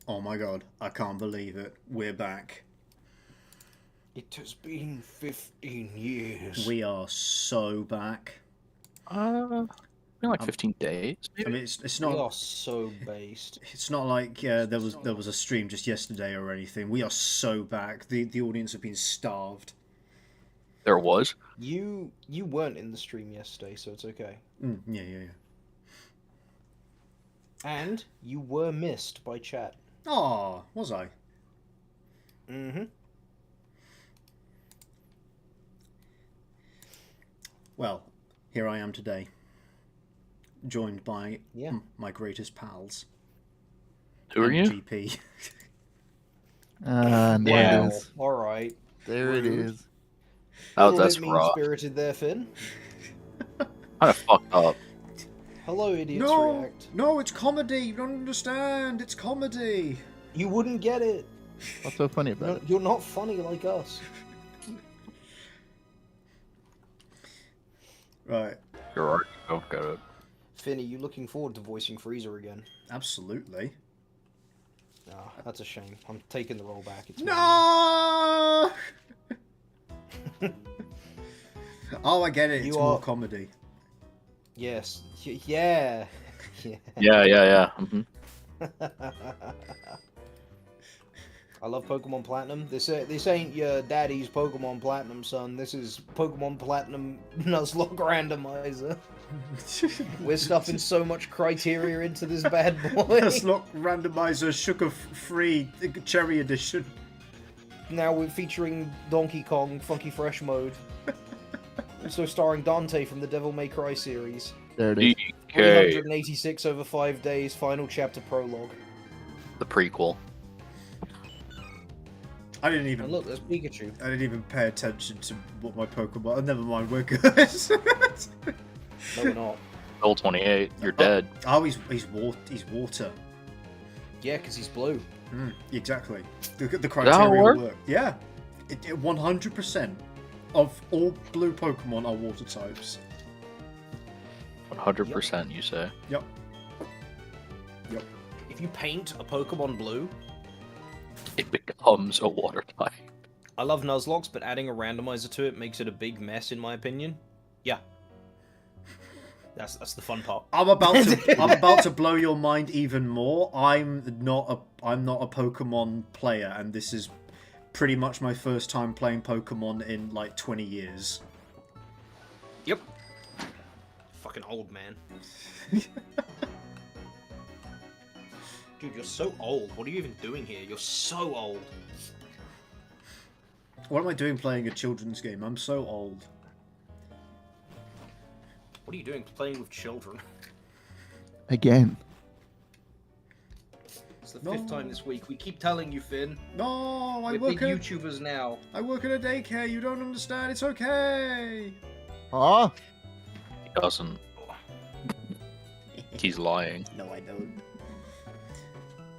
Oh my god, I can't believe it. We're back. It has been 15 years. We are so back. Been like 15 days, I maybe? mean, it's We not are so based. it's not like there was a stream just yesterday or anything. We are so back. The audience have been starved. There was. You weren't in the stream yesterday, so it's okay. Yeah. And you were missed by chat. Oh, was I? Mm-hmm. Well, here I am today, joined by Yeah. my greatest pals. Who are and you? GP. There Wow. it is. All right. There it Rude. is. Oh, Little that's bit rough. mean-spirited there, Finn. Kind of fucked up. Hello, idiots No, react. no, it's comedy. You don't understand. It's comedy. You wouldn't get it. What's so funny about it? You're not funny like us. Right. You're right. Don't get it. Finn, are you looking forward to voicing Freezer again? Absolutely. Ah, that's a shame. I'm taking the role back. It's No. Oh, I get it. It's You more are- comedy. Yes. Yeah. Yeah. I love Pokemon Platinum. This ain't your daddy's Pokemon Platinum, son. This is Pokemon Platinum Nuzlocke Randomizer. We're stuffing so much criteria into this bad boy. Nuzlocke Randomizer sugar-free cherry edition. Now we're featuring Donkey Kong Funky Fresh mode. Also starring Dante from the Devil May Cry series. There it is. DK. 386 over 5 days, final chapter prologue. The prequel. I didn't And even. look, there's Pikachu. I didn't even pay attention to what my Pokemon. Oh, never mind, we're good. No, we're not. Level 28. You're dead. Oh, he's water. Yeah, because he's blue. Exactly. The how it criteria works? work. Yeah, 100% of all blue Pokemon are water types. 100%, you say. Yep. If you paint a Pokemon blue, It becomes a water type. I love Nuzlocks, but adding a randomizer to it makes it a big mess, in my opinion. Yeah. That's the fun part. I'm about to blow your mind even more. I'm not a Pokemon player, and this is pretty much my first time playing Pokemon in like 20 years. Yep. Fucking old man. Dude, you're so old. What are you even doing here? You're so old. What am I doing playing a children's game? I'm so old. What are you doing playing with children? Again. It's the fifth time this week. We keep telling you, Finn. No, I We're work big at YouTubers now. I work at a daycare. You don't understand. It's okay. Huh? He doesn't. He's lying. No, I don't.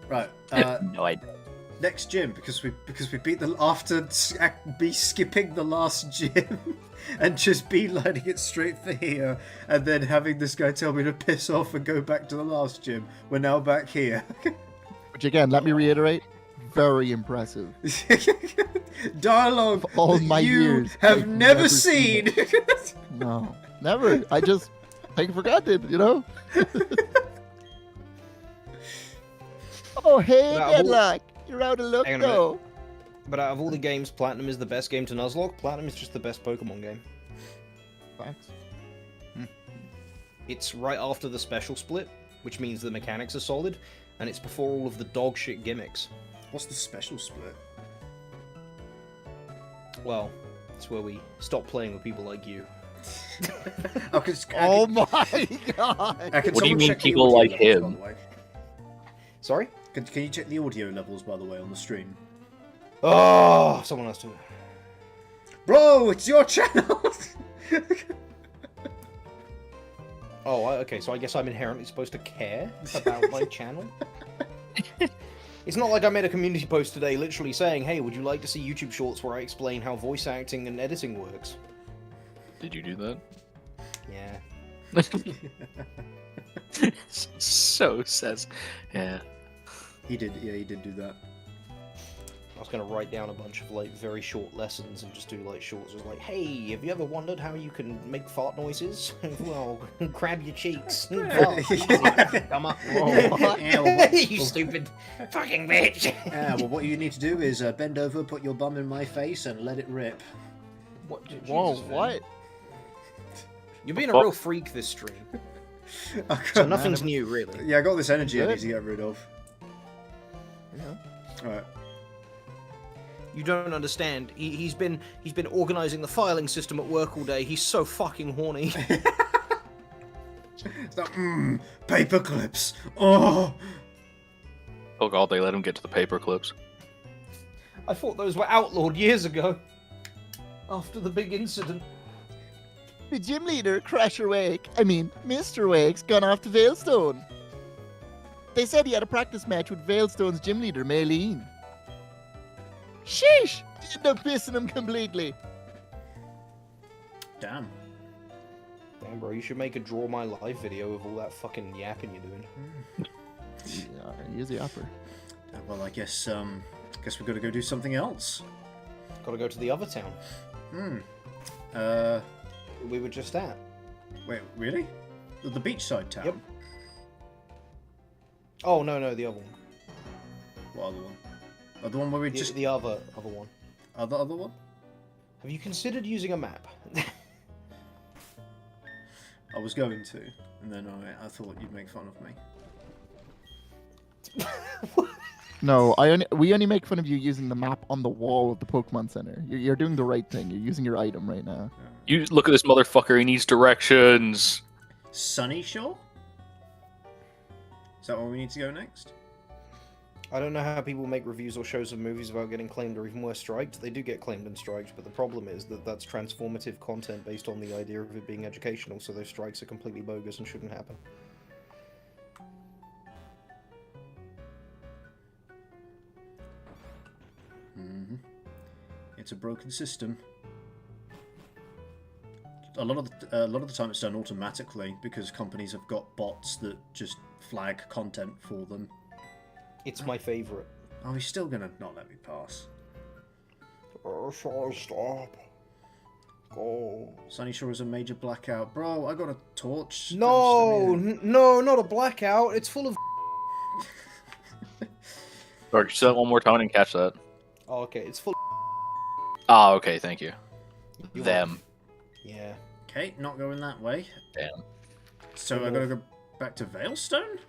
Right. No, I don't. Next gym because we beat the after be skipping the last gym and just beelining it straight for here and then having this guy tell me to piss off and go back to the last gym. We're now back here. Which again, let me reiterate, very impressive. Dialogue For all that my you years, have I've never never seen. seen No, never. I just take it for granted, you know? Oh, hey, Now, Deadlock. You're out of luck, Hang on a though. But out of all the games, Platinum is the best game to Nuzlocke. Platinum is just the best Pokemon game. Facts. It's right after the special split, which means the mechanics are solid, and it's before all of the dog shit gimmicks. What's the special split? Well, it's where we stop playing with people like you. Oh, 'cause Oh my god. can What do you someone mean check the people audio like levels, him? by the way? Sorry? Can you check the audio levels, by the way, on the stream? Oh, someone else do it. Bro, it's your channel! Oh, okay, so I guess I'm inherently supposed to care about my channel? It's not like I made a community post today literally saying, hey, would you like to see YouTube shorts where I explain how voice acting and editing works? Did you do that? Yeah. So says. Yeah. He did. Yeah, he did do that. I was gonna write down a bunch of like very short lessons and just do like shorts. Just like, hey, have you ever wondered how you can make fart noises? Well, grab your cheeks. Come on, you stupid fucking bitch. Yeah, well, what you need to do is bend over, put your bum in my face, and let it rip. What? Whoa, Jesus, man. what? You're being a real freak this stream. So nothing's new, really. Yeah, I got this energy I Good. need to get rid of. Yeah. Alright. You don't understand. He's been organising the filing system at work all day. He's so fucking horny. It's like, paper clips. Oh. Oh god, they let him get to the paper clips. I thought those were outlawed years ago. After the big incident. The gym leader, Crusher Wake, Mr. Wake's gone off to Veilstone. They said he had a practice match with Veilstone's gym leader, Maylene. Sheesh! End up pissing him completely. Damn. Damn, bro, you should make a Draw My Life video of all that fucking yapping you're doing. Yeah, he's the upper. Well, I guess we've got to go do something else. Gotta go to the other town. We were just at. Wait, really? The beachside town? Yep. Oh, no, the other one. What other one? Oh, the one where we just... The other one. Other one? Have you considered using a map? I was going to, and then I thought you'd make fun of me. No, we only make fun of you using the map on the wall of the Pokemon Center. You're doing the right thing. You're using your item right now. You look at this motherfucker, he needs directions. Sunny Shore? Is that where we need to go next? I don't know how people make reviews or shows of movies without getting claimed or even worse, striked. They do get claimed and striked, but the problem is that that's transformative content based on the idea of it being educational, so those strikes are completely bogus and shouldn't happen. It's a broken system. A lot of the time it's done automatically because companies have got bots that just flag content for them. It's my favourite. Oh, he's still gonna not let me pass. Stop. Go. Sunny Shore is a major blackout. Bro, I got a torch. No, not a blackout. It's full of... Sorry, say that one more time, I didn't catch that. Oh, okay, it's full of... Ah, okay, thank you. You Them. Yeah. Okay, not going that way. Damn. So I gotta go back to Veilstone?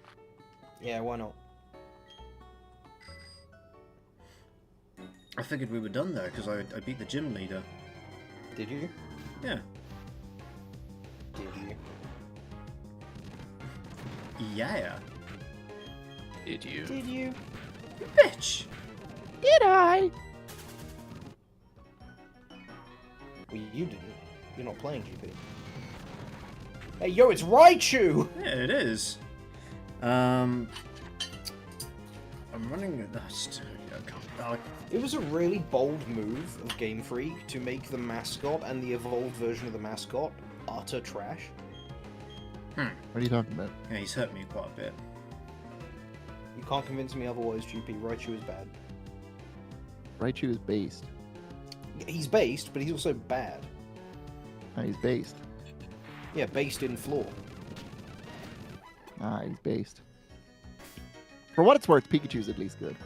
Yeah, why not? I figured we were done there because I beat the gym leader. Did you? Yeah. Did you? Yeah. Did you? Did you? Bitch! Did I? Well, you didn't. You're not playing GP. Hey, yo, it's Raichu! Yeah, it is. I'm running... It was a really bold move of Game Freak to make the mascot and the evolved version of the mascot utter trash. What are you talking about? Yeah, he's hurt me quite a bit. You can't convince me otherwise, GP. Raichu is bad. Raichu is based. He's based, but he's also bad. Ah, he's based. Yeah, based in flaw. Ah, he's based. For what it's worth, Pikachu's at least good.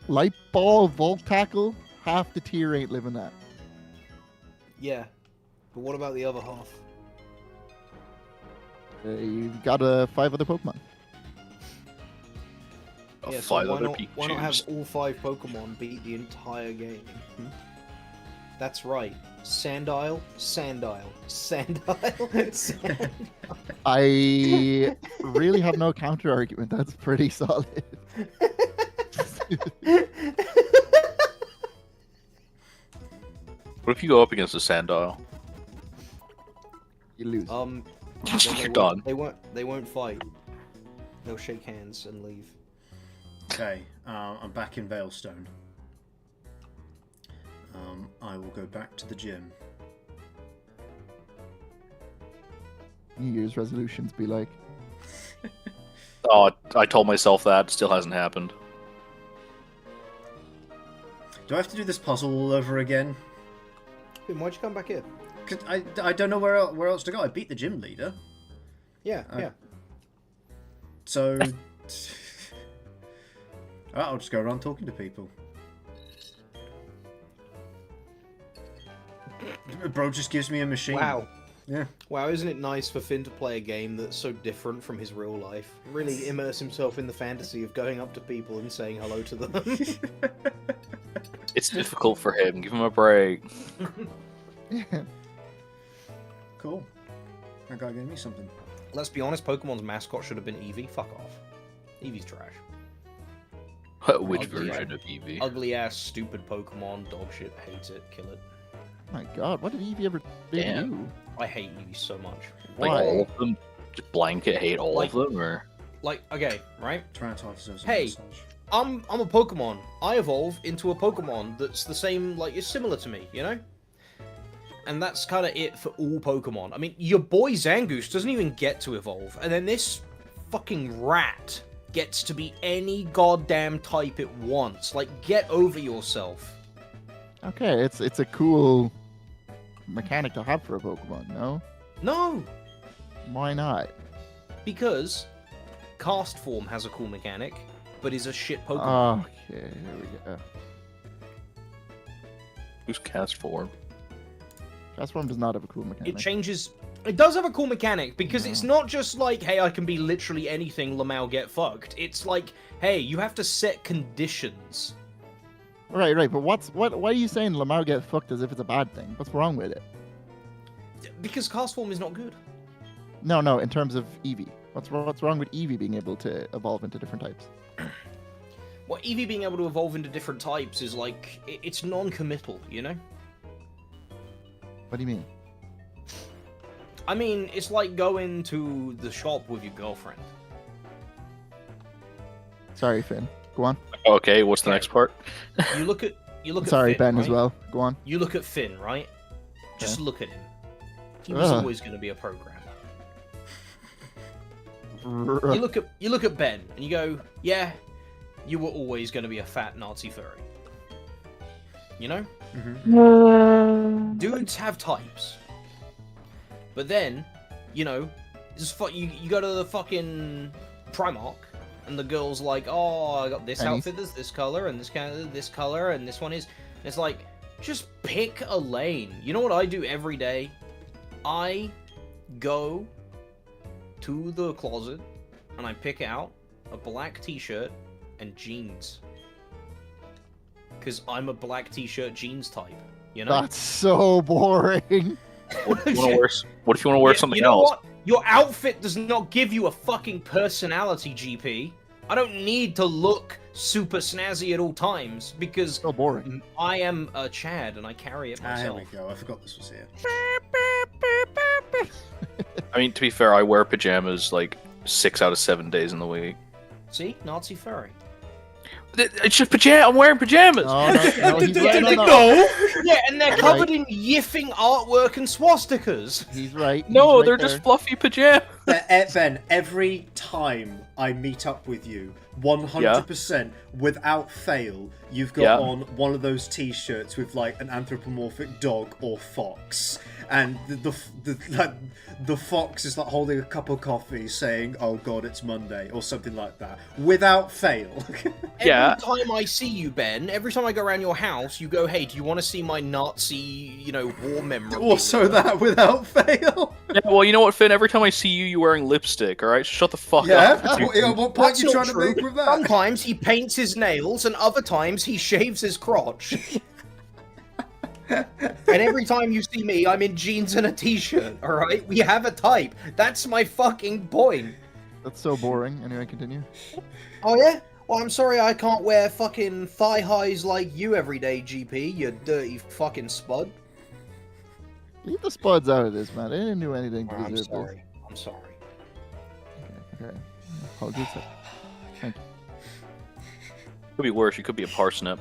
Light Ball, Volt Tackle, half the tier ain't living that. Yeah, but what about the other half? You've got 5 other Pokemon. Yeah, so Five other why not have Pikachus. all 5 Pokemon beat the entire game? That's right. Sandile, Sandile, Sandile, Sandile. I really have no counter argument. That's pretty solid. What if you go up against a Sandile? You lose. Then You're done. They won't fight. They'll shake hands and leave. Okay, I'm back in Veilstone. I will go back to the gym. New Year's resolutions be like, Oh, I told myself that. Still hasn't happened. Do I have to do this puzzle all over again? Finn, why'd you come back here? 'Cause I don't know where else to go. I beat the gym leader. Yeah, yeah. So... Alright, I'll just go around talking to people. Bro just gives me a machine. Wow. Yeah. Wow, isn't it nice for Finn to play a game that's so different from his real life? Really immerse himself in the fantasy of going up to people and saying hello to them. It's difficult for him. Give him a break. Cool. That guy gave me something. Let's be honest, Pokemon's mascot should have been Eevee. Fuck off. Eevee's trash. Which Ugly, version of Eevee? Ugly ass, stupid Pokemon. Dog shit. Hates it. Kill it. My God, what did Eevee ever do? Damn. I hate Eevee so much. Like Why? all of them? Just blanket hate all Like- of them, or? Like, okay, right? Tyranitar deserves a Hey. massage. I'm a Pokemon. I evolve into a Pokemon that's the same, like, is similar to me, you know? And that's kind of it for all Pokemon. I mean, your boy Zangoose doesn't even get to evolve, and then this fucking rat gets to be any goddamn type it wants. Like, get over yourself. Okay, it's a cool mechanic to have for a Pokemon, no? No, Why not? because Cast Form has a cool mechanic, but is a shit Pokemon. Okay, here we go. Who's cast form? Transform does not have a cool It mechanic. changes. It does have a cool mechanic because it's not just like, hey, I can be literally anything, Lamau get fucked. It's like, hey, you have to set conditions. Right, but why are you saying Lamau get fucked as if it's a bad thing? What's wrong with it? Because Cast Form is not good. No, in terms of Eevee. What's wrong with Eevee being able to evolve into different types? Well, Eevee being able to evolve into different types is like, it's non-committal, you know? What do you mean? I mean, it's like going to the shop with your girlfriend. Sorry, Finn. Go on. Okay, what's the Okay. next part? You look at Sorry, Finn, Ben, as right? well. Go on. You look at Finn, right? Just Yeah. look at him. He was Ugh. always going to be a programmer. Brr. You look at Ben and you go, yeah, you were always going to be a fat Nazi furry. You know? Dudes have types. But then, you know, you go to the fucking Primark, and the girl's like, oh, I got this Pennies. outfit that's this color, and this kind of this color, and this one is. And it's like, just pick a lane. You know what I do every day? I go to the closet, and I pick out a black t-shirt and jeans. Because I'm a black t-shirt jeans type, you know? That's so boring. What if you want to wear something you know else? What? Your outfit does not give you a fucking personality, GP. I don't need to look super snazzy at all times because So boring. I am a Chad and I carry it Here myself. we go. I forgot this was here. I mean, to be fair, I wear pajamas like 6 out of 7 days in the week. See? Nazi furry. It's just pajamas. I'm wearing pajamas. No, he's right. No. Yeah, and they're covered in yiffing artwork and swastikas. He's right. No, he's they're right just there. fluffy pajamas. Ben, every time I meet up with you, 100%, without fail, you've got Yeah. on one of those t-shirts with like an anthropomorphic dog or fox. And the fox is like holding a cup of coffee saying, oh god, it's Monday, or something like that. Without fail. Yeah. Every time I see you, Ben, every time I go around your house, you go, hey, do you want to see my Nazi, war memorabilia? Also that without fail. Yeah, well, you know what, Finn? Every time I see you, you're wearing lipstick. All right, shut the fuck Yeah? up. What point That's are you not trying true. to make with that? Sometimes he paints his nails, and other times he shaves his crotch. And every time you see me, I'm in jeans and a t-shirt, alright? We have a type. That's my fucking point. That's so boring. Anyway, continue. Oh yeah? Well, I'm sorry I can't wear fucking thigh highs like you every day, GP, you dirty fucking spud. Leave the spuds out of this, man. They didn't do anything to I'm deserve sorry. I'm sorry. this. Okay. Apologies. Thank you. Could be worse. You could be a parsnip.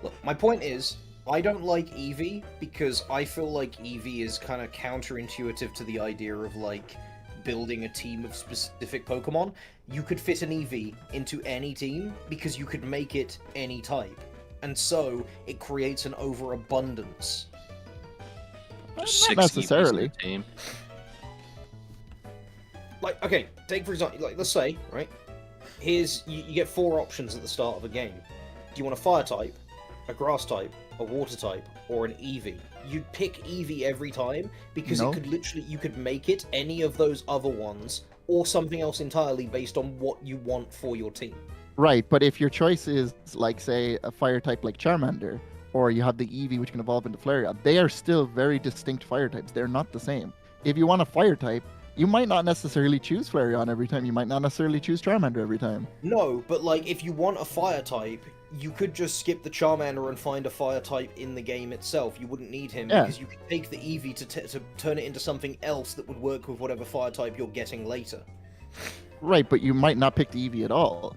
Look, my point is, I don't like Eevee because I feel like Eevee is kind of counterintuitive to the idea of, like, building a team of specific Pokemon, you could fit an Eevee into any team because you could make it any type. And so it creates an overabundance. Just Not 6 Eevees in necessarily. a team. Like, okay, take for example, like, let's say, right, here's, you get 4 options at the start of a game. Do you want a fire type, a grass type, a water type, or an Eevee? You'd pick Eevee every time, because No. it could literally, you could make it any of those other ones, or something else entirely based on what you want for your team. Right, but if your choice is, like, say, a fire type like Charmander, or you have the Eevee which can evolve into Flareon, they are still very distinct fire types. They're not the same. If you want a fire type, you might not necessarily choose Flareon every time. You might not necessarily choose Charmander every time. No, but like, if you want a fire type, you could just skip the Charmander and find a fire type in the game itself. You wouldn't need him, Yeah. because you could take the Eevee to turn it into something else that would work with whatever fire type you're getting later. Right, but you might not pick the Eevee at all.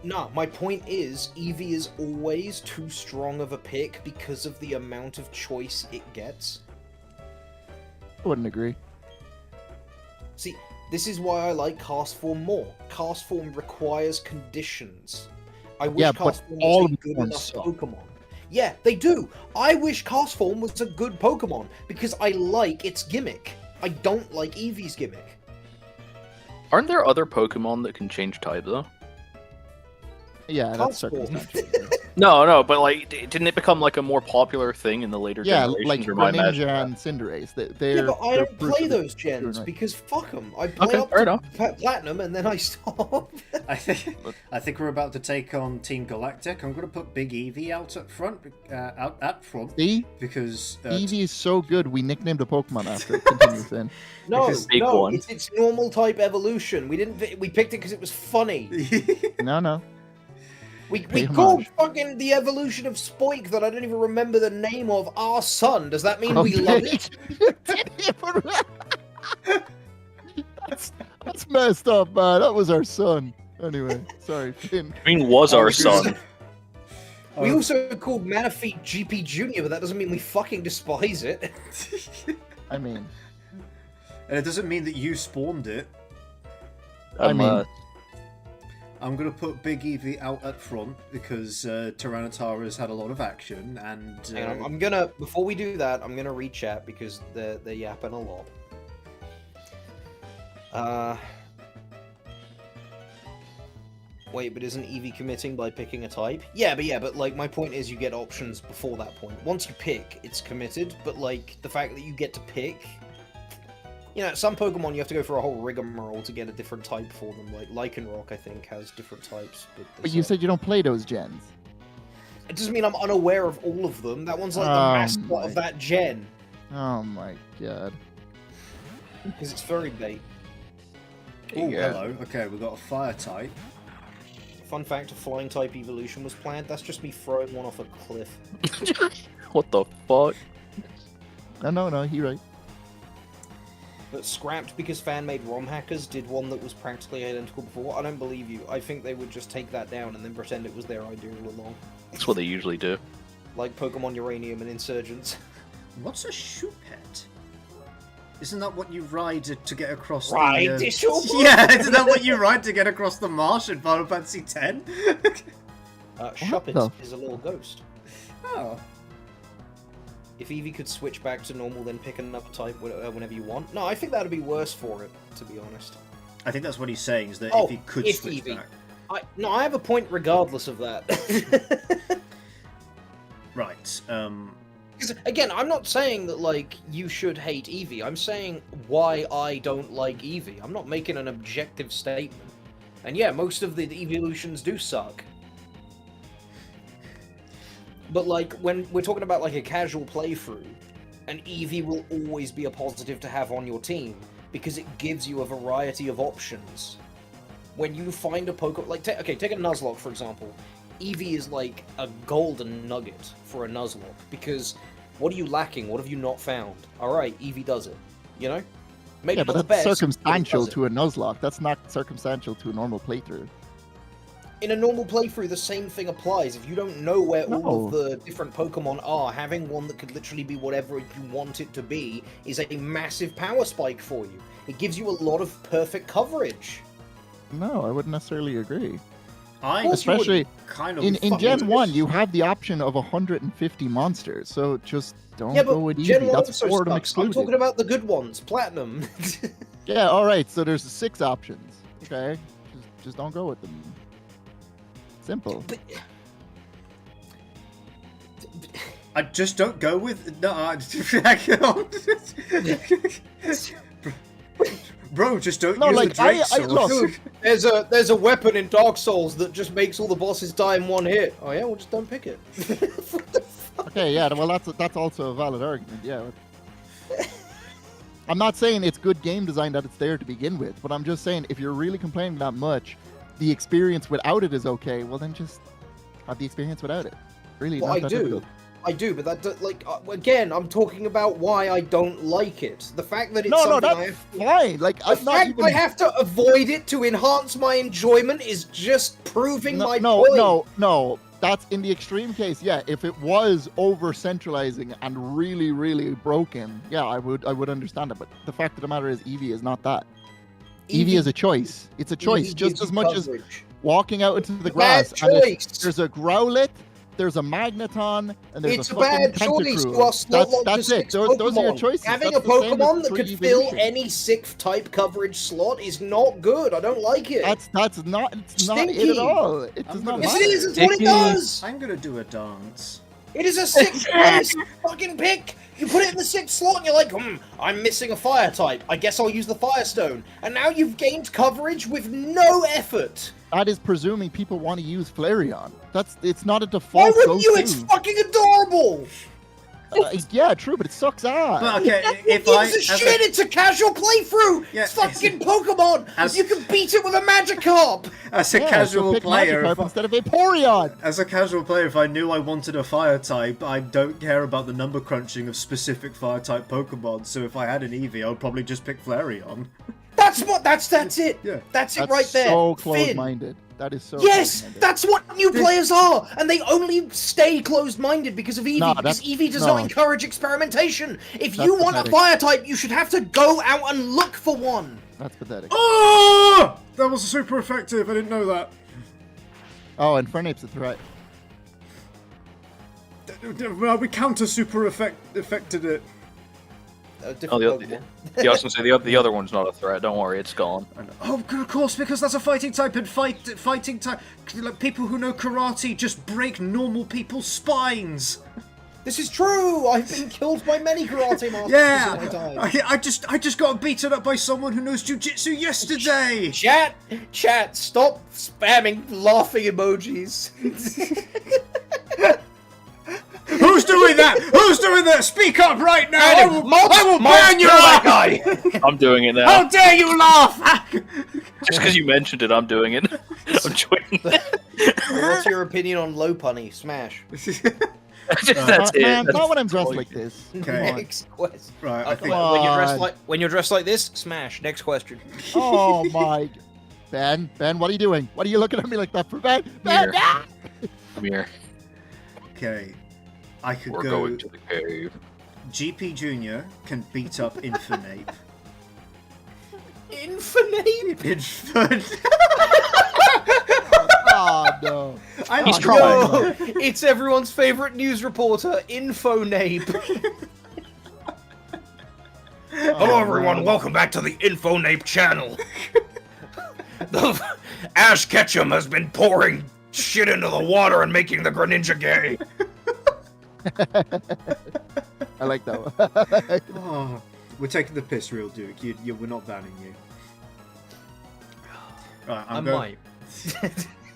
Nah, my point is, Eevee is always too strong of a pick because of the amount of choice it gets. I wouldn't agree. See, this is why I like Cast Form more. Cast Form requires conditions. I wish Yeah, but Cast Form all was of a the good forms enough suck. Pokemon. Yeah, they do. I wish Cast Form was a good Pokemon, because I like its gimmick. I don't like Eevee's gimmick. Aren't there other Pokemon that can change type though? Yeah, that's Cast Form. circumstantial. No, but like, didn't it become like a more popular thing in the later Yeah, generations? like or am I imagining Greninja that? and Cinderace. Yeah, They're, but I they're don't play brutally those gens, doing right. because fuck them. I play Okay, up fair to enough. Platinum and then I stop. I think we're about to take on Team Galactic. I'm going to put Big Eevee out at front, See? because Eevee is so good, we nicknamed a Pokemon after it. Continue, Finn. No, Because big no, one. it's its normal type evolution. We picked it because it was funny. No. We Pretty called much. fucking the evolution of Spoink that I don't even remember the name of our son. Does that mean we Okay. love it? You didn't even- that's messed up, man. That was our son. Anyway, sorry, Finn. I mean, was our Oh, son. We also called Manaphy GP Junior, but that doesn't mean we fucking despise it. I mean, And it doesn't mean that you spawned it. I mean- Unless- I'm going to put Big Eevee out at front because Tyranitar's had a lot of action, and Hang on, I'm gonna, before we do that, I'm gonna read chat because they're yapping a lot. Wait, but isn't Eevee committing by picking a type? Yeah, but like, my point is you get options before that point. Once you pick, it's committed, but like, the fact that you get to pick... You know, some Pokemon you have to go for a whole rigmarole to get a different type for them, like Lycanroc, I think, has different types. but you said you don't play those gens. It doesn't mean I'm unaware of all of them. That one's like the Oh mascot my- of that gen. Oh my god. Because it's furry bait. oh, Yeah. hello. Okay, we've got a fire type. Fun fact, a flying type evolution was planned. That's just me throwing one off a cliff. What the fuck? No, you're right. But scrapped because fan-made ROM hackers did one that was practically identical before. I don't believe you. I think they would just take that down and then pretend it was their idea all along. That's what they usually do. Like Pokemon Uranium and Insurgents. What's a Shoopet? Isn't that what you ride to get across Ride the... the Shoopet? Yeah, isn't that what you ride to get across the marsh in Final Fantasy X? Shuppet the- is a little ghost. Oh. If Eevee could switch back to normal, then pick another type whenever you want. No, I think that'd be worse for it, to be honest. I think that's what he's saying, is that Oh, if he could if switch Eevee. back. I have a point regardless of that. Right, 'Cause, again, I'm not saying that, like, you should hate Eevee. I'm saying why I don't like Eevee. I'm not making an objective statement. And yeah, most of the evolutions do suck. But, like, when we're talking about, like, a casual playthrough, an Eevee will always be a positive to have on your team, because it gives you a variety of options. When you find a Pokemon... Like, take a Nuzlocke, for example. Eevee is like a golden nugget for a Nuzlocke, because what are you lacking? What have you not found? Alright, Eevee does it. You know? Maybe Yeah, not but the that's best, circumstantial but it does to a Nuzlocke. That's not circumstantial to a normal playthrough. in a normal playthrough, the same thing applies. If you don't know where all No. of the different Pokemon are, having one that could literally be whatever you want it to be is a massive power spike for you. It gives you a lot of perfect coverage. No, I wouldn't necessarily agree. Especially kind of In fucking- Gen 1, you have the option of 150 monsters, so just don't Yeah, go but with Gen Eevee. 1 That's also boredom sucks. I'm excluded. talking about the good ones, Platinum. Yeah, alright, so there's 6 options. Okay? Just don't go with them. Simple. I just don't go with no. I Bro, just don't No, use like, the Drake I sword. look. There's a weapon in Dark Souls that just makes all the bosses die in one hit. Oh yeah, well just don't pick it. Okay, yeah, well that's also a valid argument, yeah. I'm not saying it's good game design that it's there to begin with, but I'm just saying if you're really complaining that much, the experience without it is okay, well then just have the experience without it. Really, Well, not I that do. difficult. I do, but again, I'm talking about why I don't like it. The fact that it's No, something I that's have, fine. Like, the I'm not fact even... I have to avoid it to enhance my enjoyment is just proving my no, point. no. That's in the extreme case. Yeah, if it was over centralizing and really, really broken, yeah, I would understand it. But the fact of the matter is, Eevee is not that. Eevee is a choice. It's a choice, Eevee just gives as you much as coverage. walking out into the Bad grass. And choice. there's a Growlithe, there's a Magneton, and there's It's a a fucking bad choice. Tentacruel. You are slot locked to That's it. 6 Those are your Pokemon. choices. Having That's a the same Pokemon as that for could evolution. fill any 6th type coverage slot is not good. I don't like it. That's not. It's not it Stinky. at all. It does not Yes, matter. it is. It's what it does. I'm gonna do a dance. It is a 6th place fucking pick. You put it in the 6th slot and you're like, I'm missing a fire type. I guess I'll use the Firestone. And now you've gained coverage with no effort. That is presuming people want to use Flareon. It's not a Why default wouldn't you? go-to. It's fucking adorable. Yeah, true, but it sucks ass. But okay, if Who I gives a shit? It's a casual playthrough. Yeah, It's fucking Pokemon. as- You can beat it with a Magikarp. as a Yeah, casual so pick player, Magikarp if I, instead of Vaporeon. as a casual player, if I knew I wanted a fire type, I don't care about the number crunching of specific fire type Pokemon. So if I had an Eevee, I would probably just pick Flareon. That's it. Yeah. That's it That's right there. so Finn. close-minded. That is so. Yes, close-minded. that's what new players are, and they only stay closed-minded because of Eevee. No, because that's- Eevee does no. not encourage experimentation. If That's you want pathetic. a fire type, you should have to go out and look for one. That's pathetic. Oh! That was super effective. I didn't know that. Oh, and Fernape's a threat. Well, we counter super affected it. A Oh, different the, Pokemon. yeah, I was gonna say the other one's not a threat. Don't worry, it's gone. Oh, of course, because that's a fighting type, and fighting type. Like, people who know karate just break normal people's spines. This is true. I've been killed by many karate masters in my time. I just got beaten up by someone who knows jujitsu yesterday. Chat, stop spamming laughing emojis. Who's doing that? Who's doing that? Speak up right now. I will ban you. that guy. I'm doing it now. How dare you laugh? Just because you mentioned it, I'm doing it. I'm joining. What's your opinion on low punny? Smash. That's it. Man, That's not when I'm the dressed point. like this. Come Okay. on. Next question. Right, I think. When you're dressed like this, smash. Next question. Oh my. Ben, what are you doing? What are you looking at me like that for? Ben, Here. ah! Come here. Okay, I could We're go. going to the cave. GP Junior can beat up Infernape. Infinite. Infern. Oh no. He's Oh, trying. Yo, it's everyone's favorite news reporter, Infonape. Hello, everyone. Welcome back to the Infonape channel. The Ash Ketchum has been pouring shit into the water and making the Greninja gay. I like that one. Oh, we're taking the piss, real Duke. We're not banning you. Right,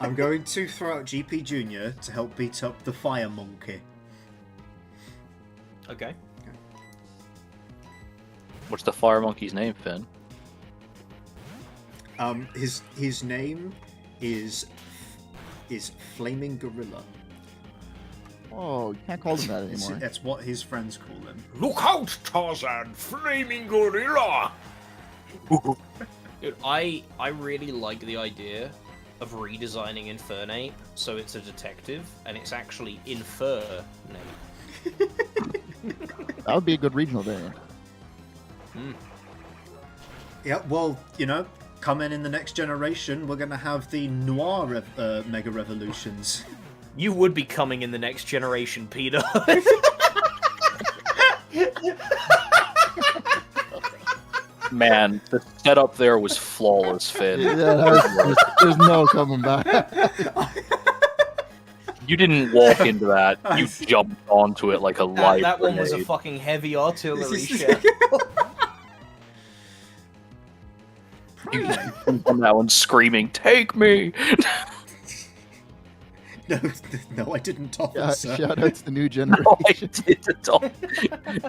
I'm going to throw out GP Junior to help beat up the Fire Monkey. Okay. What's the fire monkey's name, Finn? His name is Flaming Gorilla. Oh, you can't call them that anymore. That's what his friends call him. Look out, Tarzan! Flaming Gorilla! Dude, I really like the idea of redesigning Infernape, so it's a detective, and it's actually Infernape. That would be a good regional variant. Yeah, well, you know, coming in the next generation, we're going to have the Noir Mega Revolutions. You would be coming in the next generation, Peter. Man, the setup there was flawless, Finn. Yeah, there's no coming back. You didn't walk into that. You jumped onto it like a live that one was a grenade. fucking heavy artillery shell. You on that one screaming, "Take me!" No, I didn't, officer. Shout out to the new generation. No, I did at all.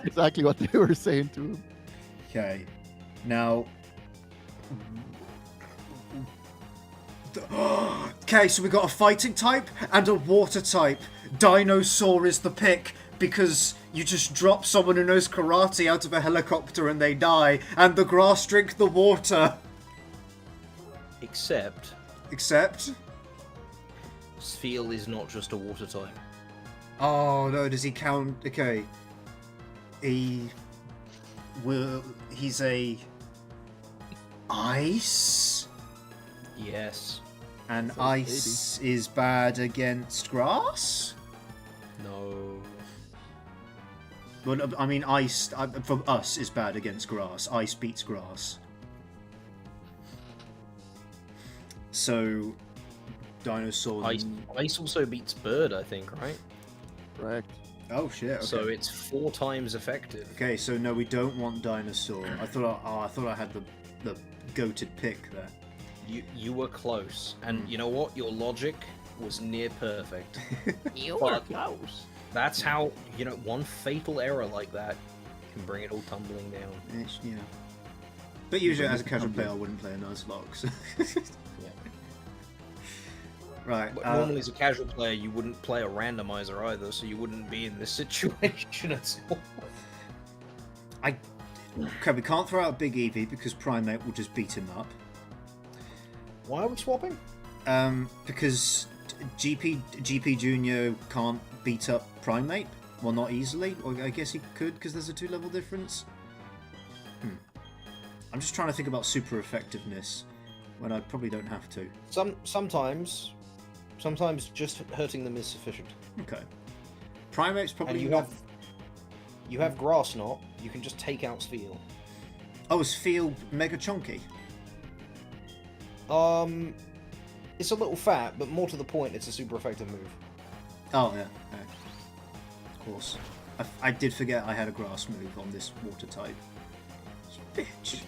Exactly what they were saying to him. Okay, now... Okay, so we got a fighting type and a water type. Dinosaur is the pick, because you just drop someone who knows karate out of a helicopter and they die, and the grass drink the water. Except, Spheal is not just a water type. Oh no, does he count? Okay. He's a ice? Yes. And So ice is bad against grass? No. Well, I mean, ice from us is bad against grass. Ice beats grass. So, dinosaur. Ice also beats bird, I think, right? Correct. Oh shit! Okay. So it's 4 times effective. Okay, so no, we don't want dinosaur. I thought I had the goated pick there. You were close, and you know what? Your logic was near perfect. You were close. That's how, you know, one fatal error like that can bring it all tumbling down. Yeah. But usually, as a casual player, I wouldn't play a Nuzlocke. So. Yeah. Right. But normally, as a casual player, you wouldn't play a randomizer either, so you wouldn't be in this situation at all. Okay, we can't throw out Big Eevee because Primate will just beat him up. Why are we swapping? Because GP Junior can't beat up Primate. Well, not easily. Or I guess he could because there's a 2-level difference. I'm just trying to think about super effectiveness when I probably don't have to. Sometimes just hurting them is sufficient. Okay. Primate's probably And you have Grass Knot. You can just take out Spheal. Oh, is Field mega chunky? It's a little fat, but more to the point, it's a super effective move. Oh, yeah. Of course. I did forget I had a grass move on this water type. Bitch.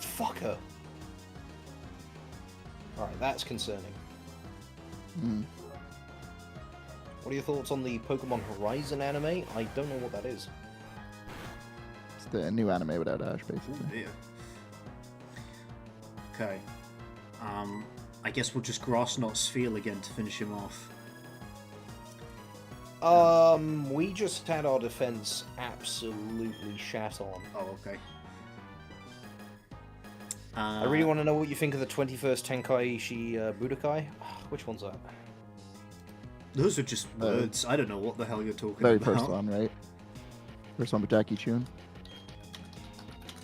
Fucker. Alright, that's concerning. What are your thoughts on the Pokemon Horizon anime? I don't know what that is. It's the new anime without Ash, basically. Yeah. Okay. I guess we'll just grass knot Spheal again to finish him off. We just had our defense absolutely shat on. Oh, okay. I really want to know what you think of the 21st Tenkaichi Budokai. Which one's that? Those are just words. I don't know what the hell you're talking Very about. first one, right? First one with Jackie Chun.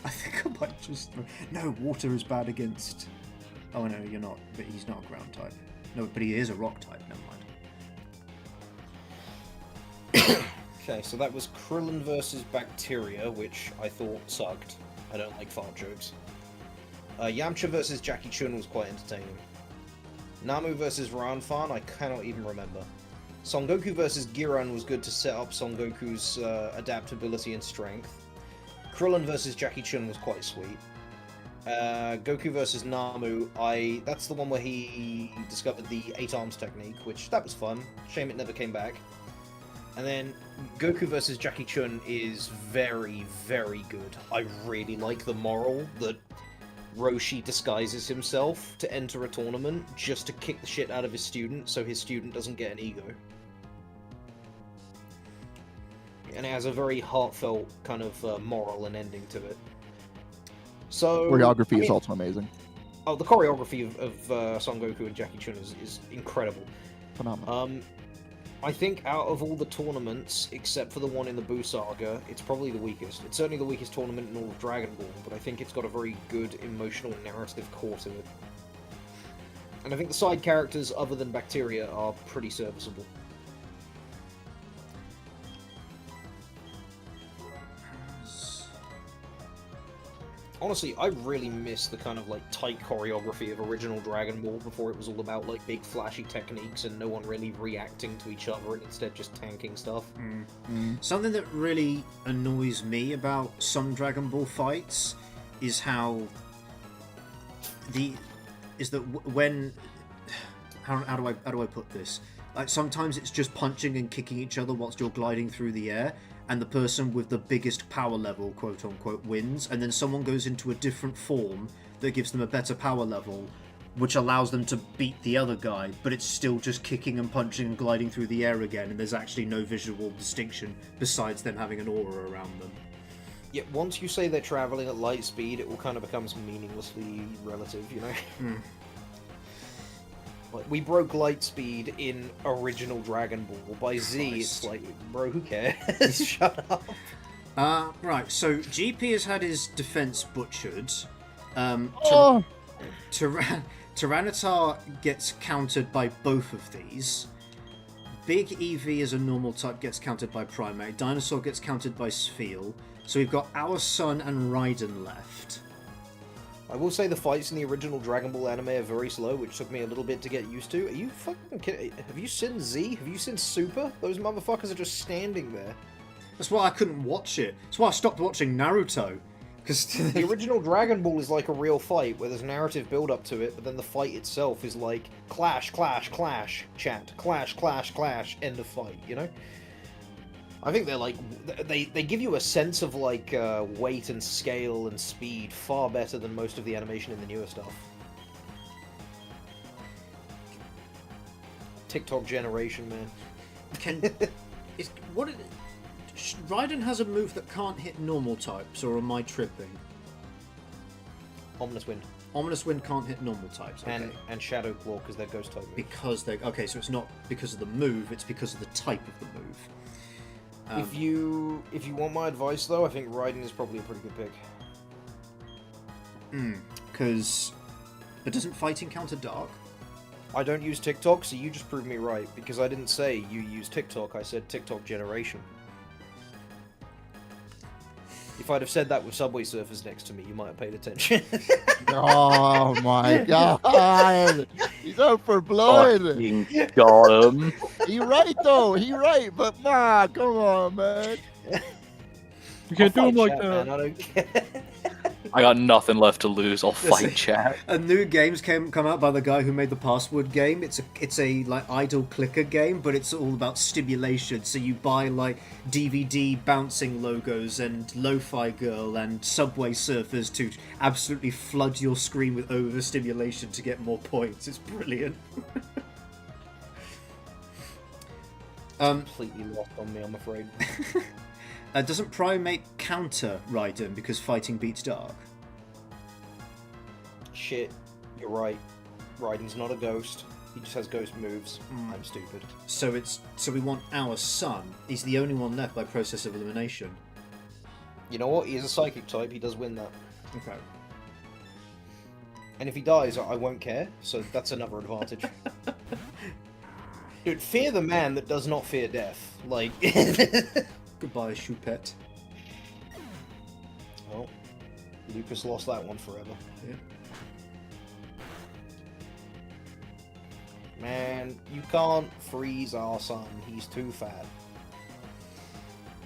I think I might just... No, water is bad against... Oh, no, you're not. But he's not a ground type. No, but he is a rock type. Never mind. Okay, so that was Krillin versus Bacteria, which I thought sucked. I don't like fart jokes. Yamcha versus Jackie Chun was quite entertaining. Namu versus Ranfan, I cannot even remember. Son Goku versus Giran was good to set up Son Goku's adaptability and strength. Krillin versus Jackie Chun was quite sweet. Goku versus Namu, that's the one where he discovered the 8 arms technique, which that was fun. Shame it never came back. And then Goku versus Jackie Chun is very, very good. I really like the moral that Roshi disguises himself to enter a tournament just to kick the shit out of his student so his student doesn't get an ego. And it has a very heartfelt kind of moral and ending to it. So Choreography is also amazing. Oh, the choreography of Son Goku and Jackie Chun is incredible. Phenomenal. I think out of all the tournaments, except for the one in the Buu Saga, it's probably the weakest. It's certainly the weakest tournament in all of Dragon Ball, but I think it's got a very good emotional narrative core to it. And I think the side characters, other than Bacteria, are pretty serviceable. Honestly, I really miss the kind of like tight choreography of original Dragon Ball before it was all about like big flashy techniques and no one really reacting to each other and instead just tanking stuff. Something that really annoys me about some Dragon Ball fights is how when how do I put this? Like sometimes it's just punching and kicking each other whilst you're gliding through the air, and the person with the biggest power level, quote unquote, wins, and then someone goes into a different form that gives them a better power level, which allows them to beat the other guy, but it's still just kicking and punching and gliding through the air again, and there's actually no visual distinction besides them having an aura around them. Yet once you say they're traveling at light speed, it will kind of becomes meaninglessly relative, you know? Like, we broke light speed in original Dragon Ball. By Z, it's like, bro, who cares? Shut up. Right, so GP has had his defense butchered. Tyranitar gets countered by both of these. Big Eevee as a normal type gets countered by Primate. Dinosaur gets countered by Spheal. So we've got our Sun and Raiden left. I will say the fights in the original Dragon Ball anime are very slow, which took me a little bit to get used to. Are you fucking kidding? Have you seen Z? Have you seen Super? Those motherfuckers are just standing there. That's why I couldn't watch it. That's why I stopped watching Naruto. Because the original Dragon Ball is like a real fight, where there's narrative build-up to it, but then the fight itself is like, clash, clash, clash, chant, clash, clash, clash, end of fight, you know? I think they're like, they give you a sense of like weight and scale and speed far better than most of the animation in the newer stuff. TikTok generation, man. Raiden has a move that can't hit normal types, or am I tripping? Ominous Wind. Ominous Wind can't hit normal types, okay. And Shadow Claw, because they're ghost type moves. Because they're... Okay, so it's not because of the move, it's because of the type of the move. If you want my advice, though, I think Raiden is probably a pretty good pick. Because... But doesn't fighting counter dark? I don't use TikTok, so you just proved me right, because I didn't say you use TikTok, I said TikTok generation. If I'd have said that with Subway Surfers next to me, you might have paid attention. Oh my god! He's out for blood! Fucking got him. He right though, he right, but nah, come on, man. You can't do him like chat, that. man, I don't care. I got nothing left to lose. I'll fight chat. A new game's come out by the guy who made the Password game. It's a like idle clicker game, but it's all about stimulation. So you buy like DVD bouncing logos and Lo-Fi Girl and Subway Surfers to absolutely flood your screen with overstimulation to get more points. It's brilliant. Completely lost on me, I'm afraid. Doesn't Primate counter Raiden because fighting beats dark? Shit, you're right. Raiden's not a ghost. He just has ghost moves. I'm stupid. So we want our Sun. He's the only one left by process of elimination. You know what? He is a psychic type. He does win that. Okay. And if he dies, I won't care. So that's another advantage. Dude, fear the man that does not fear death. Like... Goodbye, Choupette. Well, Lucas lost that one forever. Yeah. Man, you can't freeze our son. He's too fat.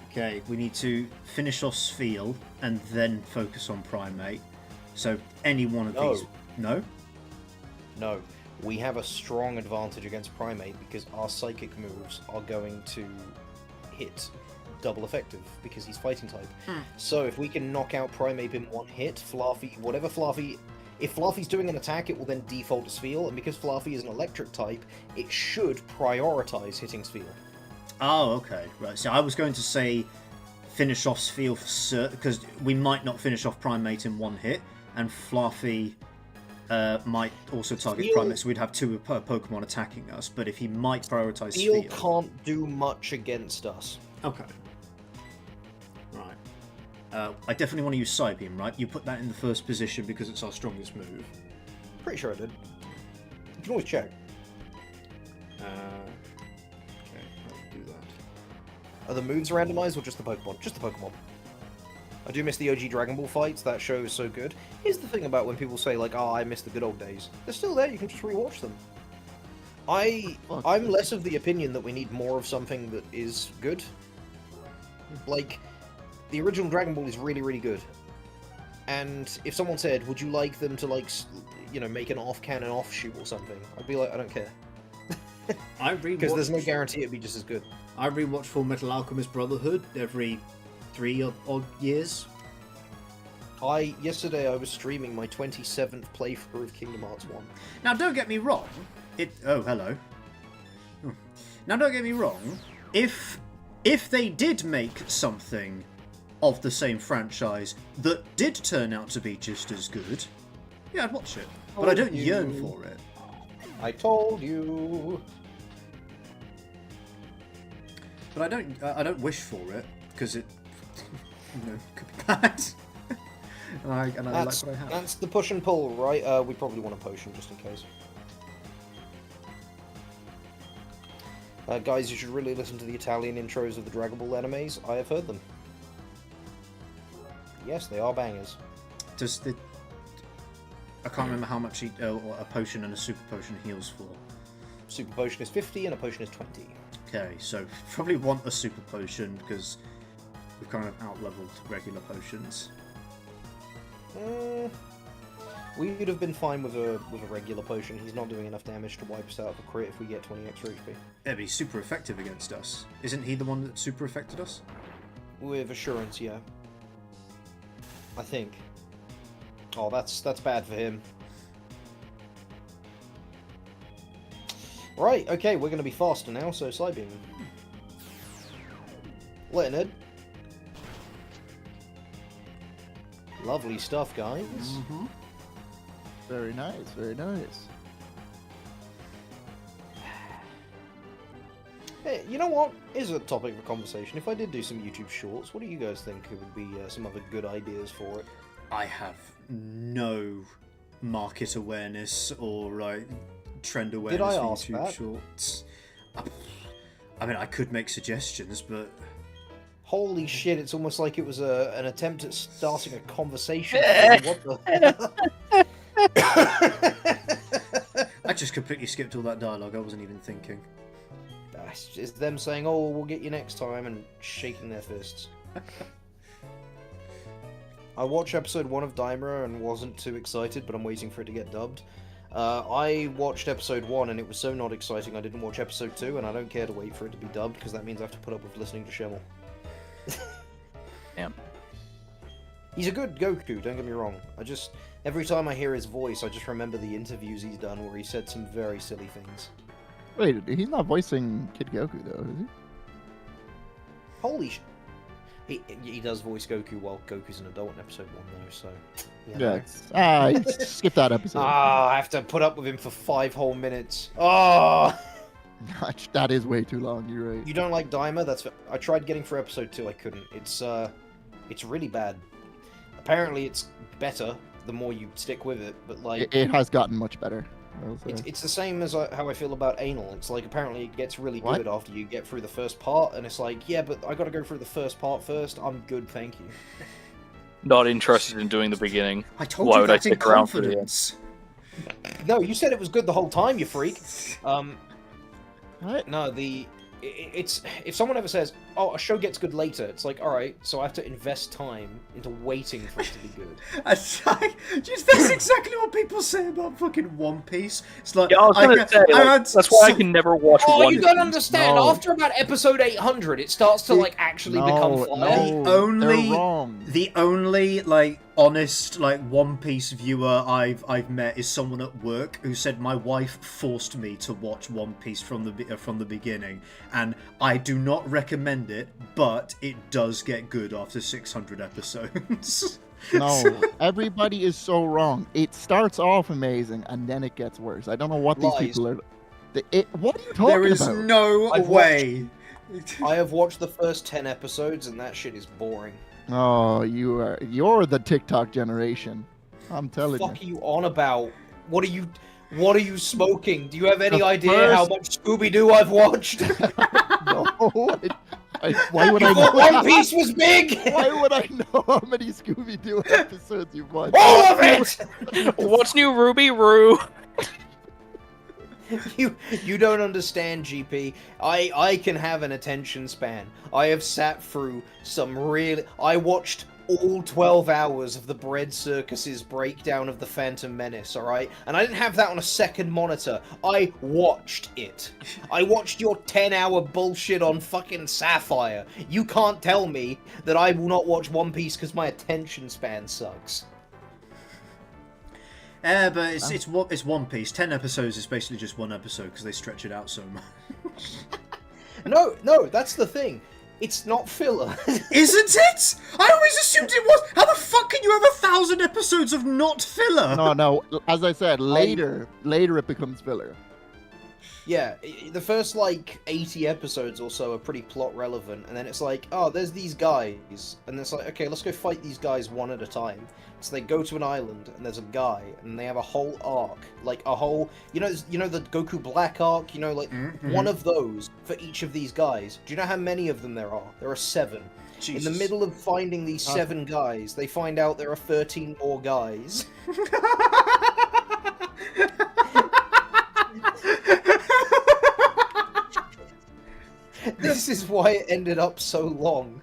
Okay, we need to finish off Spheal and then focus on Primate. So any one of these... No? No. We have a strong advantage against Primate because our psychic moves are going to hit double effective because he's fighting type. So if we can knock out Primate in one hit, if Fluffy's doing an attack, it will then default to Spheal, and because Fluffy is an electric type, it should prioritize hitting Spheal. Oh, okay. Right, so I was going to say finish off Spheal for because we might not finish off Primate in one hit, and Fluffy might also target Steel- primates. We'd have two Pokemon attacking us, but if he might prioritize Steel Steel... can't do much against us. Okay. Right. I definitely want to use Psybeam, right? You put that in the first position because it's our strongest move. Pretty sure I did. You can always check. Okay, I'll do that. Are the moves randomized or just the Pokemon? Just the Pokemon. I do miss the OG Dragon Ball fights. That show is so good. Here's the thing about when people say, like, oh, I miss the good old days. They're still there. You can just rewatch them. I'm less of the opinion that we need more of something that is good. Like, the original Dragon Ball is really, really good. And if someone said, would you like them to, like, you know, make an off-canon offshoot or something, I'd be like, I don't care. Because there's no guarantee it'd be just as good. I rewatch Full Metal Alchemist Brotherhood every 3 odd years. Yesterday I was streaming my 27th playthrough of Kingdom Hearts 1. Now, don't get me wrong. Oh, hello. Now, don't get me wrong. If they did make something of the same franchise that did turn out to be just as good, yeah, I'd watch it. But I don't yearn for it. I told you. But I don't wish for it because it, you know, could be bad. and I like what I have. That's the push and pull, right? We probably want a potion just in case. Guys, you should really listen to the Italian intros of the Dragon Ball animes. I have heard them. Yes, they are bangers. I can't remember how much a potion and a super potion heals for. Super potion is 50 and a potion is 20. Okay, so probably want a super potion because we've kind of out-leveled regular potions. We'd have been fine with a regular potion. He's not doing enough damage to wipe us out of a crit if we get 20 extra HP. Yeah, but he's super effective against us. Isn't he the one that super affected us? With assurance, yeah. I think. Oh, that's bad for him. Right, okay, we're going to be faster now, so Psybeam. Leonard. Lovely stuff, guys. Mm-hmm. Very nice, very nice. Hey, you know what? Here's a topic of conversation. If I did do some YouTube shorts, what do you guys think would be some other good ideas for it? I have no market awareness or trend awareness I for ask YouTube that? shorts. I mean, I could make suggestions, but Holy shit, it's almost like it was an attempt at starting a conversation. What the... I just completely skipped all that dialogue. I wasn't even thinking. It's them saying, oh, we'll get you next time, and shaking their fists. I watched episode 1 of Daimler and wasn't too excited, but I'm waiting for it to get dubbed. I watched episode 1 and it was so not exciting I didn't watch episode 2, and I don't care to wait for it to be dubbed, because that means I have to put up with listening to Schimmel. Damn. He's a good Goku, don't get me wrong. Every time I hear his voice, I just remember the interviews he's done where he said some very silly things. Wait, he's not voicing Kid Goku though, is he? Holy sh... He does voice Goku while Goku's an adult in episode 1 though, so... Yeah, skip that episode. I have to put up with him for 5 whole minutes. Oh! Gosh, that is way too long, you're right. You don't like Daima? I tried getting for episode 2, I couldn't. It's really bad. Apparently it's better the more you stick with it, but like... It has gotten much better. It's the same as how I feel about Anal. It's like, apparently it gets really good after you get through the first part, and it's like, yeah, but I gotta go through the first part first. I'm good, thank you. Not interested in doing the beginning. I told Why you would I that in stick around for the end? confidence. No, you said it was good the whole time, you freak. What? No, it's if someone ever says, "Oh, a show gets good later," it's like, all right, so I have to invest time into waiting for it to be good. That's exactly what people say about fucking One Piece. It's like, Yeah, I was gonna say, that's why I can never watch Oh, One you don't Piece. understand. No. After about episode 800, it starts to like actually become fun. They're wrong. The only honest One Piece viewer I've met is someone at work who said my wife forced me to watch One Piece from the beginning, and I do not recommend it, but it does get good after 600 episodes. No, everybody is so wrong. It starts off amazing and then it gets worse. I don't know what these Lies. people are. What are you talking There is about? no I've way. I have watched the first 10 episodes, and that shit is boring. Oh, you're the TikTok generation. I'm telling Fuck you. are you on about? What are you smoking? Do you have any The idea how much Scooby-Doo I've watched? No, why would I You thought know? One Piece was big? Why would I know how many Scooby-Doo episodes you've watched? All of it! What's new, Ruby Roo? You don't understand, GP. I can have an attention span. I have sat through some really... I watched all 12 hours of the Bread Circus's breakdown of the Phantom Menace, alright? And I didn't have that on a second monitor. I watched it. I watched your 10-hour bullshit on fucking Sapphire. You can't tell me that I will not watch One Piece because my attention span sucks. But it's One Piece. 10 episodes is basically just one episode because they stretch it out so much. No, that's the thing. It's not filler. Isn't it? I always assumed it was. How the fuck can you have 1,000 episodes of not filler? No. As I said, later it becomes filler. Yeah, the first, like, 80 episodes or so are pretty plot relevant, and then it's like, oh, there's these guys, and it's like, okay, let's go fight these guys one at a time. So they go to an island, and there's a guy, and they have a whole arc, like a whole, you know the Goku Black arc, like one of those for each of these guys. Do you know how many of them there are? There are 7. Jesus. In the middle of finding these 7 guys, they find out there are 13 more guys. This is why it ended up so long.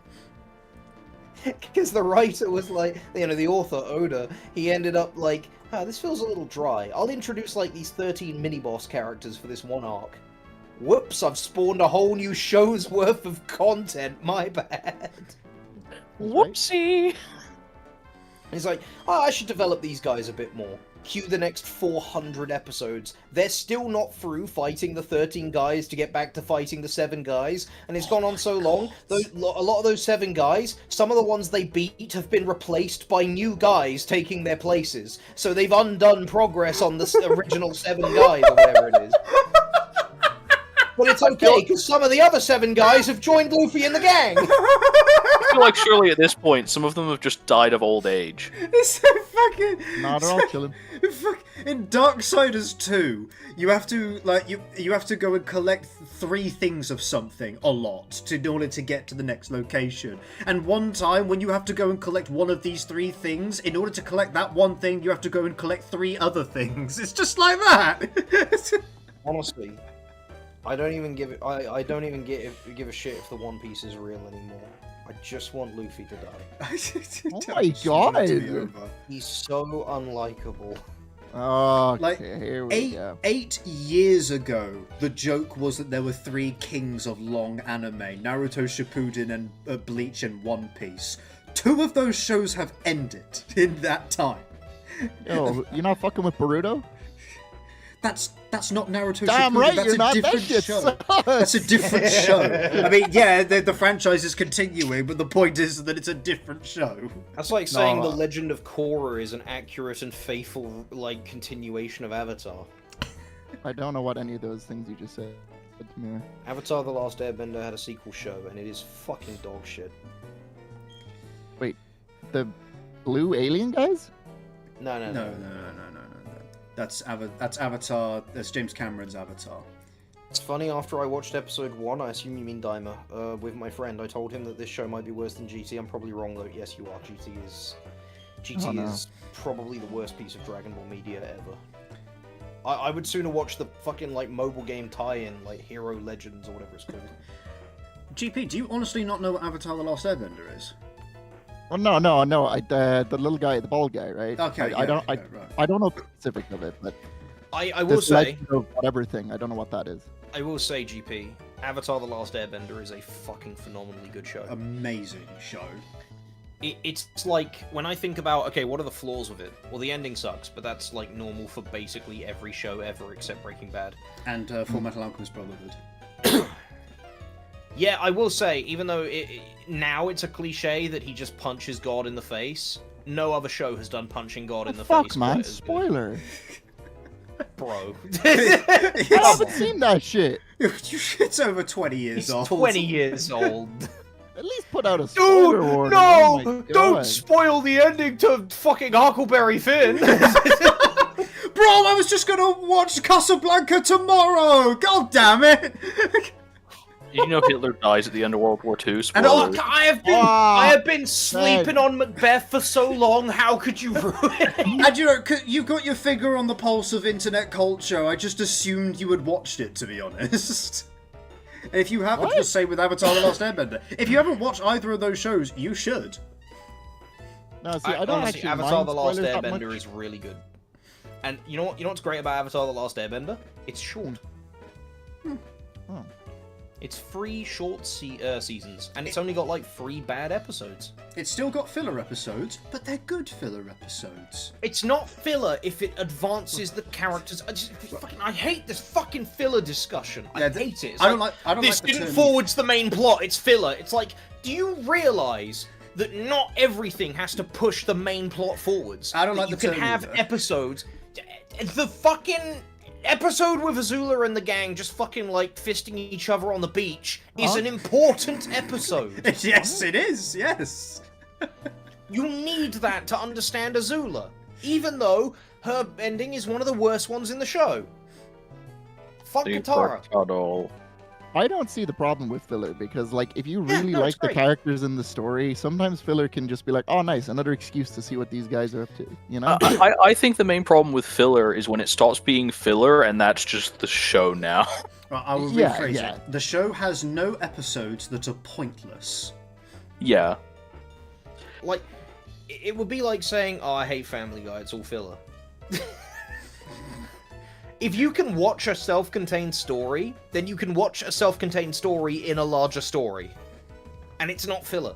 Because the writer was like, the author, Oda, he ended up like, this feels a little dry. I'll introduce like these 13 mini-boss characters for this one arc. Whoops, I've spawned a whole new show's worth of content, my bad. Whoopsie! He's like, I should develop these guys a bit more. Cue the next 400 episodes. They're still not through fighting the 13 guys to get back to fighting the 7 guys, and it's gone on so long. A lot of those 7 guys, some of the ones they beat have been replaced by new guys taking their places. So they've undone progress on the original 7 guys, or whatever it is. But it's okay, because some of the other 7 guys have joined Luffy in the gang! I feel like surely at this point, some of them have just died of old age. It's so fucking... No, they're all chilling. In Darksiders 2, you have to you have to go and collect 3 things of something a lot in order to get to the next location. And one time when you have to go and collect one of these 3 things, in order to collect that one thing, you have to go and collect 3 other things. It's just like that. Honestly, I don't even give a shit if the One Piece is real anymore. I just want Luffy to die. Oh my god! He's so unlikable. Okay, Like, here we go. 8 years ago, the joke was that there were 3 kings of long anime: Naruto Shippuden and Bleach and One Piece. 2 of those shows have ended in that time. Yo, you're not fucking with Boruto? That's not Naruto Damn Shippuden. right, That's you're a not. That different shit show. sucks. That's a different show. I mean, yeah, the franchise is continuing, but the point is that it's a different show. That's like saying No. the Legend of Korra is an accurate and faithful, like, continuation of Avatar. I don't know what any of those things you just said to me. Avatar: The Last Airbender had a sequel show, and it is fucking dog shit. Wait, the blue alien guys? No. No. That's Avatar. That's James Cameron's Avatar. It's funny, after I watched episode 1, I assume you mean Daima, with my friend, I told him that this show might be worse than GT. I'm probably wrong, though. Yes, you are. GT is probably the worst piece of Dragon Ball media ever. I would sooner watch the fucking, like, mobile game tie-in, like, Hero Legends, or whatever it's called. GP, do you honestly not know what Avatar: The Last Airbender is? Oh no! The little guy, the bald guy, right? Okay, I right. don't know the specific of it, but I will this say, Legend of whatever thing, I don't know what that is. I will say, GP, Avatar: The Last Airbender is a fucking phenomenally good show. Amazing show. It's like, when I think about, okay, what are the flaws with it? Well, the ending sucks, but that's, like, normal for basically every show ever except Breaking Bad. And Full Metal Alchemist Brotherhood. Yeah, I will say, even though now it's a cliche that he just punches God in the face, no other show has done punching God in the Fuck, face. man! quite as good. Spoiler. Bro. I haven't seen that shit. It's over 20 years He's old. 20 years old. At least put out a spoiler Dude, warning. no! Oh my Don't God. spoil the ending to fucking Huckleberry Finn. Bro, I was just gonna watch Casablanca tomorrow! God damn it! Did you know Hitler dies at the end of World War II? And Spoilers. Look, I Ah, have been sleeping on Macbeth for so long. How could you ruin it? And you know, you've got your finger on the pulse of internet culture. I just assumed you had watched it, to be honest. And if you haven't, What? just say with Avatar: The Last Airbender. If you haven't watched either of those shows, you should. No, see, I don't Honestly, actually Avatar: mind The Last spoilers that much. Airbender is really good. And you know what? You know what's great about Avatar: The Last Airbender? It's short. Oh. It's 3 short seasons, and it's only got like 3 bad episodes. It's still got filler episodes, but they're good filler episodes. It's not filler if it advances the characters. I hate this fucking filler discussion. I hate it. It's I don't like this the didn't term. forwards the main plot. It's filler. It's like, do you realise that not everything has to push the main plot forwards? I don't like you the can term have either. episodes. The fucking episode with Azula and the gang just fucking like fisting each other on the beach is an important episode. Yes, it is. Yes. You need that to understand Azula, even though her ending is one of the worst ones in the show. Fuck Katara. I don't see the problem with filler because, like, if you really no, like it's the great. characters in the story, sometimes filler can just be like, "Oh, nice, another excuse to see what these guys are up to." You know? I think the main problem with filler is when it stops being filler and that's just the show now. Right, I will Yeah, rephrase yeah. it. The show has no episodes that are pointless. Yeah. Like, it would be like saying, "Oh, I hate Family Guy. It's all filler." If you can watch a self-contained story, then you can watch a self-contained story in a larger story. And it's not filler.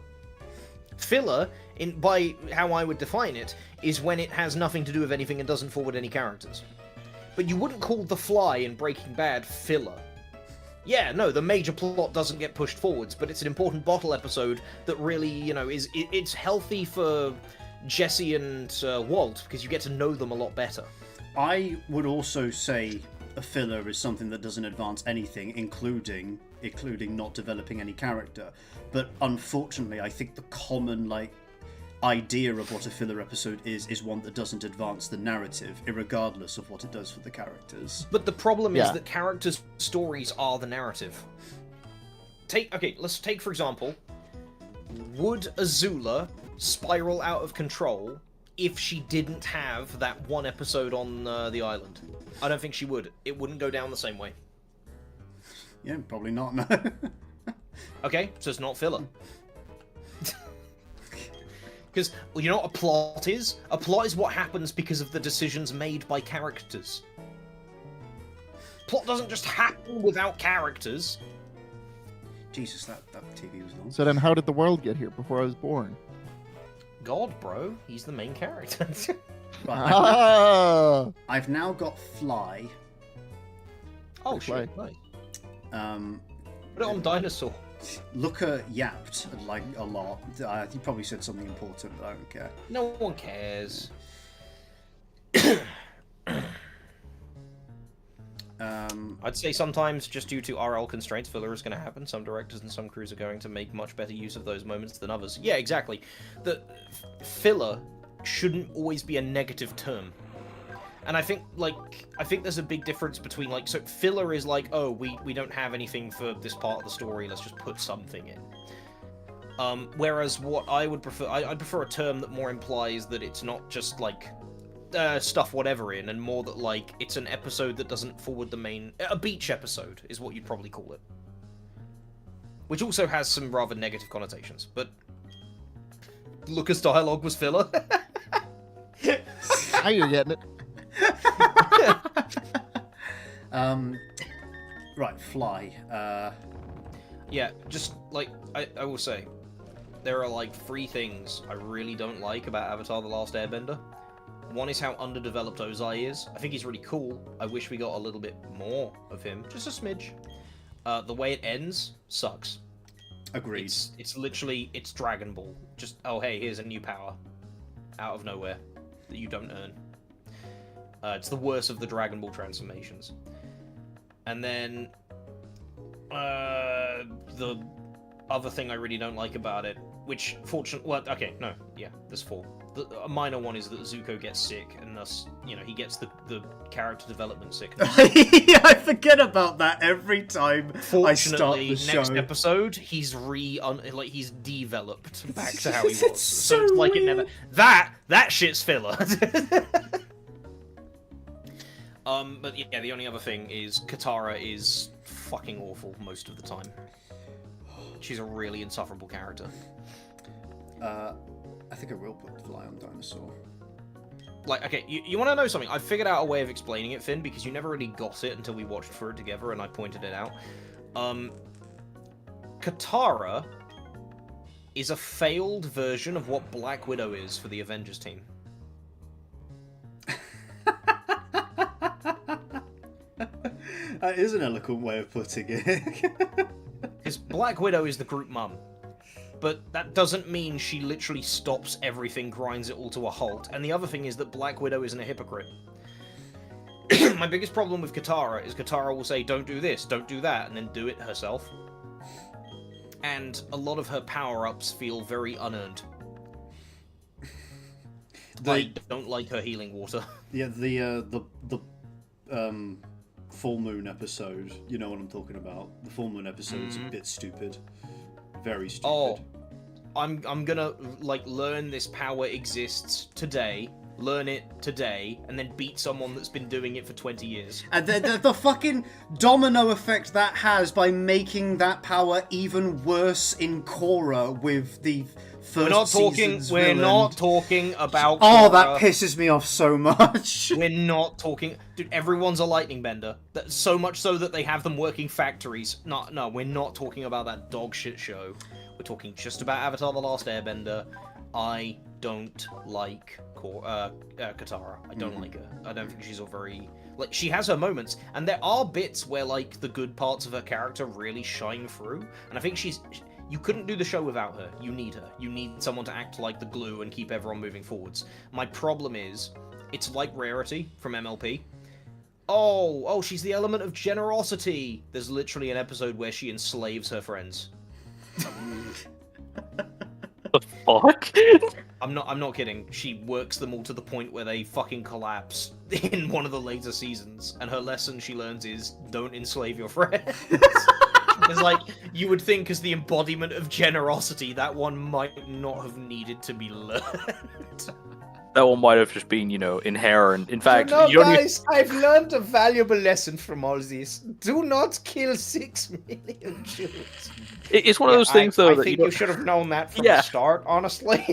Filler, by how I would define it, is when it has nothing to do with anything and doesn't forward any characters. But you wouldn't call The Fly in Breaking Bad filler. Yeah, no, the major plot doesn't get pushed forwards, but it's an important bottle episode that really, you know, it's healthy for Jesse and Walt, because you get to know them a lot better. I would also say a filler is something that doesn't advance anything, including not developing any character. But unfortunately, I think the common idea of what a filler episode is one that doesn't advance the narrative, irregardless of what it does for the characters. But the problem is Yeah. that characters' stories are the narrative. Let's take for example, would Azula spiral out of control if she didn't have that one episode on the island? I don't think she would. It wouldn't go down the same way. Yeah, probably not. No. Okay, so it's not filler. Because, well, you know what a plot is? A plot is what happens because of the decisions made by characters. Plot doesn't just happen without characters. Jesus, that TV was long. So then, how did the world get here before I was born? God, bro, he's the main character. Right, Ah! I've now got Fly. Oh, Fly. shit, nice. Um, Put it on Dinosaur. Looker yapped like a lot. He probably said something important, but I don't care. No one cares. I'd say sometimes, just due to RL constraints, filler is going to happen. Some directors and some crews are going to make much better use of those moments than others. Yeah, exactly. The filler shouldn't always be a negative term. And I think there's a big difference between, so filler is like, oh, we don't have anything for this part of the story, let's just put something in. Whereas what I would prefer, I'd prefer a term that more implies that it's not just, stuff whatever in, and more that, it's an episode that doesn't forward the main... A beach episode is what you'd probably call it. Which also has some rather negative connotations, but... Lucas' dialogue was filler. Now you're getting it. Right, Fly. Yeah, just, I will say, there are, 3 things I really don't like about Avatar: The Last Airbender. One is how underdeveloped Ozai is. I think he's really cool. I wish we got a little bit more of him. Just a smidge. The way it ends sucks. Agreed. It's literally, it's Dragon Ball. Just, oh hey, here's a new power. out of nowhere that you don't earn. It's the worst of the Dragon Ball transformations. And then the other thing I really don't like about it, which fortunately, well, okay, no, yeah, there's 4. A minor one is that Zuko gets sick, and thus, you know, he gets the character development sickness. I forget about that every time I start Fortunately, the show. next episode, he's he's developed back to how he was. It's So it's like it never. That shit's filler. But yeah, the only other thing is Katara is fucking awful most of the time. She's a really insufferable character. I think I will put Fly on Dinosaur. Like, okay, you want to know something? I figured out a way of explaining it, Finn, because you never really got it until we watched for it together, and I pointed it out. Katara is a failed version of what Black Widow is for the Avengers team. That is an eloquent way of putting it. Because Black Widow is the group mum. But that doesn't mean she literally stops everything, grinds it all to a halt. And the other thing is that Black Widow isn't a hypocrite. My biggest problem with Katara is Katara will say, don't do this, don't do that, and then do it herself. And a lot of her power-ups feel very unearned. I don't like her healing water. Yeah, the full moon episode, you know what I'm talking about. The full moon episode's a bit stupid. Very stupid. Oh, I'm gonna like learn this power exists today, learn it today, and then beat someone that's been doing it for 20 years. And the fucking domino effect that has by making that power even worse in Korra with the first season's We're villain. not talking about Oh, Korra. that pisses me off so much. We're not talking... Dude, everyone's a lightning bender. So much so that they have them working factories. No, we're not talking about that dog shit show. We're talking just about Avatar The Last Airbender. I don't like Katara. I don't like her. I don't think she's a very... Like, she has her moments, and there are bits where, like, the good parts of her character really shine through, and I think she's... You couldn't do the show without her. You need her. You need someone to act like the glue and keep everyone moving forwards. My problem is, it's like Rarity from MLP. Oh, she's the element of generosity. There's literally an episode where she enslaves her friends. The fuck? I'm not kidding. She works them all to the point where they fucking collapse in one of the later seasons, and her lesson she learns is don't enslave your friends. It's like, you would think as the embodiment of generosity, that one might not have needed to be learned. That one might have just been, inherent. In fact, No, you don't guys, I've learned a valuable lesson from all this. Do not kill 6 million Jews. It's one of those things, though, I that think you you should have known that from the start, honestly.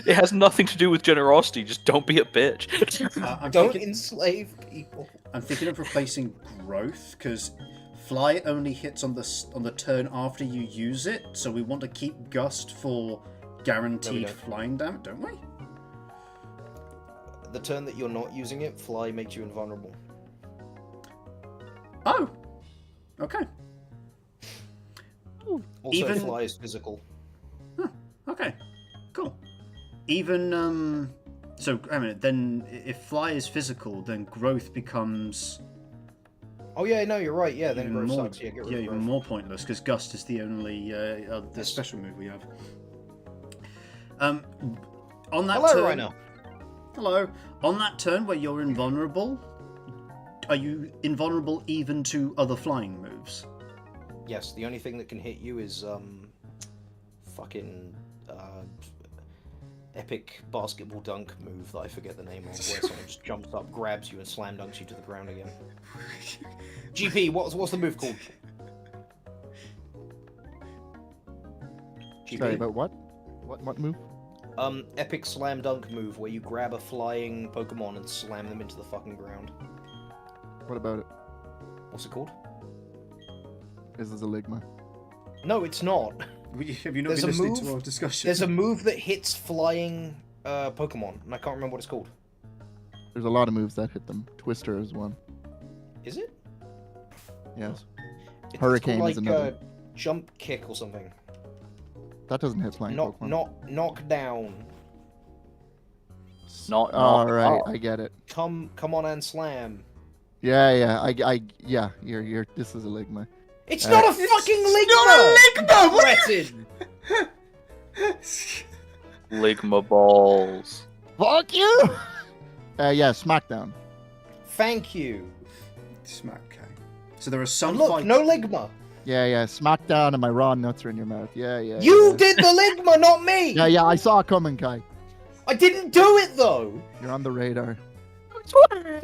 It has nothing to do with generosity. Just don't be a bitch. Don't enslave people. I'm thinking of replacing growth, because Fly only hits on the turn after you use it, so we want to keep Gust for guaranteed flying damage, don't we? The turn that you're not using it, Fly makes you invulnerable. Oh! Okay. Also, Fly is physical. Huh. Okay. Cool. Even, so, I mean, then, if Fly is physical, then growth becomes... Oh yeah, no, you're right. Yeah, then growth more, sucks. Yeah, get rid of even growth. more pointless, because Gust is the only the special move we have. On that Hello, turn... Rhino. Hello. On that turn where you're invulnerable, are you invulnerable even to other flying moves? Yes, the only thing that can hit you is fucking epic basketball dunk move that I forget the name of, where someone just jumps up, grabs you, and slam dunks you to the ground again. GP, what's the move called? GP? Sorry, about what? What move? Epic slam dunk move where you grab a flying Pokemon and slam them into the fucking ground. What about it? What's it called? Is this a Ligma? No, it's not. Have you not There's been a listening move- to our discussion? There's a move that hits flying Pokemon, and I can't remember what it's called. There's a lot of moves that hit them. Twister is one. Is it? Yes. It's Hurricane called, is like, another. Jump kick or something. That doesn't hit flying Pokemon. Knock down. Not. All right, oh. I get it. Come on and slam. Yeah. Yeah. You're. This is a Ligma. It's not a fucking Ligma! It's not a Ligma! What are you... Ligma balls. Fuck you! Yeah, Smackdown. Thank you. Smack, okay. So there are some And look, fights... no Ligma. Yeah, Smackdown and my raw nuts are in your mouth. Yeah. You did the Ligma, not me! Yeah, I saw it coming, Kai. I didn't do it, though! You're on the radar.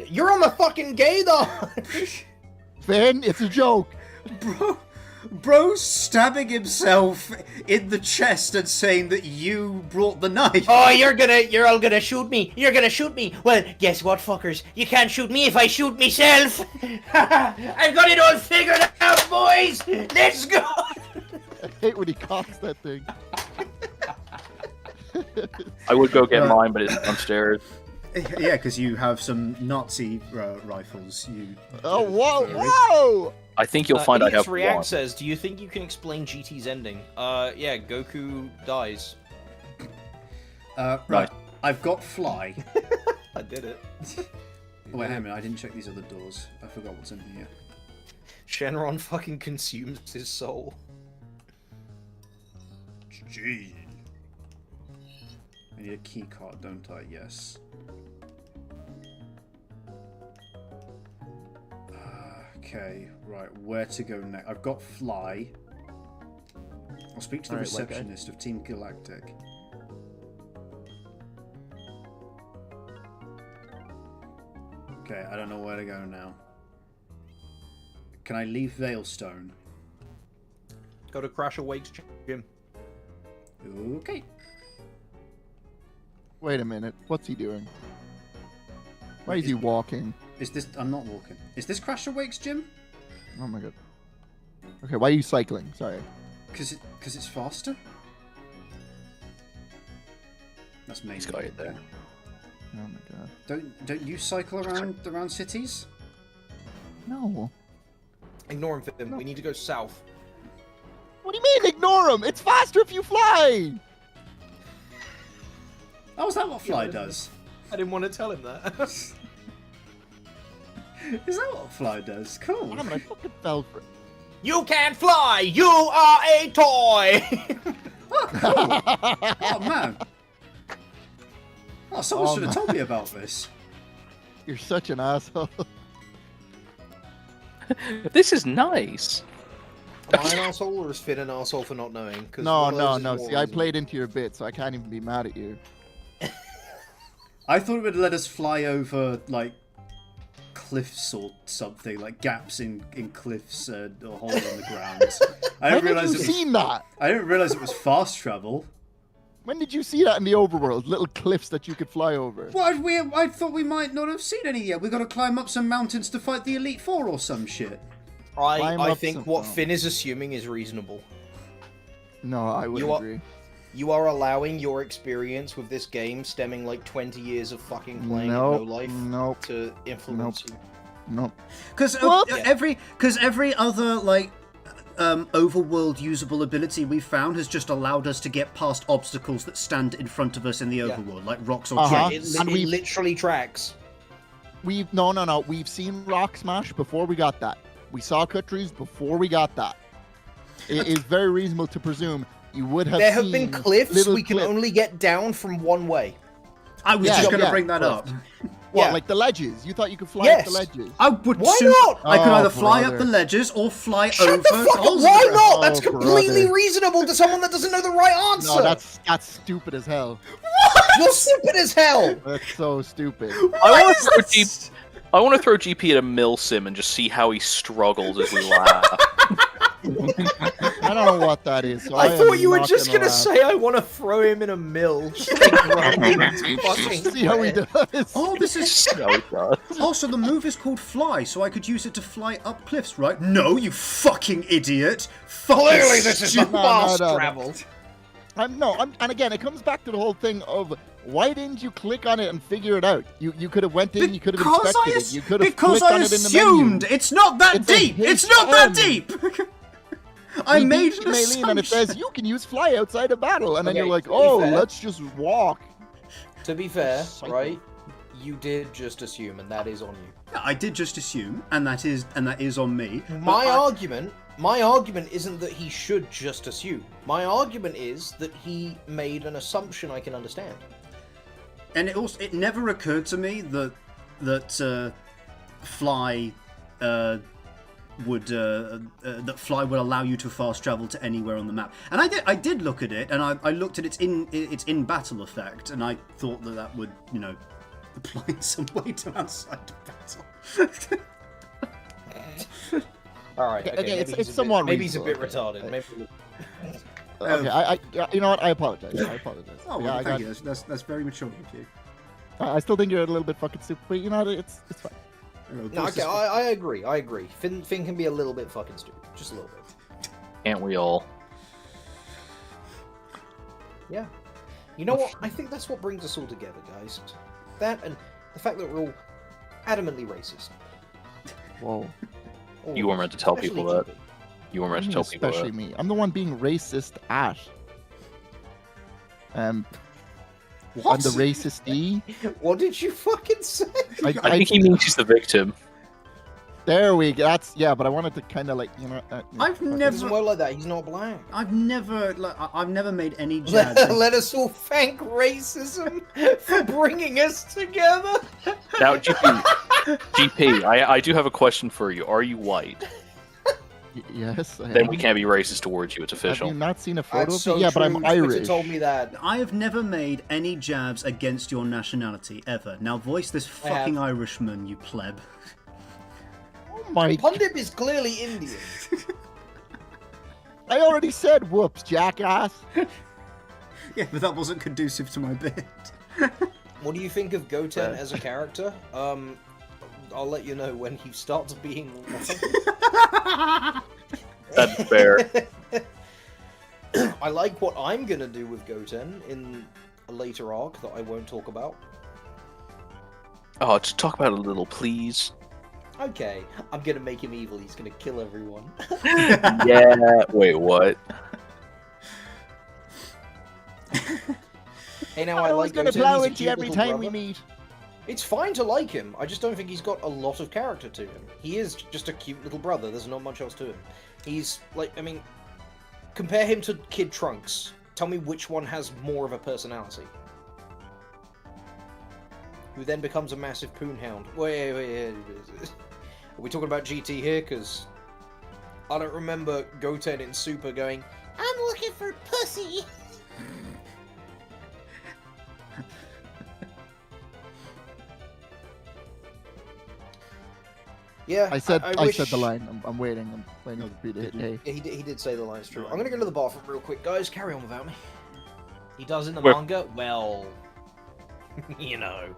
You're on the fucking gaydar! Finn, it's a joke. Bro stabbing himself in the chest and saying that you brought the knife. Oh, you're all gonna shoot me! You're gonna shoot me! Well, guess what, fuckers? You can't shoot me if I shoot myself! I've got it all figured out, boys! Let's go! I hate when he cocks that thing. I would go get mine, but it's downstairs. Yeah, because you have some Nazi rifles. Oh, whoa! I think you'll find I have React one. says, do you think you can explain GT's ending? Yeah, Goku dies. Right, I've got fly. I did it. Oh, wait, hang on a minute, I didn't check these other doors. I forgot what's in here. Shenron fucking consumes his soul. Gee. I need a key card, don't I? Yes. Okay, right, where to go next? I've got fly. I'll speak to the receptionist of Team Galactic. Okay, I don't know where to go now. Can I leave Veilstone? Go to Crash Awake's gym. Okay. Wait a minute. What's he doing? Why is he walking? Is this... I'm not walking. Is this Crash Awake's gym? Oh my god. Okay, why are you cycling? Sorry. Because it's faster? That's me. He's got it there. Oh my god. Don't you cycle around cities? No. Ignore him, Finn. We need to go south. What do you mean ignore him? It's faster if you fly! Oh, is that what fly does? I didn't want to tell him that. Is that what fly does? Cool. Damn it, I fucking fell for it. You can't fly! You are a toy! Oh, cool. Oh, man. Oh, someone should have told me about this. You're such an asshole. This is nice. Am I an asshole or is Finn an asshole for not knowing? No. See, I played into your bit, so I can't even be mad at you. I thought it would let us fly over, like, cliffs or something, like gaps in cliffs or holes in the ground. I didn't realize that? I didn't realize it was fast travel. When did you see that in the overworld? Little cliffs that you could fly over. Well, I thought we might not have seen any yet. We got to climb up some mountains to fight the Elite Four or some shit. I think what Finn is assuming is reasonable. No, I would agree. You are allowing your experience with this game, stemming like 20 years of fucking playing no life, to influence you. Nope. Because every other like overworld usable ability we've found has just allowed us to get past obstacles that stand in front of us in the overworld, like rocks or trees. It literally tracks. No. We've seen Rock Smash before we got that. We saw cut trees before we got that. It is very reasonable to presume you would have There have been cliffs we can only get down from one way. I was just going to bring that up. What, like the ledges? You thought you could fly up the ledges? I would. Why not? I could either fly up the ledges or fly over. Shut the fuck up! Why not? That's completely reasonable to someone that doesn't know the right answer. No, that's stupid as hell. What? You're stupid as hell. That's so stupid. I want to throw GP at a mill sim and just see how he struggles as we laugh. I don't know what that is. So I thought you were just gonna say I want to throw him in a mill. See how he does. Oh, this is. Oh, so the move is called Fly, so I could use it to fly up cliffs, right? No, you fucking idiot! Clearly, this is fast travel. And again, it comes back to the whole thing of why didn't you click on it and figure it out? You could have went in, you could have inspected it, you could have clicked on it in the menu. It's not that deep. It's not that deep. I made an assumption. And it says you can use fly outside of battle, and then you're like, oh, let's just walk. To be fair, Psycho. right? You did just assume, and that is on you. Yeah, I did just assume, and that is on me. My But argument isn't that he should just assume. My argument is that he made an assumption I can understand. and it never occurred to me that Fly would allow you to fast travel to anywhere on the map. And I did look at it, and I looked at its in battle effect, and I thought that would apply in some way to outside of battle. All right. Okay, it's somewhat maybe he's a bit reasonable. retarded. Maybe. Okay, I you know what? I apologize. Oh, well, Yeah, thank you. That's very mature of you. I still think you're a little bit fucking stupid, but you know, it's fine. No, okay, I agree. Finn can be a little bit fucking stupid, just a little bit. Can't we all? Yeah. You know what? I think that's what brings us all together, guys. That and the fact that we're all adamantly racist. Whoa. All You of weren't us, meant to tell especially people that. Eevee. You weren't meant to tell people Especially that. me. I'm the one being racist at. And What? the racist E. What did you fucking say? I think he means he's the victim. There we go. But I wanted to kind of like I've He doesn't never work like that. He's not black. I've never made any jabs. Let us all thank racism for bringing us together. Now, GP, I do have a question for you. Are you white? Yes. I Then am. we can't be racist towards you. It's Have official. you not seen a photo That's of so me? Yeah, but I'm true. Twitter Irish. told me that. I have never made any jabs against your nationality ever. Now voice this I have. fucking Irishman, you pleb. Oh my! Pundit is clearly Indian. I already said whoops, jackass. Yeah, but that wasn't conducive to my bit. What do you think of Goten as a character? I'll let you know when he starts being white. That's fair. I like what I'm gonna do with Goten in a later arc that I won't talk about. Oh, just talk about it a little, please. Okay, I'm gonna make him evil. He's gonna kill everyone. Yeah. Wait, what? Hey, now I I was like gonna Goten. plow He's a into cute you every little time we brother. meet. It's fine to like him. I just don't think he's got a lot of character to him. He is just a cute little brother. There's not much else to him. He's like, I mean, compare him to Kid Trunks. Tell me which one has more of a personality. Who then becomes a massive poonhound. Wait. Are we talking about GT here? Because I don't remember Goten in Super going, I'm looking for pussy. Yeah, I said wish... the line. I'm waiting. I'm waiting for you to hit A. Yeah, he did say the line. It's true. I'm gonna go to the bathroom real quick, guys. Carry on without me. He does in the We're- manga. Well, you know.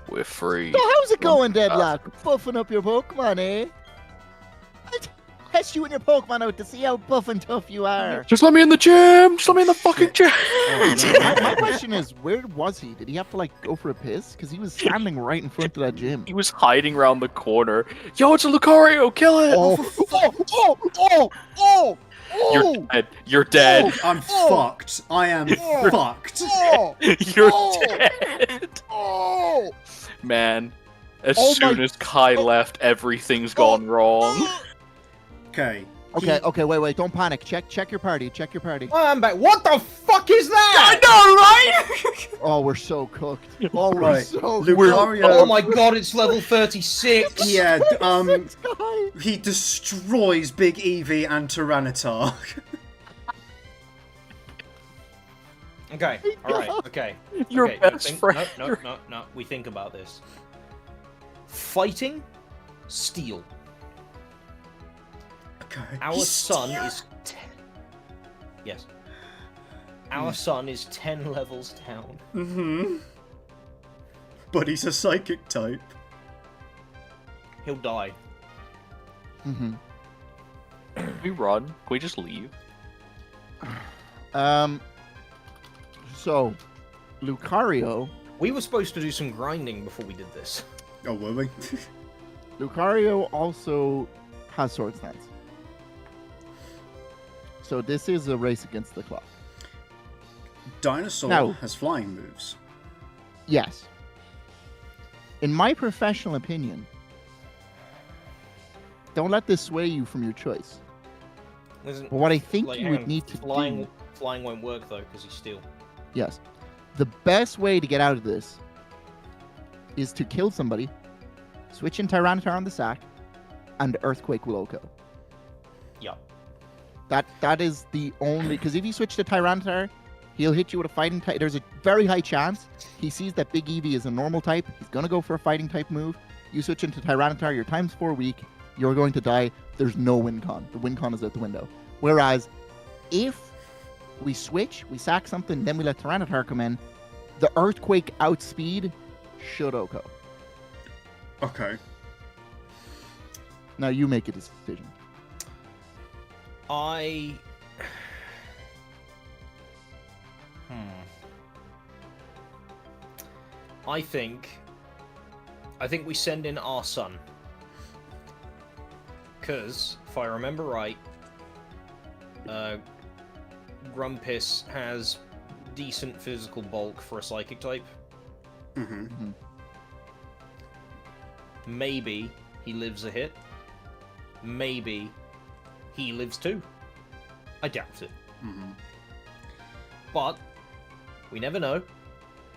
We're free. So how's it going, Deadlock? Buffing up your Pokemon, eh? I'd test you and your Pokemon out to see how buff and tough you are. Just let me in the gym. Just let me in the fucking gym. My question is, where was he? Did he have to like go for a piss? Because he was standing right in front of that gym. He was hiding around the corner. Yo, it's a Lucario. Kill it. Oh! You're dead. You're dead. I'm fucked. I am fucked. You're dead. Oh! Man, as Oh soon my- as Kai left, everything's gone wrong. Okay. Okay, wait, don't panic. Check your party. I'm back. What the fuck is that? Oh, we're so cooked. Oh, we're Right. so cooked. Lucario. Oh my god, it's level 36. Yeah, Six guy. he destroys Big Eevee and Tyranitar. Okay, alright, okay. Your okay, best think, friend. No. We think about this. Fighting, steel. Okay. Our He's sun still- is 10. Yes. Our sun is 10 levels down. Mm-hmm. But he's a psychic type. He'll die. Mm-hmm. Can we run? Can we just leave? So, Lucario We were supposed to do some grinding before we did this. Oh, were we? Lucario also has Sword Stance. So this is a race against the clock. Dinosaur Now- has flying moves. Yes. In my professional opinion, don't let this sway you from your choice. Listen, But what I think like, you hang would on, need to flying, do... Flying won't work though because he's steel. Yes. The best way to get out of this is to kill somebody, switch in Tyranitar on the sack, and Earthquake will OHKO. Yeah. That is the only... Because if you switch to Tyranitar, he'll hit you with a fighting type. There's a very high chance he sees that Big Eevee is a normal type. He's going to go for a fighting type move. You switch into Tyranitar, you're ×4 weak. You're going to die. There's no win con. The win con is out the window. Whereas, if we switch, we sack something, then we let Tyranitar come in, the Earthquake outspeed should OHKO. Okay. Now you make a decision. I think we send in our son. Because, if I remember right, Grumpus has decent physical bulk for a psychic type. Mm-hmm. Maybe he lives a hit. Maybe he lives 2. I doubt it. Mm-hmm. But we never know.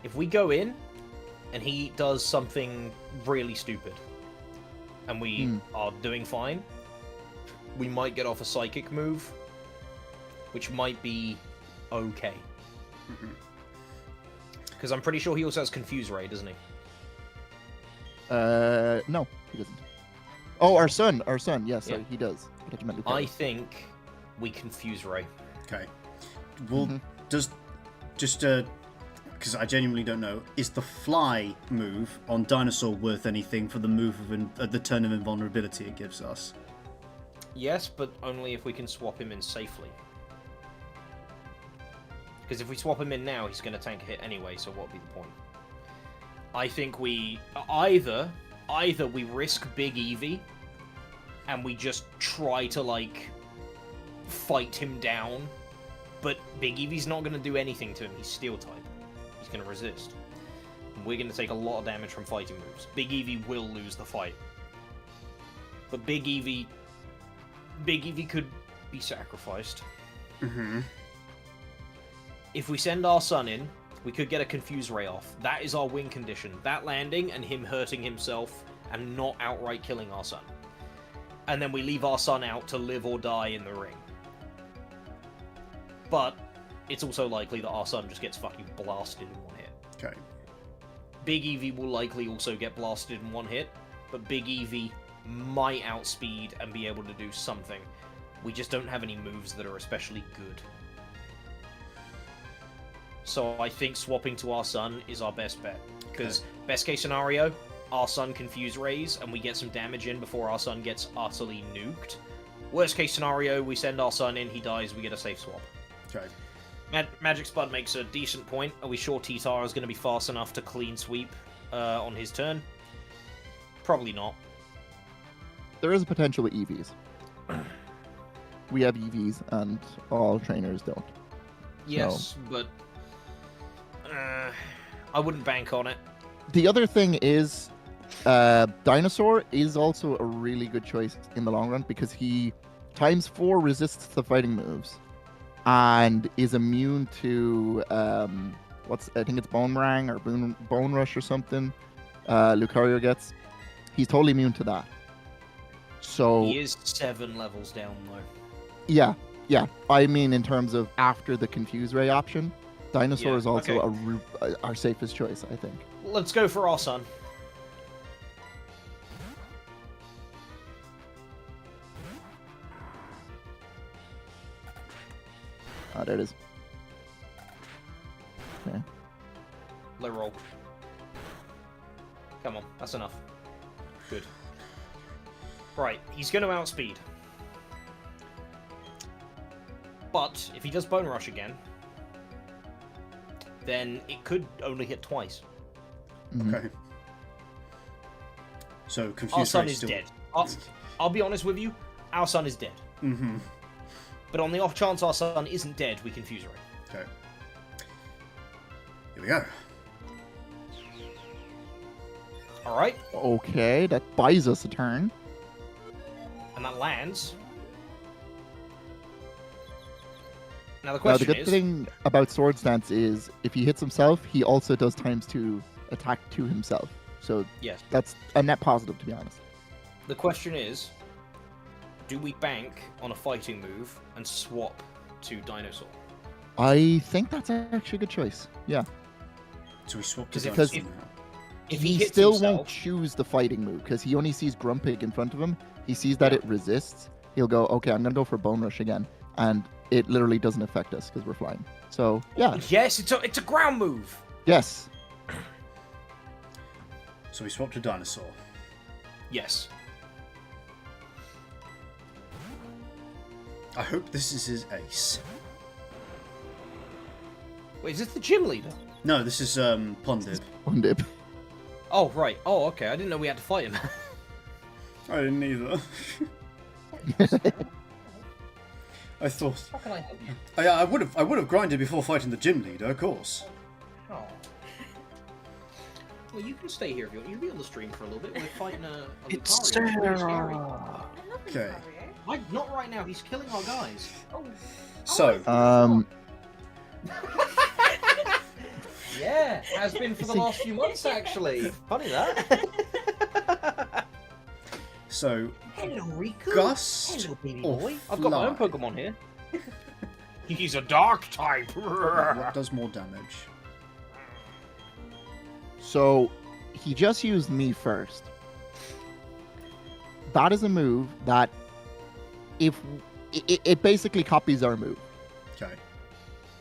If we go in and he does something really stupid and we are doing fine, we might get off a psychic move, which might be okay. Because I'm pretty sure he also has Confuse Ray, doesn't he? No, he doesn't. Oh, our son, yes, Yeah. he does. I think we Confuse Ray. Okay. Well, does just because I genuinely don't know, is the fly move on Dinosaur worth anything for the move of the turn of invulnerability it gives us? Yes, but only if we can swap him in safely. Because if we swap him in now, he's going to tank a hit anyway, so what would be the point? I think we either we risk Big Eevee and we just try to, like, fight him down, but Big Eevee's not going to do anything to him. He's Steel type. He's going to resist. And we're going to take a lot of damage from fighting moves. Big Eevee will lose the fight. But Big Eevee could be sacrificed. Mm-hmm. If we send our son in, we could get a Confuse Ray off. That is our win condition. That landing and him hurting himself and not outright killing our son. And then we leave our son out to live or die in the ring. But it's also likely that our son just gets fucking blasted in one hit. Okay. Big Eevee will likely also get blasted in one hit, but Big Eevee might outspeed and be able to do something. We just don't have any moves that are especially good. So I think swapping to our son is our best bet. Because best case scenario, our son Confuse Rays and we get some damage in before our son gets utterly nuked. Worst case scenario, we send our son in, he dies, we get a safe swap. Okay. Magic Spud makes a decent point. Are we sure T-Tar is going to be fast enough to clean sweep on his turn? Probably not. There is a potential with EVs. We have EVs and all trainers don't. Yes, but I wouldn't bank on it. The other thing is, Dinosaur is also a really good choice in the long run because he ×4 resists the fighting moves and is immune to I think it's Boomerang or Bone Rush or something. Lucario gets. He's totally immune to that. So He is 7 levels down though. yeah. I mean, in terms of after the Confuse Ray option, Dinosaur is also our safest choice, I think. Let's go for our son. Ah, there it is. Okay. Low roll. Come on, that's enough. Good. Right, he's going to outspeed. But if he does Bone Rush again, then it could only hit twice. Okay. So Confuse Our son Ray is still... dead. I'll be honest with you, our son is dead. Mm-hmm. But on the off chance our son isn't dead, we Confuse Ray. Okay. Here we go. Alright, Okay, that buys us a turn. and that lands. Now the Now, question the good is... thing about Swords Dance is if he hits himself, he also does ×2 attack to himself. So Yes. that's a net positive, to be honest. The question is, do we bank on a fighting move and swap to Dinosaur? I think that's actually a good choice. Yeah. So we swapped to Because Dinosaur now. If he hits still himself, won't choose the fighting move because he only sees Grumpig in front of him. He sees that it resists. He'll go, okay, I'm going to go for Bone Rush again. And it literally doesn't affect us because we're flying. So, yeah. Yes, it's a ground move. Yes. So we swapped to Dinosaur. Yes. I hope this is his ace. Wait, is this the gym leader? No, this is Pondib. One dip. Oh, right. Oh, okay. I didn't know we had to fight him. I didn't either. I thought How can I help you? I would have grinded before fighting the gym leader, of course. Oh. Well, you can stay here if you want. You'll be on the stream for a little bit. We're fighting a It's Lucario. It's really scary. Sarah. Okay. Not right now. He's killing our guys. So Yeah, has been for the last few months, actually. Funny that. so Hello, Riku. Gust Hello, baby or boy. I've got my own Fly? Pokemon here. He's a dark type. what does more damage? So, he just used me first. That is a move that if it basically copies our move Okay.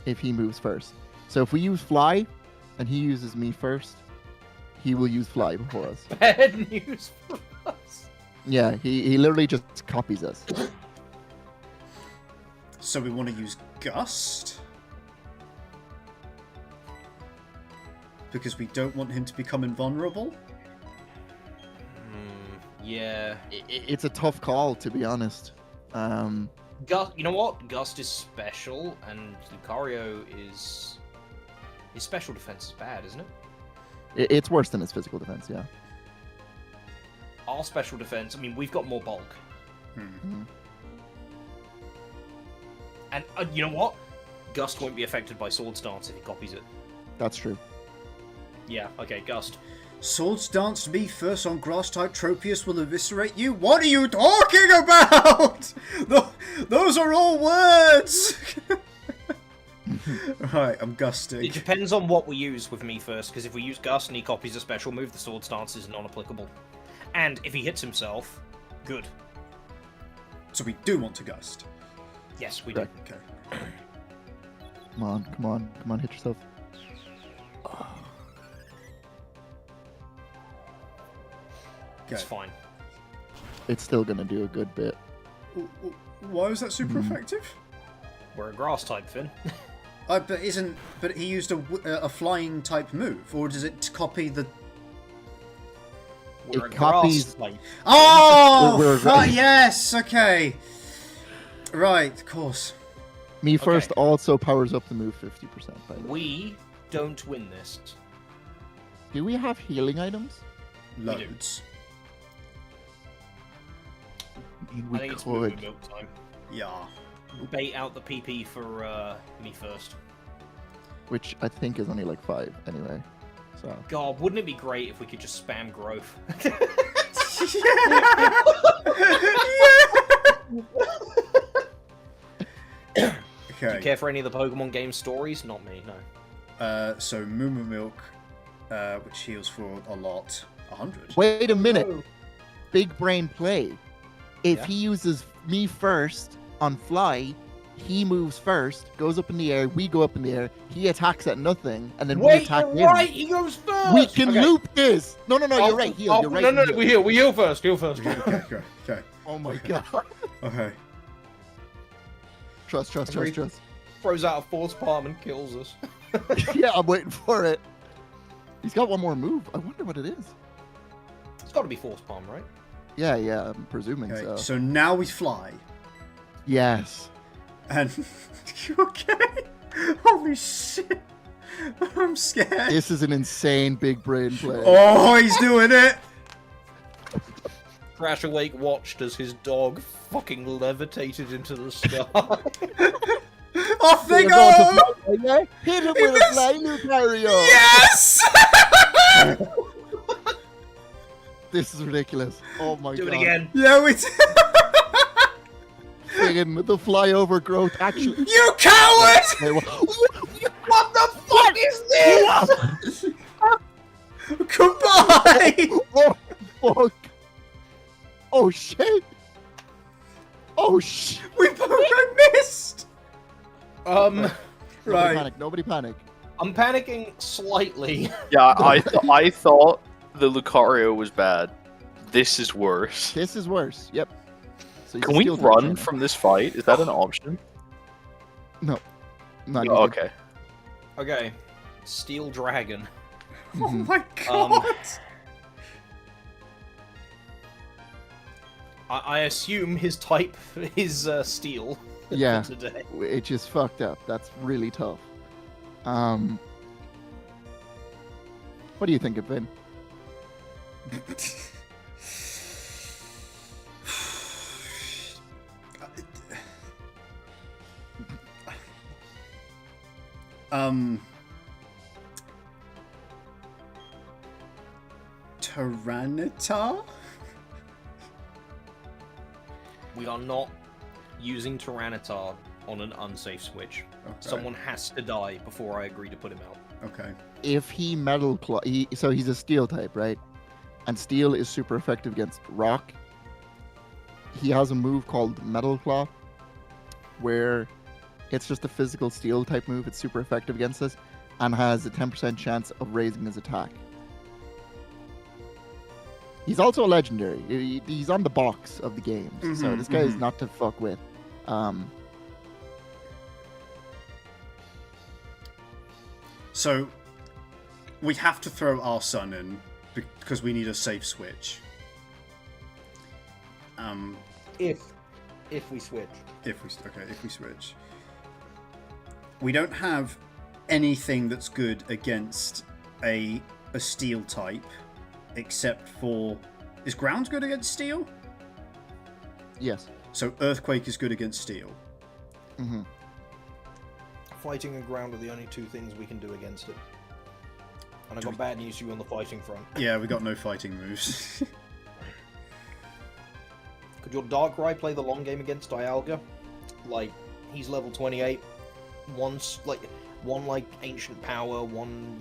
if he moves first. So if we use Fly and he uses me first, he will use Fly before us. Bad news for us. Yeah, he literally just copies us. So we want to use Gust because we don't want him to become invulnerable. Yeah. It's a tough call, to be honest. Gust, you know what? Gust is special, and Lucario is... His special defense is bad, isn't it? It's worse than his physical defense, yeah. Our special defense, I mean, we've got more bulk. Mhm. And you know what? Gust won't be affected by Sword Stance if he copies it. That's true. Yeah, okay, Gust. Swords Dance me first on Grass type Tropius will eviscerate you. What are you talking about? Those are all words. Right, I'm gusting. It depends on what we use with me first, because if we use Gust and he copies a special move, the Sword Stance is non-applicable. And if he hits himself, good. So we do want to gust. Yes, we do. Right. Okay. Come on, hit yourself. It's Okay. fine. It's still gonna do a good bit. Why was that super effective? We're a Grass type, Finn. But he used a flying type move, or does it copy the? We're It a copies- Grass type. Oh, We're- yes. Okay. Right, of course. Me first also powers up the move 50%, by the way. We don't win this. Do we have healing items? Loads. I mean, I we think it's movie could. milk time. Yeah. Bait out the PP for me first. Which I think is only like 5 anyway. So God, wouldn't it be great if we could just spam growth? Do you Okay. care for any of the Pokemon game stories? Not me, no. So Moo Moo Milk, which heals for a lot. 100. wait a minute. Big brain play. If Yeah? he uses me first on Fly, he moves first, goes up in the air, we go up in the air, he attacks at nothing, and then we Wait, attack you're him. right, he goes first! We can Okay. loop this! No, you're right, heal, you're right. No, heal. we heal first, Okay. Oh my Okay. god. Okay. Trust. Throws out a Force Palm and kills us. Yeah, I'm waiting for it. He's got one more move. I wonder what it is. It's got to be Force Palm, right? Yeah, I'm presuming Okay. so. So now we fly. Yes. And okay. Holy shit. I'm scared. This is an insane big brain play. Oh, he's doing it. Crash Awake watched as his dog fucking levitated into the sky. Off they You're go. going to fly, yeah? Hit him with a missed. flying Lucario. Yes. This is ridiculous. Oh my Do god. it again. Yeah, we did. Friggin' the flyover growth actually. You coward! What the fuck is this? Goodbye. Oh fuck. Oh shit. Oh shit. We both missed. Nobody Right. panic. Nobody panic. I'm panicking slightly. Yeah, I thought the Lucario was bad. This is worse. This is worse. Yep. So Can we steal type run trainer. from this fight? Is that an option? No. Not Oh, needed. okay. Okay. Steel Dragon. Oh Mhm. my god. I assume his type is steel. Yeah. Today. Which is fucked up. That's really tough. What do you think of Vin? Tyranitar? We are not using Tyranitar on an unsafe switch. Okay. Someone has to die before I agree to put him out. Okay. If he Metal Claw, so he's a Steel type, right? And Steel is super effective against Rock. He has a move called Metal Claw, where it's just a physical Steel type move. It's super effective against this, and has a 10% chance of raising his attack. He's also a legendary. He's on the box of the games, so Mhm, this guy is mhm. not to fuck with. So we have to throw our son in because we need a safe switch. If we switch. If we switch, we don't have anything that's good against a steel type, except for is ground good against steel? Yes. So earthquake is good against steel. Hmm. Fighting and ground are the only two things we can do against it. And I've got bad news for you on the fighting front. Yeah, we got no fighting moves. Could your Darkrai play the long game against Dialga? Like, he's level 28. One Ancient Power, one,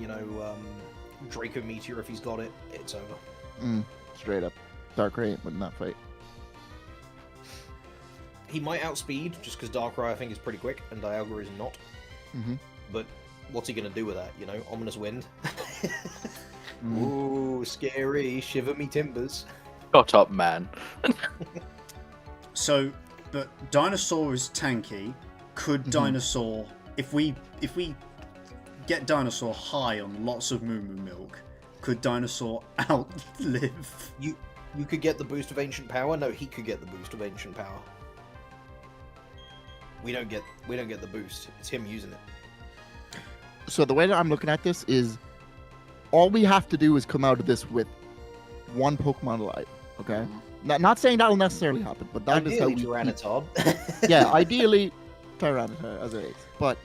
Draco Meteor if he's got it. It's over. Straight up. Darkrai win that fight. He might outspeed, just because Darkrai I think is pretty quick, and Dialga is not. Hmm. But what's he going to do with that, Ominous Wind? Mm. Ooh, scary. Shiver me timbers. Shut up, man. So, but Dinosaur is tanky. Could Dinosaur, if we get Dinosaur high on lots of Moo Moo Milk, could Dinosaur outlive? You could get the boost of Ancient Power? No, he could get the boost of Ancient Power. We don't get the boost. It's him using it. So the way that I'm looking at this is, all we have to do is come out of this with one Pokemon alive. Okay. Not saying that'll necessarily happen, but that is how Ideally, we. Tyranitar. Yeah, ideally, Tyranitar as it is. But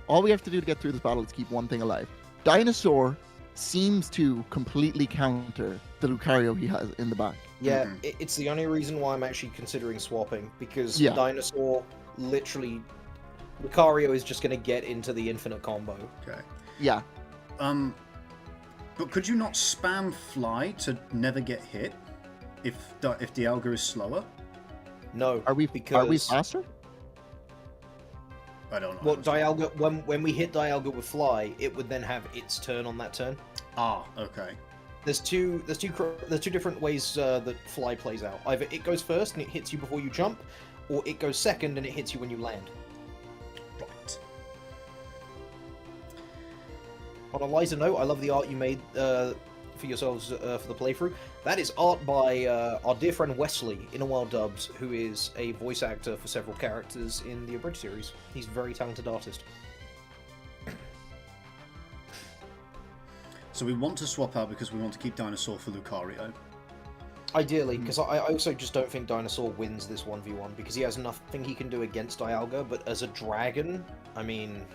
all we have to do to get through this battle is keep one thing alive. Dinosaur seems to completely counter the Lucario he has in the back. Yeah, Mhm. it's the only reason why I'm actually considering swapping, because Yeah. Dinosaur literally... Lucario is just going to get into the infinite combo. Okay. Yeah. But could you not spam fly to never get hit if Dialga is slower? No, Are we because... faster? I don't know. Well, Dialga, when we hit Dialga with Fly, it would then have its turn on that turn. Ah, okay. There's two different ways that Fly plays out. Either it goes first and it hits you before you jump, or it goes second and it hits you when you land. Right. On a lighter note, I love the art you made for yourselves for the playthrough. That is art by our dear friend Wesley, Inner Wild Dubs, who is a voice actor for several characters in the Abridged series. He's a very talented artist. So we want to swap out because we want to keep Dinosaur for Lucario. Ideally, because I also just don't think Dinosaur wins this 1v1 because he has nothing he can do against Dialga, but as a dragon, I mean,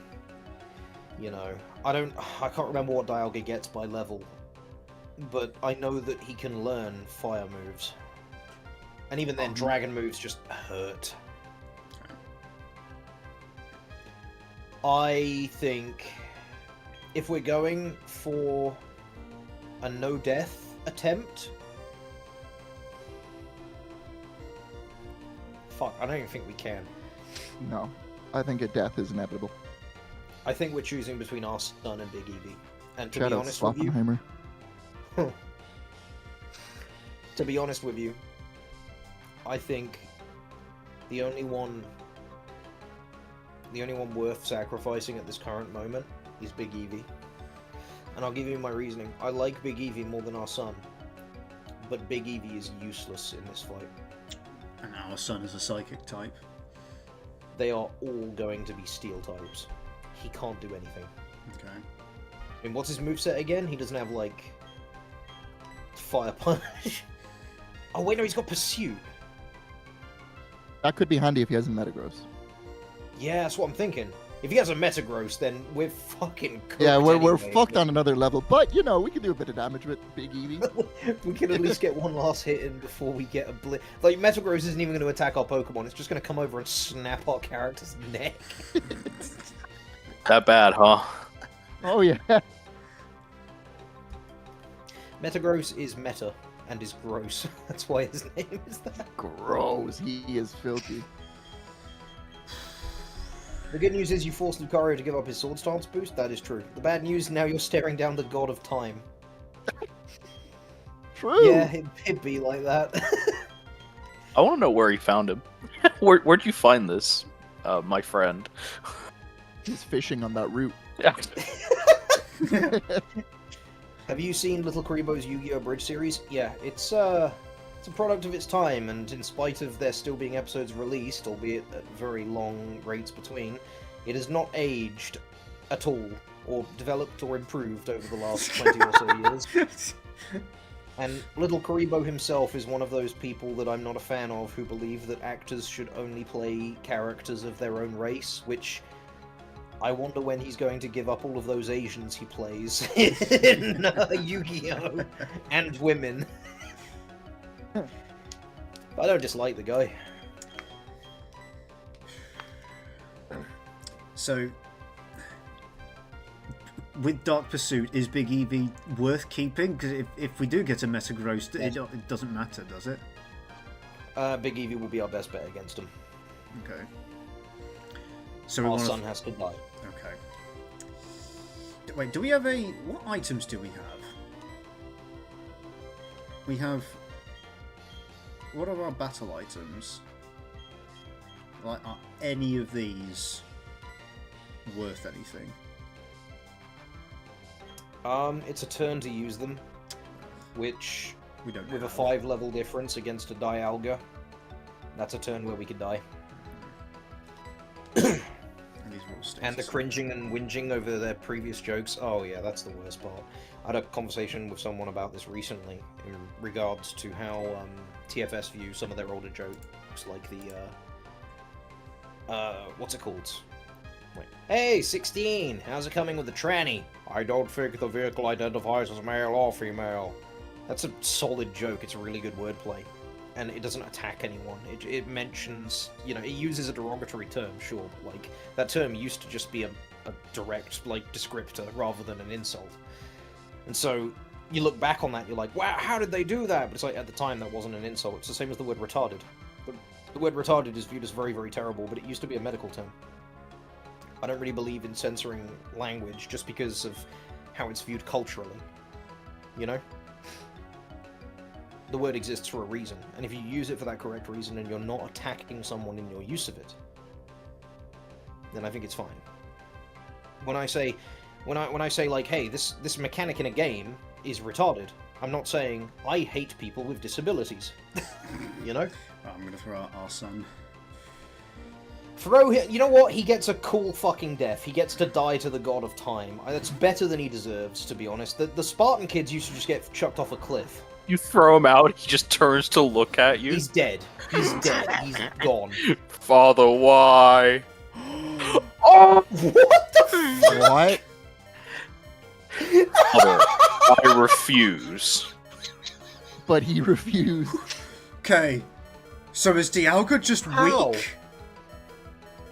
you know, I can't remember what Dialga gets by level, but I know that he can learn fire moves. And even then, dragon moves just hurt. I think if we're going for a no-death attempt... Fuck, I don't even think we can. No, I think a death is inevitable. I think we're choosing between our son and Big Eevee. And to Shout be out honest with you... Sloppenheimer. To be honest with you, I think the only one worth sacrificing at this current moment is Big Eevee. And I'll give you my reasoning. I like Big Eevee more than our son, but Big Eevee is useless in this fight. And our son is a psychic type. They are all going to be steel types. He can't do anything. Okay. I mean, what's his moveset again? He doesn't have, like, Fire Punch. Oh, wait, no, he's got Pursuit. That could be handy if he has a Metagross. Yeah, that's what I'm thinking. If he has a Metagross, then we're fucking cooked. Yeah, we're anyway. fucked on another level. But, you know, we can do a bit of damage with Big Eevee. We can at least get one last hit in before we get a blip. Like, Metagross isn't even going to attack our Pokemon. It's just going to come over and snap our character's neck. That bad, huh? Oh, yeah. Metagross is meta and is gross. That's why his name is that. Gross. He is filthy. The good news is you forced Lucario to give up his Sword Stance boost. That is true. The bad news, now you're staring down the god of time. True. Yeah, it'd be like that. I want to know where he found him. Where'd you find this, my friend? He's fishing on that route. Yeah. Have you seen Little Karibo's Yu-Gi-Oh! Bridge series? Yeah, it's a product of its time, and in spite of there still being episodes released, albeit at very long rates between, it has not aged at all, or developed or improved over the last 20 or so years. And Little Karibo himself is one of those people that I'm not a fan of, who believe that actors should only play characters of their own race, which... I wonder when he's going to give up all of those Asians he plays in Yu-Gi-Oh! And women. I don't dislike the guy. So, with Dark Pursuit, is Big Eevee worth keeping? Because if we do get a Metagross, it doesn't matter, does it? Big Eevee will be our best bet against him. Okay. So Our son has to die. Okay. Wait, do we have a... What items do we have? We have... What are our battle items? Like, are any of these worth anything? It's a turn to use them, which, We don't with a have. 5-level difference against a Dialga, that's a turn where we could die. And these are all status. And the cringing and whinging over their previous jokes. Oh yeah, that's the worst part. I had a conversation with someone about this recently in regards to how TFS view some of their older jokes, like the what's it called? Wait. Hey, 16! How's it coming with the tranny? I don't think the vehicle identifies as male or female. That's a solid joke. It's a really good wordplay. And it doesn't attack anyone. It mentions, you know, it uses a derogatory term, sure, but, like, that term used to just be a direct, like, descriptor rather than an insult. And so, you look back on that, you're like, wow, how did they do that? But it's like, at the time, that wasn't an insult. It's the same as the word retarded. The word retarded is viewed as very, very terrible, but it used to be a medical term. I don't really believe in censoring language just because of how it's viewed culturally. You know? The word exists for a reason, and if you use it for that correct reason and you're not attacking someone in your use of it, then I think it's fine. When I say like, hey, this mechanic in a game is retarded, I'm not saying I hate people with disabilities. You know? I'm gonna throw out our son. Throw him. You know what? He gets a cool fucking death. He gets to die to the god of time. That's better than he deserves, to be honest. The Spartan kids used to just get chucked off a cliff. You throw him out, he just turns to look at you. He's dead. He's dead. He's gone. Father, why? Oh! What the fuck? What? Father, I refuse. But he refused. Okay. So is Dialga just How? weak?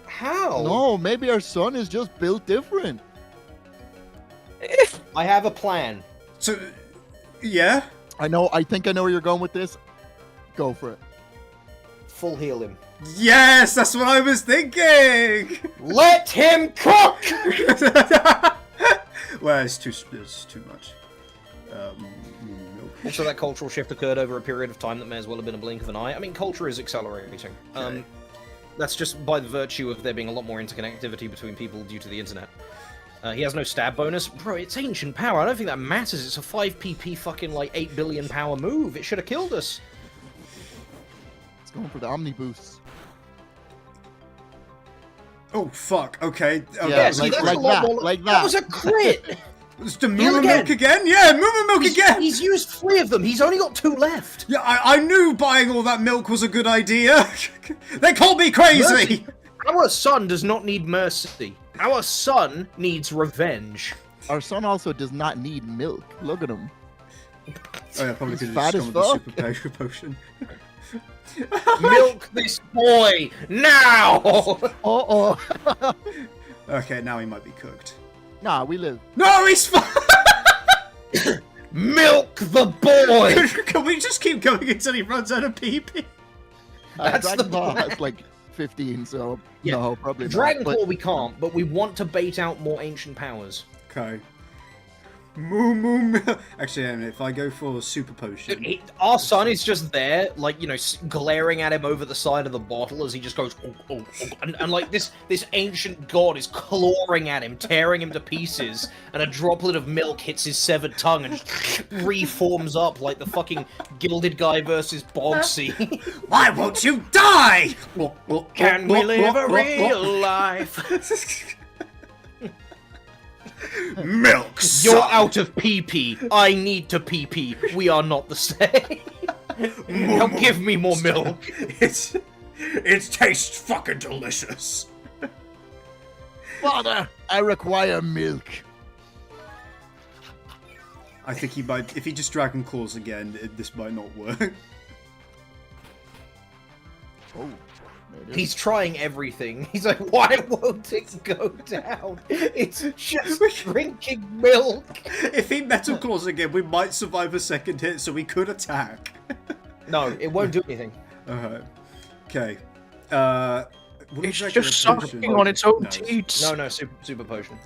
How? No, maybe our son is just built different. I have a plan. So, yeah? I think I know where you're going with this. Go for it. Full heal him. Yes, that's what I was thinking! Let him cook! Well, it's too much. Milk. Also, that cultural shift occurred over a period of time that may as well have been a blink of an eye. I mean, culture is accelerating. Okay. That's just by the virtue of there being a lot more interconnectivity between people due to the internet. He has no stab bonus. Bro, it's ancient power. I don't think that matters. It's a 5 PP fucking, like, 8 billion power move. It should have killed us. It's going for the Omni boosts. Oh, fuck, okay. Yeah, Yeah, see, that's like a lot that, more... like That that. was a crit! It's the Heal Moo again. Milk again? Yeah, Moo Milk again! He's used 3 of them. He's only got 2 left. Yeah, I knew buying all that milk was a good idea. They called me crazy! Mercy. Our son does not need mercy. Our son needs revenge. Our son also does not need milk. Look at him. Oh yeah, probably He's could have fat just as gone with the fuck. super potion. Milk this boy now! Uh-oh. Okay, now he might be cooked. Nah, we live. No, he's fine! Milk the boy! Can we just keep going until he runs out of PP? That's Dragon the Ball plan. has like 15, so Yeah. no, probably Dragon not. Claw we can't, but we want to bait out more ancient powers. Okay. Moo. Actually, if I go for super potion. Our son is just there, like, you know, glaring at him over the side of the bottle as he just goes, oh. And like, this ancient god is clawing at him, tearing him to pieces, and a droplet of milk hits his severed tongue and just reforms up like the fucking Gilded Guy versus Bogsy. Why won't you die? Can we live a real life? Milk, You're son. out of PP. I need to PP. We are not the same. Now give me more milk. It tastes fucking delicious. Father, I require milk. I think he might. If he just Dragon Claws again, this might not work. Oh, there it is. He's trying everything. He's like, why won't it go down? It's just drinking milk. If he Metal Claws again, we might survive a second hit, so we could attack. No, it won't do anything. Alright. Okay. It's just sucking on its own teats. No, super potion.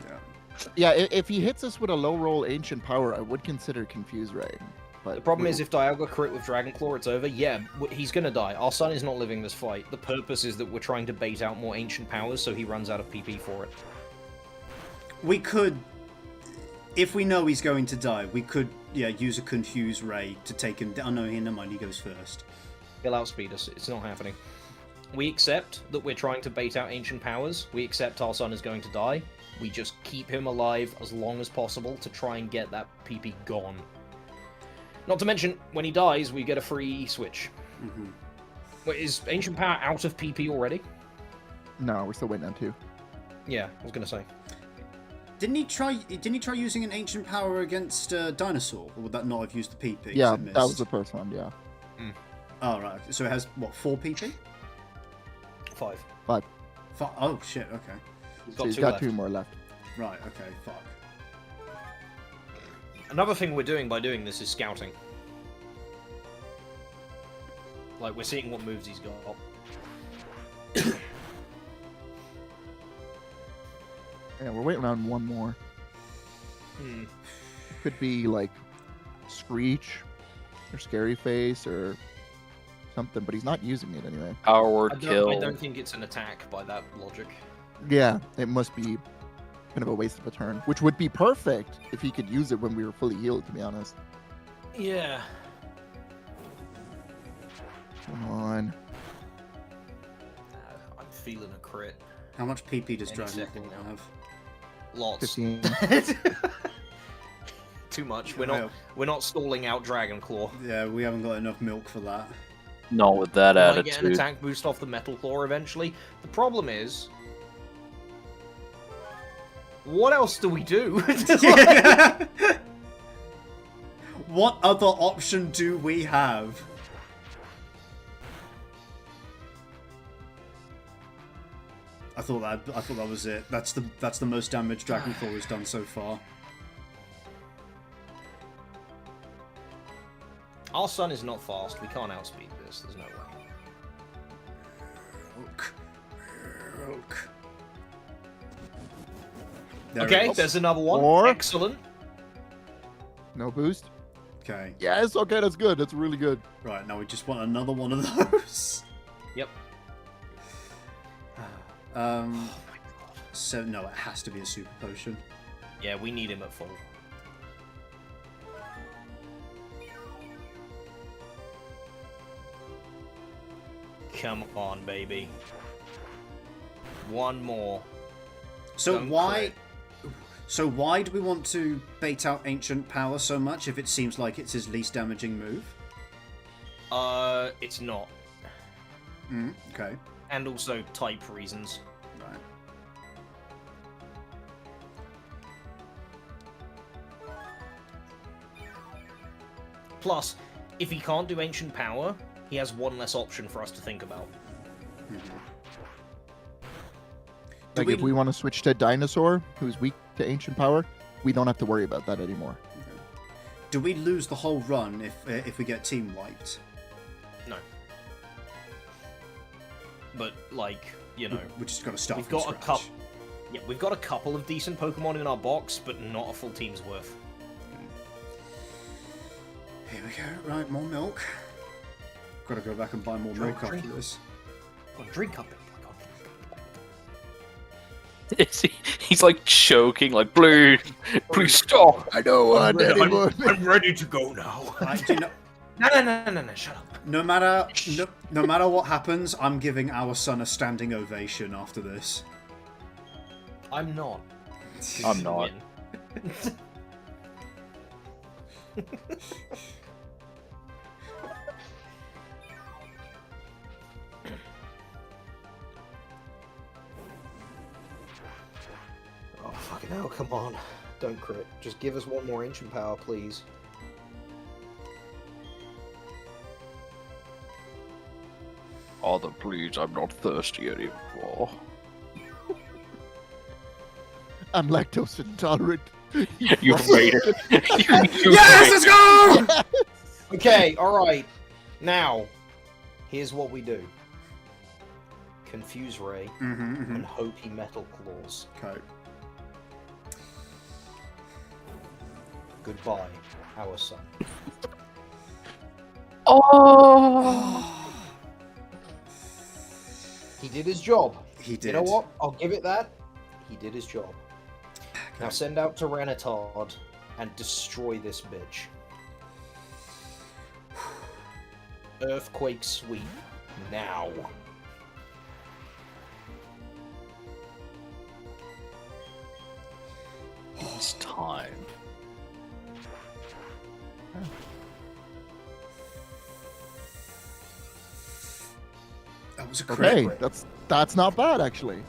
Yeah, if he hits us with a low roll ancient power, I would consider Confuse Ray. But The problem is if Dialga crit with Dragon Claw, it's over. Yeah, he's gonna die. Our son is not living this fight. The purpose is that we're trying to bait out more ancient powers so he runs out of PP for it. We could, if we know he's going to die, we could, use a Confuse Ray to take him down. Oh, no, never mind, he goes first. He'll outspeed us. It's not happening. We accept that we're trying to bait out ancient powers. We accept our son is going to die. We just keep him alive as long as possible to try and get that PP gone. Not to mention, when he dies, we get a free switch. Mm-hmm. Wait, is ancient power out of PP already? no, we're still waiting on 2. Yeah, I was gonna say. Didn't he try using an ancient power against Dinosaur? Or would that not have used the PP? Yeah, It that was missed? the first one. Yeah, Oh, right. So it has, what, 4 PP? 5. Oh, shit, okay. He's so got he's 2 got left. 2 more left. Right, okay, fuck. Another thing we're doing by doing this is scouting. Like, we're seeing what moves he's got. Yeah, we're waiting around 1 more. Could be like Screech or Scary Face or something, but he's not using it anyway. Power word I kill. don't think it's an attack by that logic. Yeah, it must be kind of a waste of a turn, which would be perfect if he could use it when we were fully healed, to be honest. Yeah. Come on. I'm feeling a crit. How much PP does Any Dragon second Ball now. have? Lots. 15. Too much. Yeah. We're not stalling out Dragon Claw. Yeah, we haven't got enough milk for that. Not with that We might get an attitude. attack boost off the Metal Claw eventually. The problem is, what else do we do? What other option do we have? I thought that was it. That's the most damage Dragon Claw has done so far. Our sun is not fast. We can't outspeed this. There's no way. Milk. There Okay, it is. there's another one. Or- Excellent. No boost? Okay. Yes, okay, that's good. That's really good. Right, now we just want another one of those. Yep. So no, it has to be a super potion. Yeah, we need him at full. Come on, baby. One more. So Don't why? So why do we want to bait out Ancient Power so much if it seems like it's his least damaging move? It's not. Okay. And also type reasons. Right. Plus, if he can't do Ancient Power, he has one less option for us to think about. Do Like, if we want to switch to Dinosaur, who's weak to Ancient Power, we don't have to worry about that anymore. Do we lose the whole run if we get team wiped? No. But, like, you know, We just got to start. we've from got a scratch. couple. Yeah, we've got a couple of decent Pokemon in our box, but not a full team's worth. Here we go. Right, more milk. Got to go back and buy more Drink, milk after drink. this. Go on, drink up it. He's like choking, like, please stop. I don't want anymore. I'm ready to go now. Do you know, No, shut up. no matter what happens, I'm giving our son a standing ovation after this. I'm not. I'm not. Win. Oh, fucking hell, come on. Don't crit. Just give us one more Ancient Power, please. Father, please, I'm not thirsty anymore. I'm lactose intolerant. You've made it. Yes, let's go! Okay, alright. Now, here's what we do. Confuse Ray and hope he Metal Claws. Okay. Goodbye, our son. Oh! He did his job. He did. You know what? I'll give it that. He did his job. Now send out Tyranitar and destroy this bitch. Earthquake Sweep. Now. It's time. That was a crit. Okay, that's not bad actually.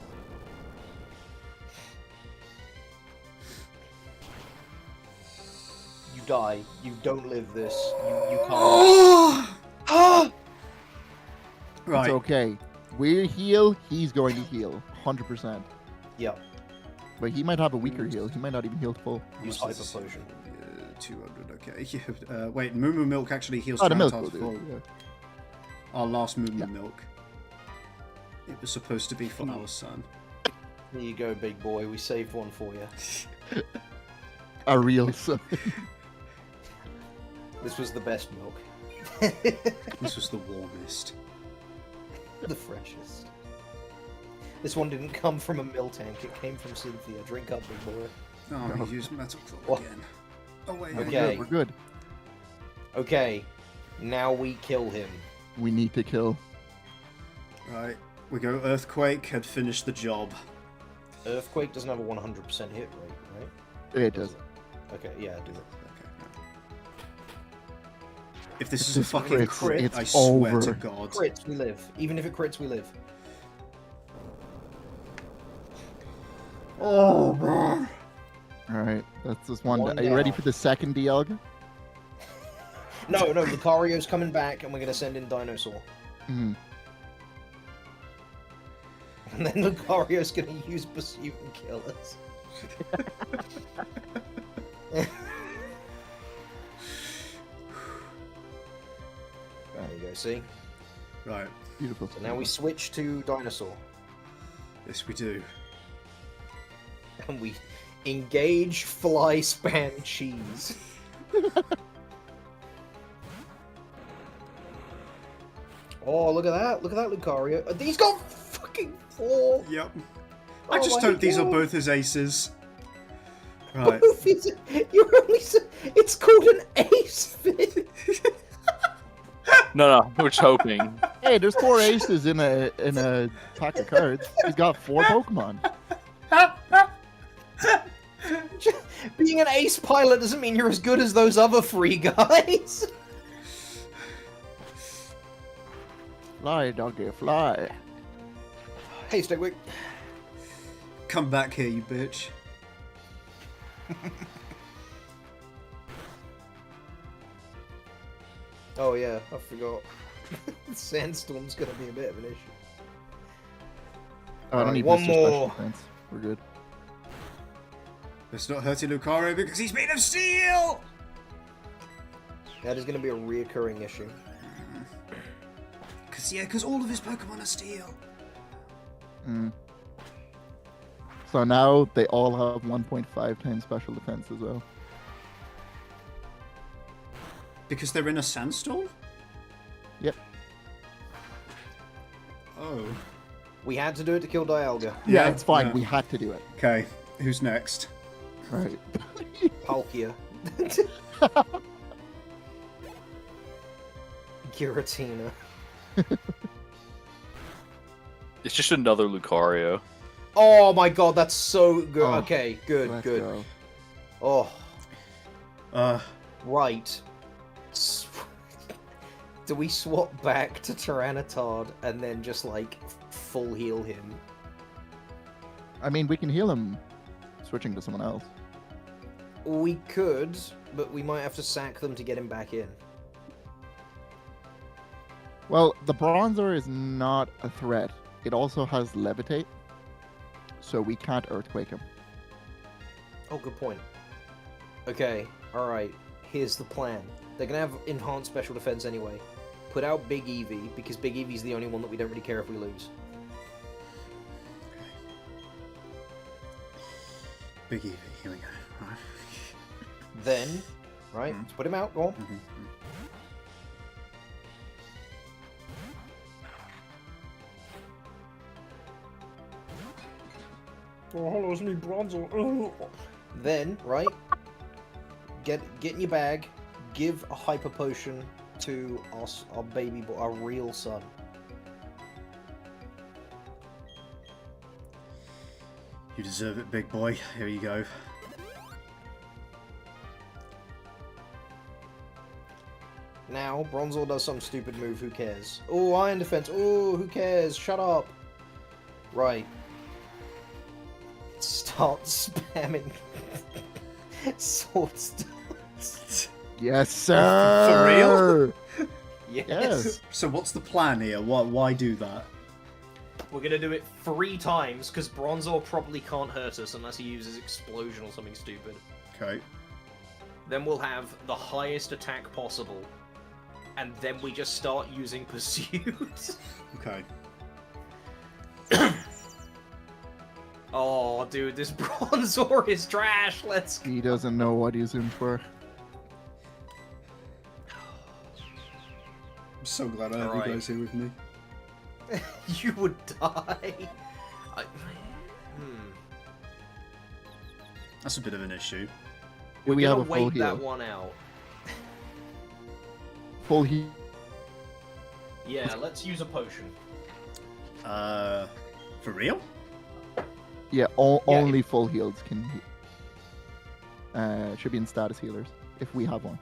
You die. You don't live this. You can't. Oh! Right. It's okay. We heal, he's going to heal. 100%. Yep. But he might have a weaker heal. He might not even heal full. Use How much Hyper is Potion. 200. Okay. Wait, Moo Moo Milk actually heals Oh, the milk Tyranitar's will full. do. Yeah. Our last Moo Moo Yeah. Milk. It was supposed to be for our son. Here you go, big boy. We saved one for you. A real son. This was the best milk. This was the warmest. The freshest. This one didn't come from a mill tank. It came from Cynthia. Drink up, big boy. Oh, we used Metal Claw What? again. Oh, wait. Okay. We're good. Okay. Now we kill him. We need to kill. Right. We go Earthquake and finish the job. Earthquake doesn't have a 100% hit rate, right? It does. Okay, yeah, I do that. Okay. If this is This a fucking crits, crit, it's I swear over. to God. Crits, we live. Even if it crits, we live. Oh, man. Alright, that's this one. One Are you ready down. for the second Dialga? No, Lucario's coming back, and we're gonna send in Dinosaur. Mhm. And then Lucario's gonna use Pursuit and kill us. There you go, see? Right. Beautiful. So now we switch to Dinosaur. Yes, we do. And we engage Fly Span Cheese. Oh, look at that. Look at that, Lucario. He's got fucking 4. Yep. I Oh just my hope these are God. both his aces. Right. Both is, you're only, it's called an ace fit. No, we're just hoping. Hey, there's 4 aces in a pack of cards. He's got 4 Pokemon. Being an ace pilot doesn't mean you're as good as those other 3 guys. Fly, doggy, fly. Hey, Stickwick. Come back here, you bitch. Oh yeah, I forgot. Sandstorm's gonna be a bit of an issue. Oh, I don't Alright, need one Mr. Special more. Defense. We're good. It's not hurting Lucario because he's made of steel! That is gonna be a reoccurring issue. Because all of his Pokemon are steel. Mm. So now they all have 1.5 times special defense as well. Because they're in a sandstorm? Yep. Oh. We had to do it to kill Dialga. Yeah, it's fine. yeah. We had to do it. Okay, who's next? Right. Palkia. Giratina. It's just another Lucario. Oh my god, that's so good. Oh, Okay, good, Let's good. go. Oh, right. Do we swap back to Tyranitar and then just, like, full heal him? I mean, we can heal him switching to someone else. We could, but we might have to sack them to get him back in. Well, the Bronzor is not a threat. It also has Levitate, so we can't Earthquake him. Oh, good point. Okay, alright. Here's the plan. They're gonna have enhanced special defense anyway. Put out Big Eevee, because Big Eevee's the only one that we don't really care if we lose. Big Eevee, here we go. Right. Then, right, let's put him out, go on. Mhm. Oh, hello, it's me, Bronzor. Then, right, get in your bag, give a hyper potion to us, our baby boy, our real son. You deserve it, big boy. Here you go. Now, Bronzor does some stupid move, who cares? Oh, Iron Defense, oh, who cares? Shut up. Right. Start spamming Sword Stance. Yes, sir. For real? Yes. So what's the plan here? Why do that? We're gonna do it 3 times, because Bronzor probably can't hurt us unless he uses Explosion or something stupid. Okay. Then we'll have the highest attack possible. And then we just start using Pursuit. Okay. Oh, dude, this Bronzor is trash. Let's go. He doesn't know what he's in for. I'm so glad I have Alright. you guys here with me. You would die. That's a bit of an issue. Do we We're have gonna a full wait that heal? one out. Full heal. Yeah, let's use a potion. For real? Yeah, Yeah, only full heals can. Should be in status healers if we have one.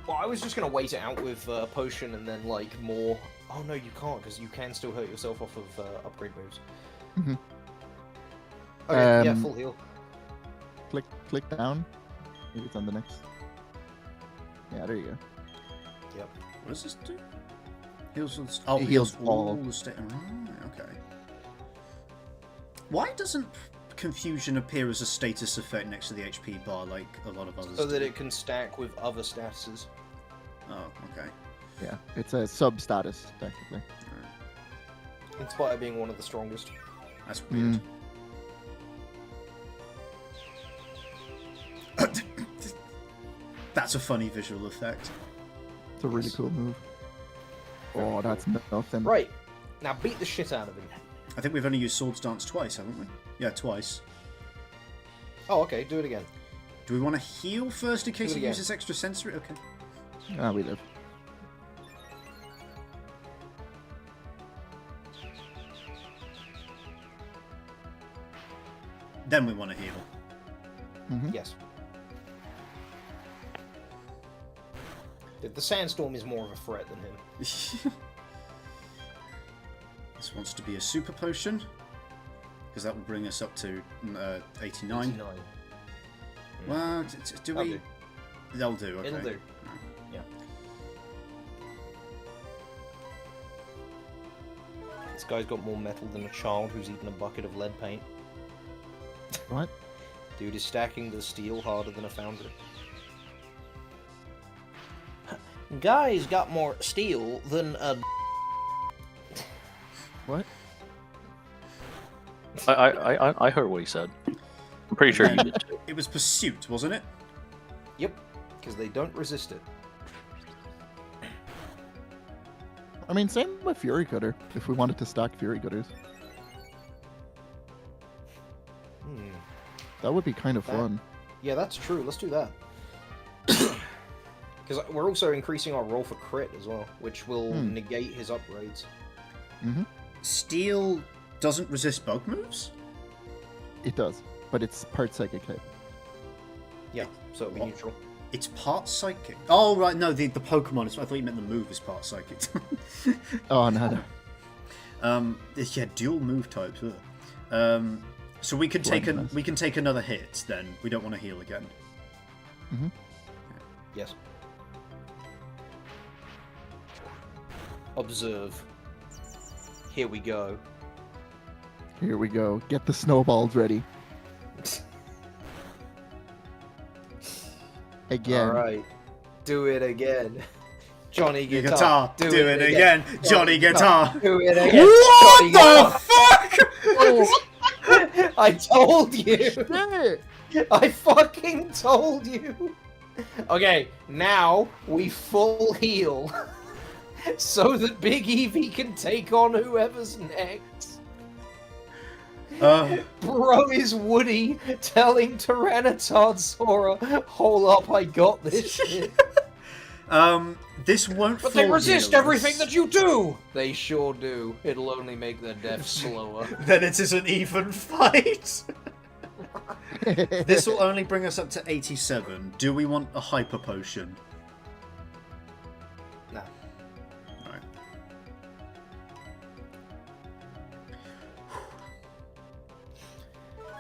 Well, I was just gonna wait it out with potion and then like more. Oh no, you can't because you can still hurt yourself off of upgrade moves. Mhm. Okay, yeah, full heal. Click down. Maybe it's on the next. Yeah, there you go. Yep. What does this do? Heals It heals all. the state. Right, okay. Why doesn't confusion appear as a status effect next to the HP bar like a lot of others So that do? it can stack with other statuses. Oh, okay. Yeah, it's a sub status technically. Alright. In spite of being one of the strongest. That's weird. That's a funny visual effect. It's a really cool move. Oh, that's nothing. Right. Now beat the shit out of him. I think we've only used Swords Dance twice, haven't we? Yeah, twice. Oh, okay. Do it again. Do we want to heal first in case Do it he again. uses extra sensory? Okay. Ah, we live. Then we want to heal. Mm-hmm. Yes. The sandstorm is more of a threat than him. This wants to be a super potion, because that will bring us up to 89. 89. Well, do That'll we? do. That'll do. Okay. It'll do. Yeah. This guy's got more metal than a child who's eaten a bucket of lead paint. What? Dude is stacking the steel harder than a foundry. Guy's got more steel than a... What? I heard what he said. I'm pretty sure you did too. It was pursuit, wasn't it? Yep, because they don't resist it. I mean, same with Fury Cutter. If we wanted to stack Fury Cutters, Hmm. that would be kind of fun. Yeah, that's true. Let's do that. Because we're also increasing our roll for crit as well, which will negate his upgrades. Mm-hmm. Steel doesn't resist bug moves? It does, but it's part psychic type. Yeah, so it'll be What? neutral. It's part psychic. Oh, right, no, the Pokemon is... I thought you meant the move is part psychic. Oh no, no. Yeah, dual move types. So we can take another hit then. We don't want to heal again. Mm-hmm. Yes. Observe. Here we go. Here we go. Get the snowballs ready. Again. Alright. Do it again. Johnny Your Guitar. guitar. Do it again. Johnny Guitar. Do it again. What Johnny the fuck? I told you. Shit! I fucking told you. Okay, now we full heal. So that Big Eevee can take on whoever's next. Bro is Woody telling Tyranitar Sora, hold up, I got this shit. This won't. But they full resist heal everything us. that you do! They sure do. It'll only make their death slower. Then it is an even fight. This will only bring us up to 87. Do we want a hyper potion? Nah. Alright.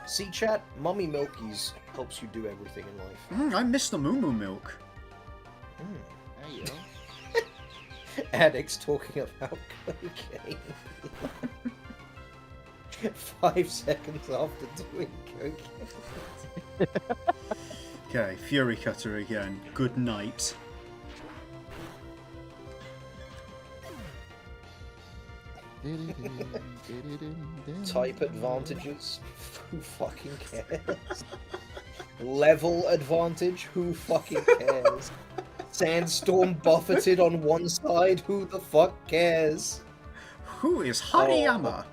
See, chat, Mummy Milky's helps you do everything in life. I miss the Moo Moo milk. There you go. Addicts talking about cocaine. 5 seconds after doing cocaine. Okay, Fury Cutter again. Good night. Type advantages? Who fucking cares? Level advantage? Who fucking cares? Sandstorm buffeted on one side? Who the fuck cares? Who is Hariyama?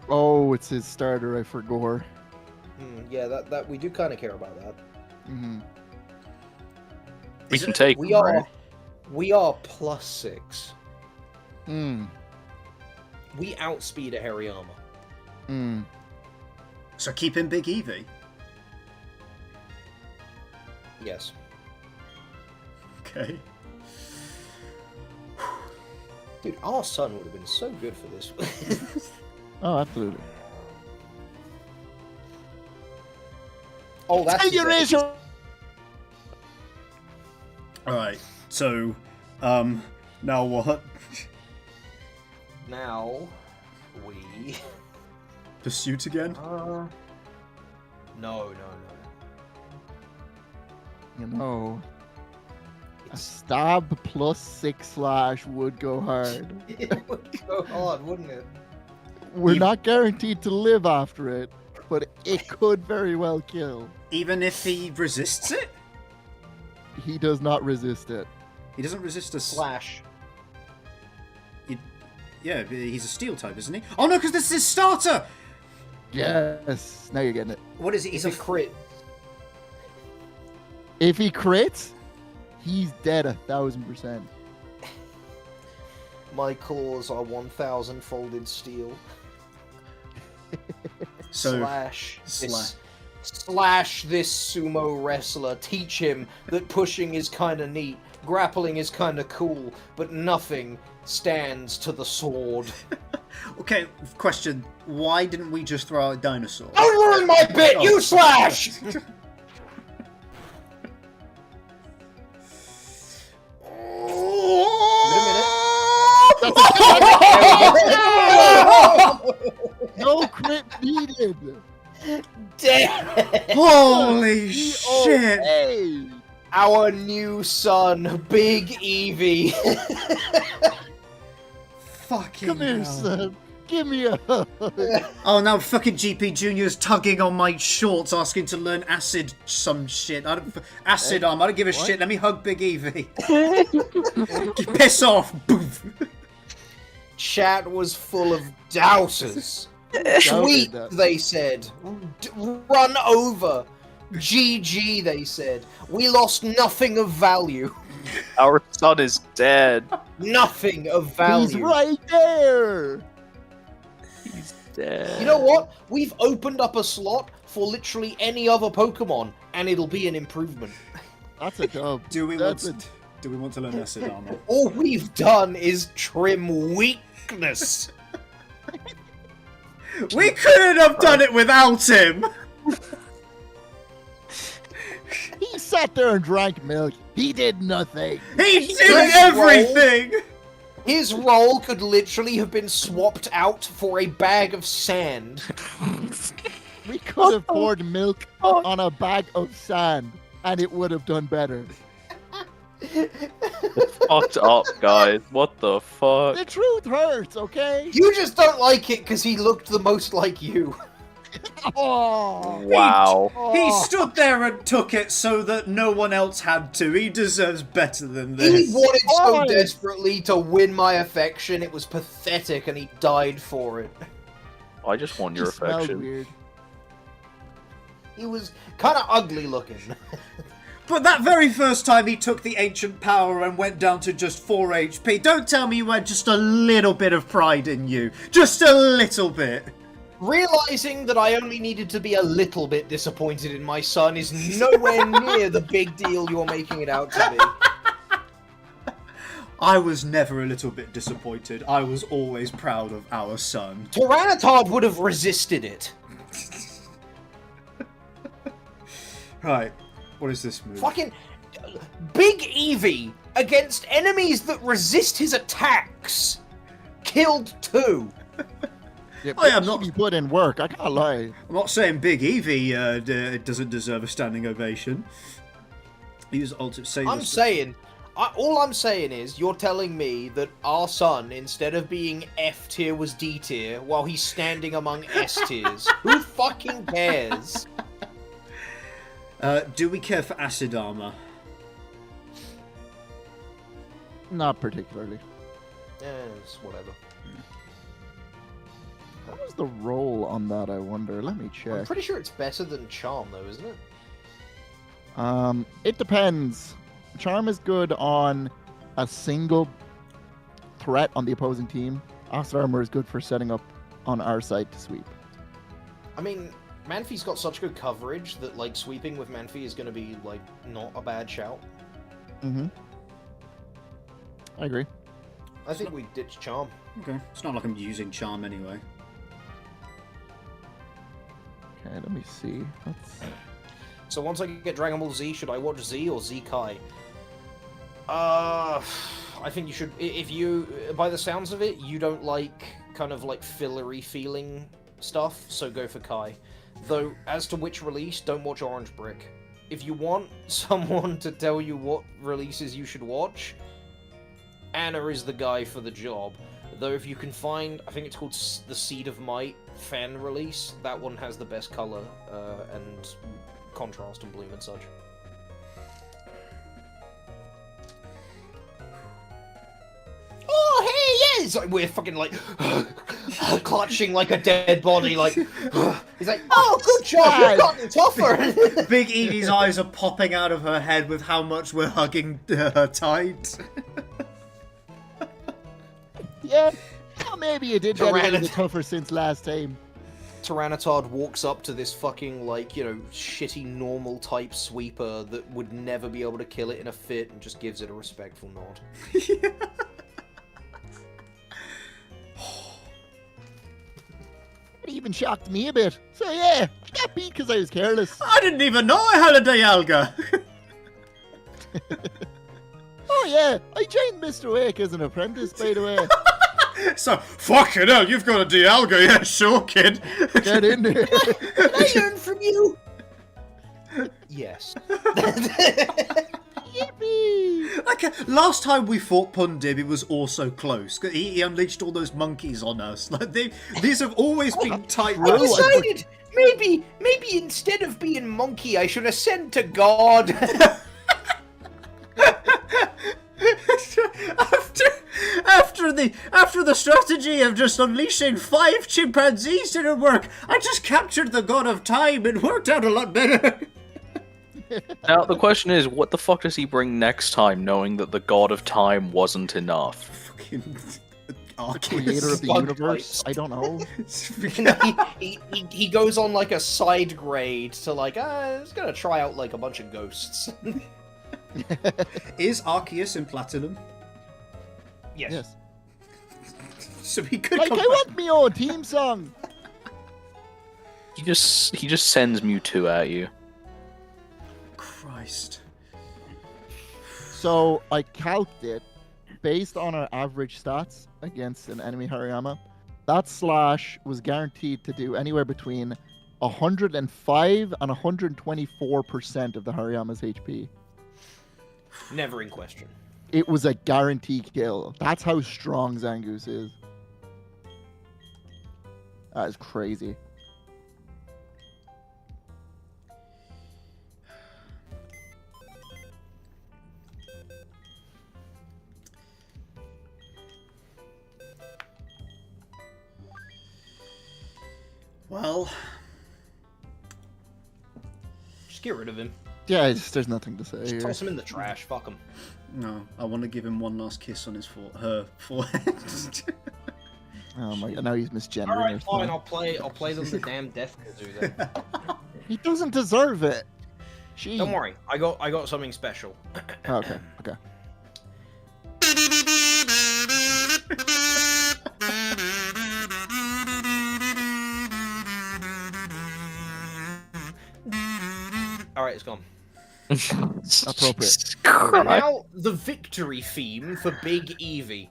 Oh, it's his starter. I forgot. Yeah, that we do kind of care about that. Mm-hmm. We Is can it- take We them, are right? we are +6. We outspeed a Hariyama. Mm. So keep him Big Eevee. Yes. Okay. Dude, our son would have been so good for this. Oh, absolutely. Oh, that's Take your issue. Alright, so, now what? Now, we... Pursuit again? No. You know, a stab plus 6/ would go hard. It would go hard, wouldn't it? We're not guaranteed to live after it, but it could very well kill. Even if he resists it? He does not resist it. He doesn't resist a Slash. Yeah, he's a steel type, isn't he? Oh no, because this is his starter! Yes, now you're getting it. What is it? He's a crit. If he crits, he's dead 1000%. My claws are 1,000 folded steel. So, slash this sumo wrestler. Teach him that pushing is kind of neat, grappling is kind of cool, but nothing stands to the sword. Okay, question. Why didn't we just throw out a dinosaur? Don't ruin my bit, Oh. you slash! No crit needed. Damn! Holy shit! Hey. Our new son, Big Eevee. Fucking Come here, hell. son. Give me a hug. Oh, now fucking GP Junior's tugging on my shorts, asking to learn acid some shit. Acid arm. I don't give a shit. Let me hug Big Eevee. Piss off. Boof. Chat was full of doubters. Sweet, they said. Run over. GG, they said. We lost nothing of value. Our son is dead. Nothing of value. He's right there. He's dead. You know what? We've opened up a slot for literally any other Pokemon, and it'll be an improvement. That's a dub. Do we That's want to learn acid armor? All we've done is trim weakness. We couldn't have done it without him. He sat there and drank milk. He did nothing. He did everything. His role could literally have been swapped out for a bag of sand. We could have poured milk on a bag of sand, and it would have done better. Fucked up, guys. What the fuck? The truth hurts, okay? You just don't like it because he looked the most like you. Oh, Wow. He stood there and took it so that no one else had to. He deserves better than He this. wanted so Why? desperately to win my affection, it was pathetic, and he died for it. I just want your he smelled affection. weird. He was kind of ugly looking. But that very first time he took the ancient power and went down to just 4 HP, don't tell me you had just a little bit of pride in you. Just a little bit. Realizing that I only needed to be a little bit disappointed in my son is nowhere near the big deal you're making it out to be. I was never a little bit disappointed. I was always proud of our son. Tyranitar would have resisted it. Right, what is this move? Fucking Big Eevee against enemies that resist his attacks. Killed 2. Yeah, Oh, yeah, I'm not- He put in work. I can't lie. I'm not saying Big Eevee doesn't deserve a standing ovation. Use ultimate save. I'm saying, all I'm saying is, you're telling me that our son, instead of being F tier, was D tier, while he's standing among S tiers. Who fucking cares? Do we care for acid armor? Not particularly. It's whatever. What was the roll on that, I wonder? Let me I'm check. pretty sure it's better than Charm, though, isn't it? It depends. Charm is good on a single threat on the opposing team. Ox Armor is good for setting up on our side to sweep. I mean, Manphy's got such good coverage that, like, sweeping with Manphy is going to be, like, not a bad shout. Mm-hmm. I agree. I think we ditch Charm. Okay, it's not like I'm using Charm anyway. Okay, let me see. So once I get Dragon Ball Z, should I watch Z or Z Kai? I think you should. If you, by the sounds of it, you don't like kind of like fillery feeling stuff, so go for Kai. Though, as to which release, don't watch Orange Brick. If you want someone to tell you what releases you should watch, Anna is the guy for the job. Though if you can find, I think it's called the Seed of Might fan release, that one has the best color and contrast and bloom and such. Oh, hey, yes! Like, we're fucking like clutching like a dead body. Like he's like, oh, good job, you've gotten tougher. Big Eevee's eyes are popping out of her head with how much we're hugging her tight. Yeah, well, maybe you did get a little bit tougher since last time. Tyranitar walks up to this fucking, like, you know, shitty normal type sweeper that would never be able to kill it in a fit and just gives it a respectful nod. It even shocked me a bit. So yeah, I got beat because I was careless. I didn't even know I had a Dialga. Oh yeah, I joined Mr. Wake as an apprentice, by the way. So, fucking hell, you've got a Dialga, yeah, sure, kid. Get in there. Can I learn from you? Yes. Yippee! Like, last time we fought Pundib, it was also close. He unleashed all those monkeys on us. Like, these have always been tight I rules. decided maybe instead of being monkey, I should ascend to God. After the strategy of just unleashing 5 chimpanzees didn't work, I just captured the god of time. It worked out a lot better. Now, the question is, what the fuck does he bring next time, knowing that the god of time wasn't enough? Fucking Creator of the Bug universe? types. I don't know. he goes on like a side grade to like, it's gonna try out like a bunch of ghosts. Is Arceus in Platinum? Yes. So he could Like, come I back. want me own team song. He just sends Mewtwo at you. Christ. So I calced it based on our average stats against an enemy Hariyama. That slash was guaranteed to do anywhere between 105 and 124% of the Hariyama's HP. Never in question. It was a guarantee kill. That's how strong Zangoose is. That is crazy. Well, Just get rid of him. Yeah, there's nothing to say Just here. toss him in the trash. Fuck him. no. I want to give him one last kiss on her forehead. Oh my god, now he's misgendering All right, her. fine. I'll play them the damn Death Kazoo then. He doesn't deserve it. Gee. Don't worry. I got something special. Okay, okay. All right, it's gone. Appropriate. Jesus And Christ. now the victory theme for Big Eevee.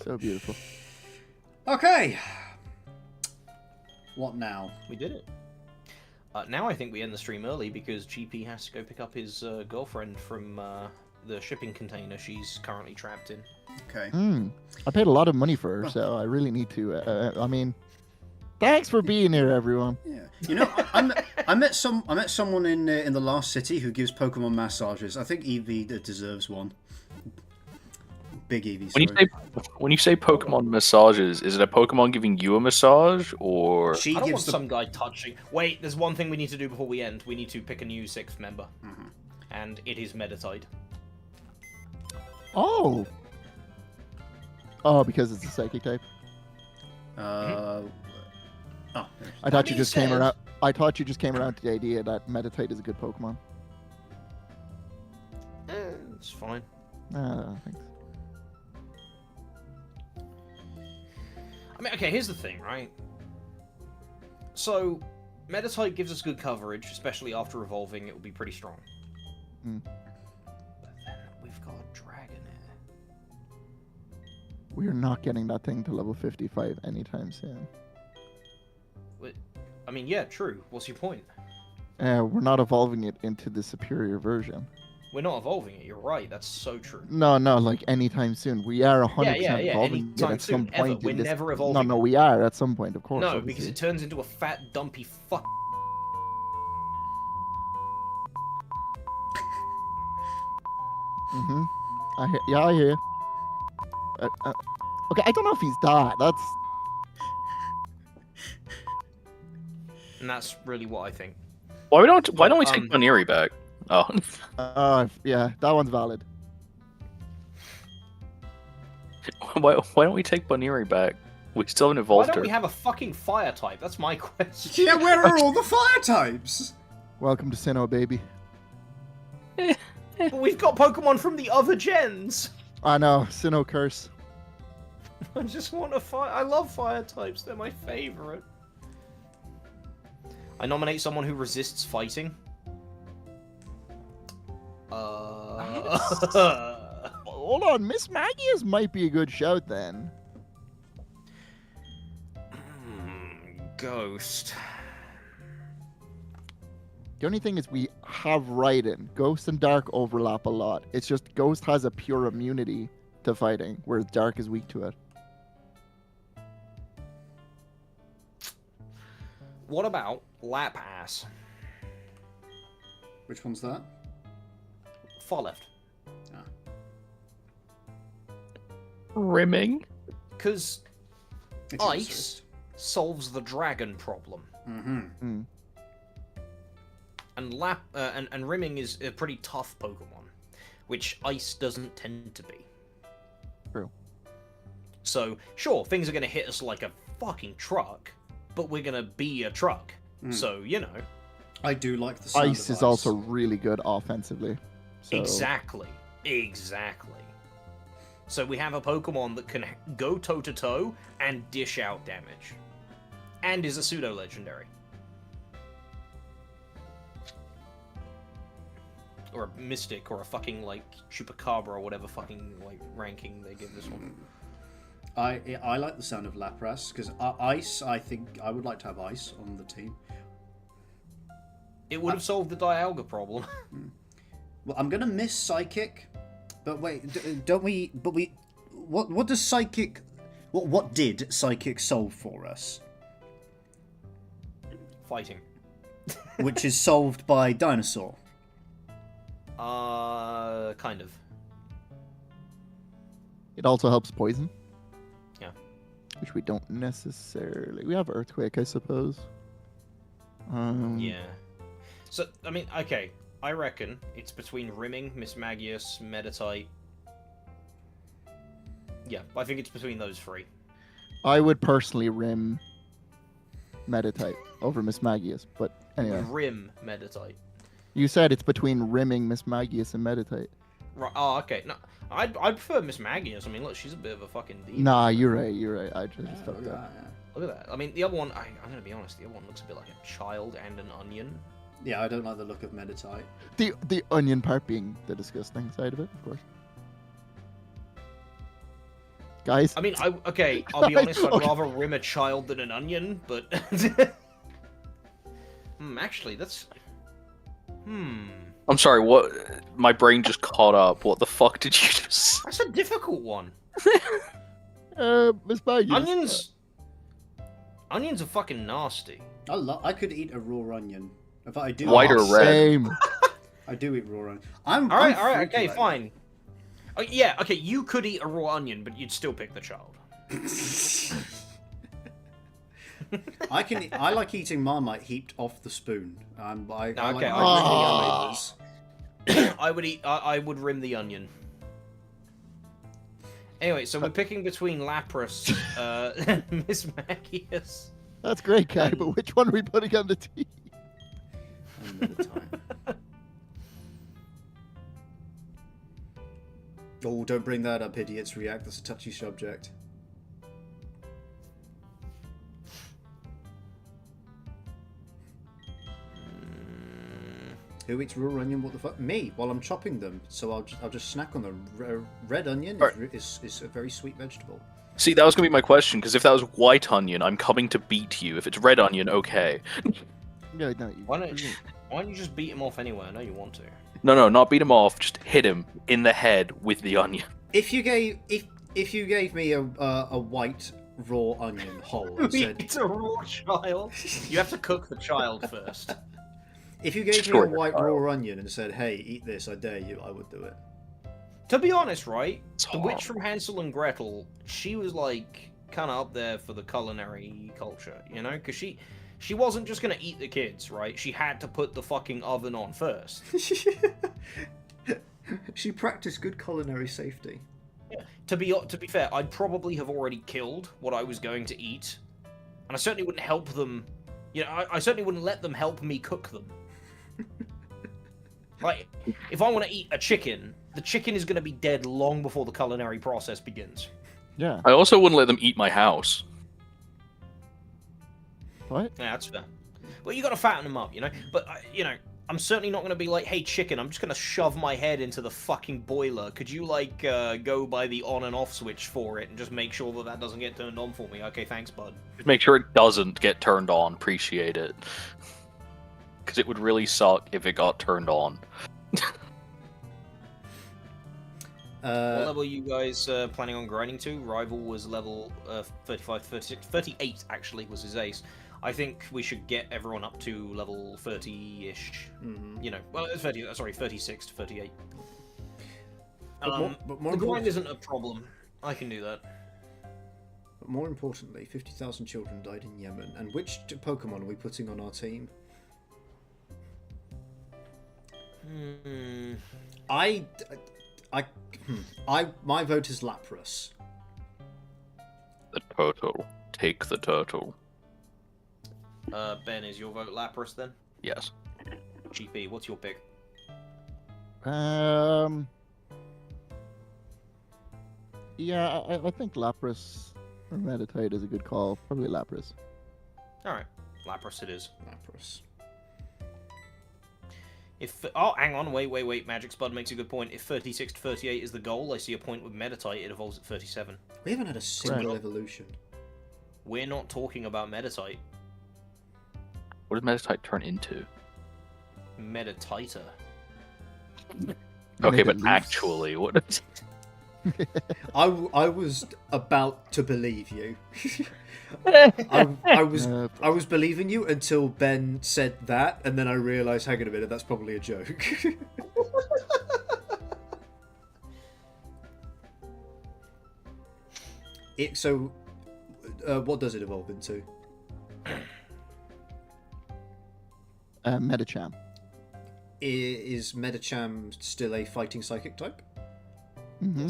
So beautiful. Okay. What now? We did it. Now I think we end the stream early because GP has to go pick up his girlfriend from the shipping container she's currently trapped in. Okay. I paid a lot of money for her, so I really need to. I mean, thanks for being here, everyone. Yeah. You know, I met someone in the last city who gives Pokemon massages. I think Eevee deserves one. Big Eevee. Sorry. When you say Pokemon massages, is it a Pokemon giving you a massage, or She I don't want gives the some guy touching. Wait, there's one thing we need to do before we end. We need to pick a new 6th member. and it is Meditite. Oh. Oh, because it's a psychic type. Oh. I thought you being just came said- around. I thought you just came around to the idea that Meditite is a good Pokemon. It's fine. Thanks. I mean, okay, here's the thing, right? So, Meditite gives us good coverage, especially after evolving, it will be pretty strong. Mm. But then we've got Dragonair. We're not getting that thing to level 55 anytime soon. I mean, yeah, true. What's your point? We're not evolving it into the superior version. We're not evolving it, you're right, that's so true. No, like anytime soon. We are 100% yeah, evolving it anytime at some soon, ever. point. We're in this... never evolving No, it. we are at some point, of course. No, obviously. because it turns into a fat, dumpy fuck. Mm-hmm. I hear you. Okay, I don't know if he's died. That's... And that's really what I think. Why don't we take Baneri back? Oh. Yeah, that one's valid. why don't we take Baneri back? We still haven't Why evolved don't her. we have a fucking fire type? That's my question. Yeah, where are all the fire types? Welcome to Sinnoh, baby. But we've got Pokemon from the other gens! I know, Sinnoh curse. I just want a fire. I love fire types, they're my favorite. I nominate someone who resists fighting. Hold on, Miss Magius might be a good shout then. Ghost. The only thing is we have Raiden. Ghost and Dark overlap a lot. It's just Ghost has a pure immunity to fighting, whereas Dark is weak to it. What about Lapass? Which one's that? Far left. Rimming? Because It's ice interest. solves the dragon problem. Mm-hmm. And and Rimming is a pretty tough Pokemon, which ice doesn't tend to be. True. So, sure, things are going to hit us like a fucking truck, but we're going to be a truck. So, you know. I do like the sound Ice of is also really good offensively. So... Exactly. So we have a Pokemon that can go toe-to-toe and dish out damage. And is a pseudo-legendary. Or a Mystic, or a fucking, like, Chupacabra, or whatever fucking, like, ranking they give this one. I like the sound of Lapras, because Ice, I think I would like to have Ice on the team. It would have solved the Dialga problem. Well, I'm gonna miss Psychic, but wait, don't we? But we, what does Psychic? What did Psychic solve for us? Fighting. Which is solved by Dinosaur. Kind of. It also helps poison. Yeah. Which we don't necessarily... We have Earthquake, I suppose. Yeah. So, I mean, okay. I reckon it's between Rimming, Mismagius, Meditite. Yeah, I think it's between those three. I would personally rim Meditite over Miss Magius, but anyway. Rim Meditite. You said it's between rimming Miss Magius and Meditite. Right. Oh, okay. No, I prefer Mismagius. I mean, look, she's a bit of a fucking diva. Nah, you're right. I just fucked up. Look at that. I mean, the other one, I'm gonna be honest, the other one looks a bit like a child and an onion. Yeah, I don't like the look of Meditite. The onion part being the disgusting side of it, of course. Guys. I mean, okay, I'll be honest, I'd rather rim a child than an onion, but... actually, that's... I'm sorry, what? My brain just caught up. What the fuck did you just... That's a difficult one. Miss Magius. Onions are fucking nasty. I could eat a raw onion. In fact, I do. White or red? Same. I do eat raw onion. I'm Alright, freaky okay, like fine. Yeah, okay, you could eat a raw onion, but you'd still pick the child. I like eating Marmite heaped off the spoon. I Okay, like I flavours. I would eat. I would rim the onion. Anyway, so we're picking between Lapras, Miss Magius. That's great, Kai, but which one are we putting on the team? Another time. Oh, don't bring that up, idiots. React. That's a touchy subject. Who eats raw onion? What the fuck? Me, while I'm chopping them. So I'll just snack on them. Red onion is a very sweet vegetable. See, that was going to be my question, because if that was white onion, I'm coming to beat you. If it's red onion, okay. No, Why don't you just beat him off anyway? I know you want to. No, not beat him off. Just hit him in the head with the onion. If you gave me a white raw onion whole and said It's a raw child. You have to cook the child first. if you gave me a white raw onion and said, "Hey, eat this, I dare you," I would do it. To be honest, right? It's The witch from Hansel and Gretel, she was like kind of up there for the culinary culture, you know? Because she wasn't just gonna eat the kids, right? She had to put the fucking oven on first. She practiced good culinary safety. Yeah. To be fair, I'd probably have already killed what I was going to eat, and I certainly wouldn't help them. You know, I certainly wouldn't let them help me cook them. Like, if I want to eat a chicken, the chicken is going to be dead long before the culinary process begins. Yeah. I also wouldn't let them eat my house. What? Yeah, that's fair. Well, you got to fatten them up, you know. But you know, I'm certainly not going to be like, "Hey, chicken, I'm just going to shove my head into the fucking boiler. Could you like go by the on and off switch for it and just make sure that doesn't get turned on for me?" Okay, thanks, bud. Just make sure it doesn't get turned on. Appreciate it. Because it would really suck if it got turned on. What level are you guys planning on grinding to? Rival was level 35, 36, 38 actually was his ace. I think we should get everyone up to level 30-ish. Mm-hmm. You know, well, 36 to 38. But more the grind isn't a problem. I can do that. But more importantly, 50,000 children died in Yemen. And which Pokemon are we putting on our team? My vote is Lapras. The turtle. Take the turtle. Ben, is your vote Lapras then? Yes. GP, what's your pick? Yeah, I think Lapras or Meditite is a good call. Probably Lapras. Alright, Lapras it is. Lapras. Oh, hang on, wait. Magic Spud makes a good point. If 36 to 38 is the goal, I see a point with Meditite, it evolves at 37. We haven't had a single evolution. We're not talking about Meditite. What does Meditite turn into? Medititer. Okay, but Meditite. actually, what is... I was about to believe you. I was believing you until Ben said that, and then I realised, hang on a minute, that's probably a joke. What does it evolve into? Medicham. Is Medicham still a fighting psychic type? Mm-hmm.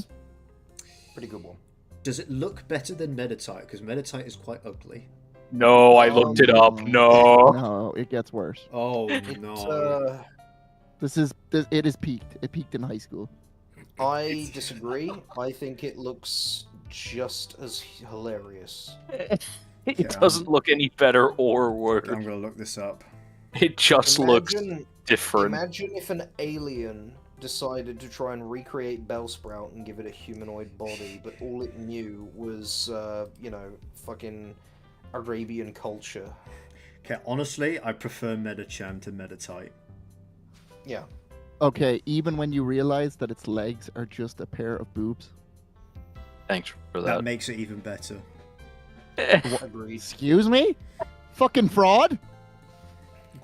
Pretty good one. Does it look better than Meditite? Because Meditite is quite ugly. No, I looked it up. No. No, it gets worse. Oh no. It is peaked. It peaked in high school. I disagree. I think it looks just as hilarious. It doesn't look any better or worse. I'm gonna look this up. It just looks different. Imagine if an alien decided to try and recreate Bellsprout and give it a humanoid body, but all it knew was, fucking Arabian culture. Okay, honestly, I prefer Medicham to Meditite. Yeah. Okay, even when you realize that its legs are just a pair of boobs. Thanks for That that. makes it even better. Agreed. Excuse me? Fucking fraud?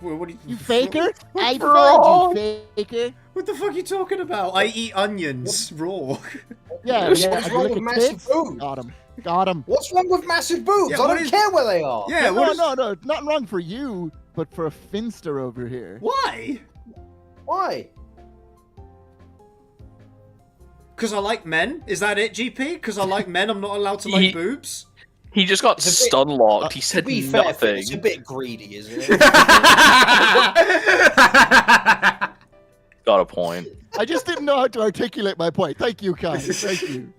What are You faker? I fraud. fraud, you faker. What the fuck are you talking about? I eat onions raw. Yeah, What's yeah. wrong I look with at massive tits. boobs? Got him. What's wrong with massive boobs? Yeah, I what don't is- care where they are. Yeah, No, what is... no, not wrong for you, but for a finster over here. Why? Why? Because I like men? Is that it, GP? Because I like men, I'm not allowed to like boobs? He just got It's a bit- stun locked. He To said be fair, nothing. it's a bit greedy, isn't it? Got a point. I just didn't know how to articulate my point. Thank you, Kai. Thank you.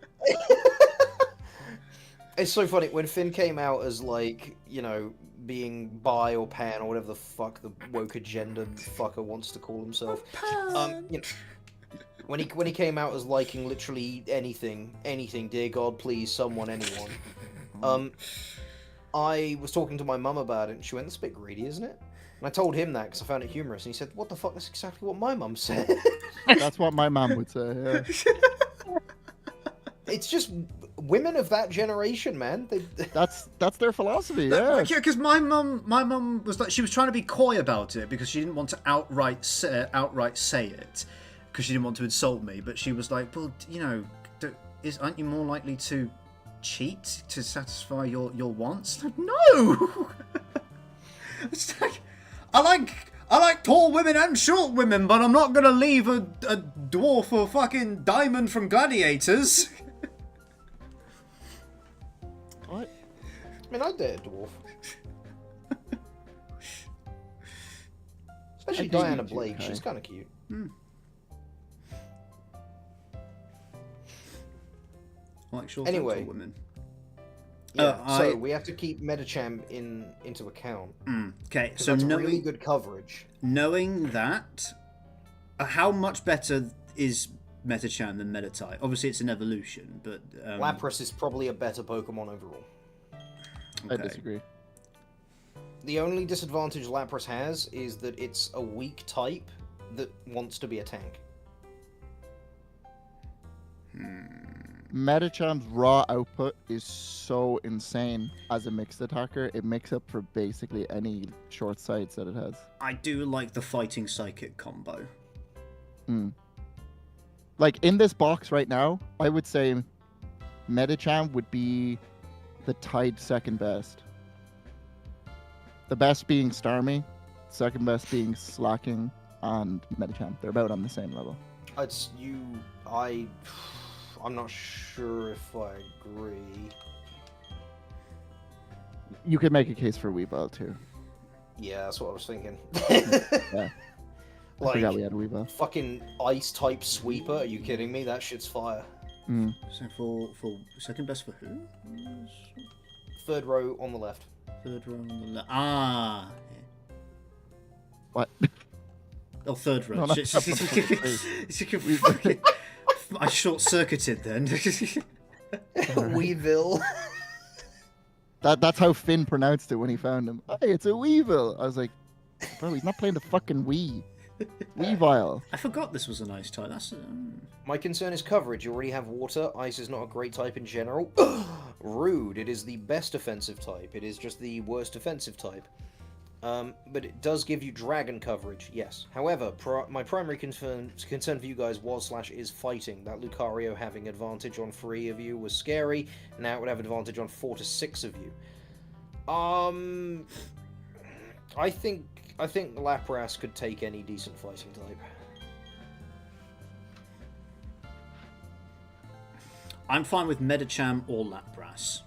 It's so funny when Finn came out as like, being bi or pan or whatever the fuck the woke agenda fucker wants to call himself. When he came out as liking literally anything, dear God, please, someone, anyone. I was talking to my mum about it, and she went, "That's a bit greedy, isn't it?" And I told him that because I found it humorous, and he said, "What the fuck? That's exactly what my mum said." That's what my mom would say. Yeah. It's just women of that generation, man. That's their philosophy. Yeah. Yeah, because my mum was like, she was trying to be coy about it because she didn't want to outright say it because she didn't want to insult me. But she was like, well, aren't you more likely to cheat to satisfy your wants? Like, no. It's like, I like tall women and short women, but I'm not gonna leave a dwarf or fucking diamond from Gladiators. What? I mean, I'd date a dwarf. Especially I do Diana need you, Blake, Kai. she's kind of cute. I like short Anyway. and tall women. Yeah, so we have to keep Medicham into account. Okay, 'Cause so that's really good coverage. knowing that, how much better is Metachan than Meditite? Obviously, it's an evolution, but Lapras is probably a better Pokemon overall. I okay. disagree. The only disadvantage Lapras has is that it's a weak type that wants to be a tank. Metachan's raw output is so insane as a mixed attacker. It makes up for basically any short sights that it has. I do like the fighting psychic combo. Like in this box right now, I would say Metachan would be the tied second best. The best being Starmie, second best being Slacking, and Metachan. They're about on the same level. I'm not sure if I agree. You could make a case for Weavile too. Yeah, that's what I was thinking. Yeah. I forgot we Like, had Weavile. fucking ice type sweeper? Are you kidding me? That shit's fire. So for second best for who? Third row on the left. Third row on the left. Ah. What? Oh, third row. No, Shit. that's not the Fucking- I short-circuited then. Weevil. That's how Finn pronounced it when he found him. Hey, it's a Weevil. I was like, bro, he's not playing the fucking Wii. Weavile. I forgot this was an ice type. That's My concern is coverage. You already have water. Ice is not a great type in general. Rude. It is the best offensive type. It is just the worst defensive type. But it does give you dragon coverage, yes. However, my primary concern for you guys was/is fighting. That Lucario having advantage on 3 of you was scary. Now it would have advantage on 4 to 6 of you. I think Lapras could take any decent fighting type. I'm fine with Medicham or Lapras.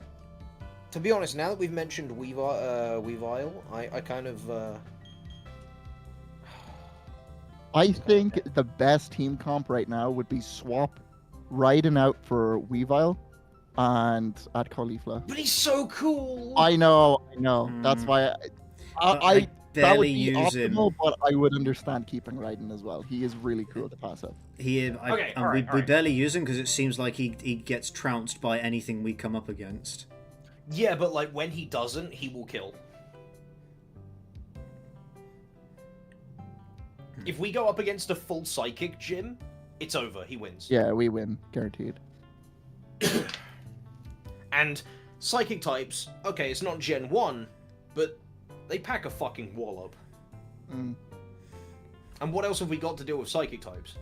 To be honest, now that we've mentioned Weavile, I kind of... I think the best team comp right now would be swap Raiden out for Weavile and add Caulifla. But he's so cool! I know. That's why I that would barely be use him. optimal, but I would understand keeping Raiden as well. He is really cool to pass up. We alright. barely use him because it seems like he gets trounced by anything we come up against. Yeah, but like when he doesn't, he will kill. If we go up against a full psychic gym, it's over. He wins. Yeah, we win, guaranteed. And psychic types, okay, it's not Gen 1, but they pack a fucking wallop. Mm. And what else have we got to deal with psychic types?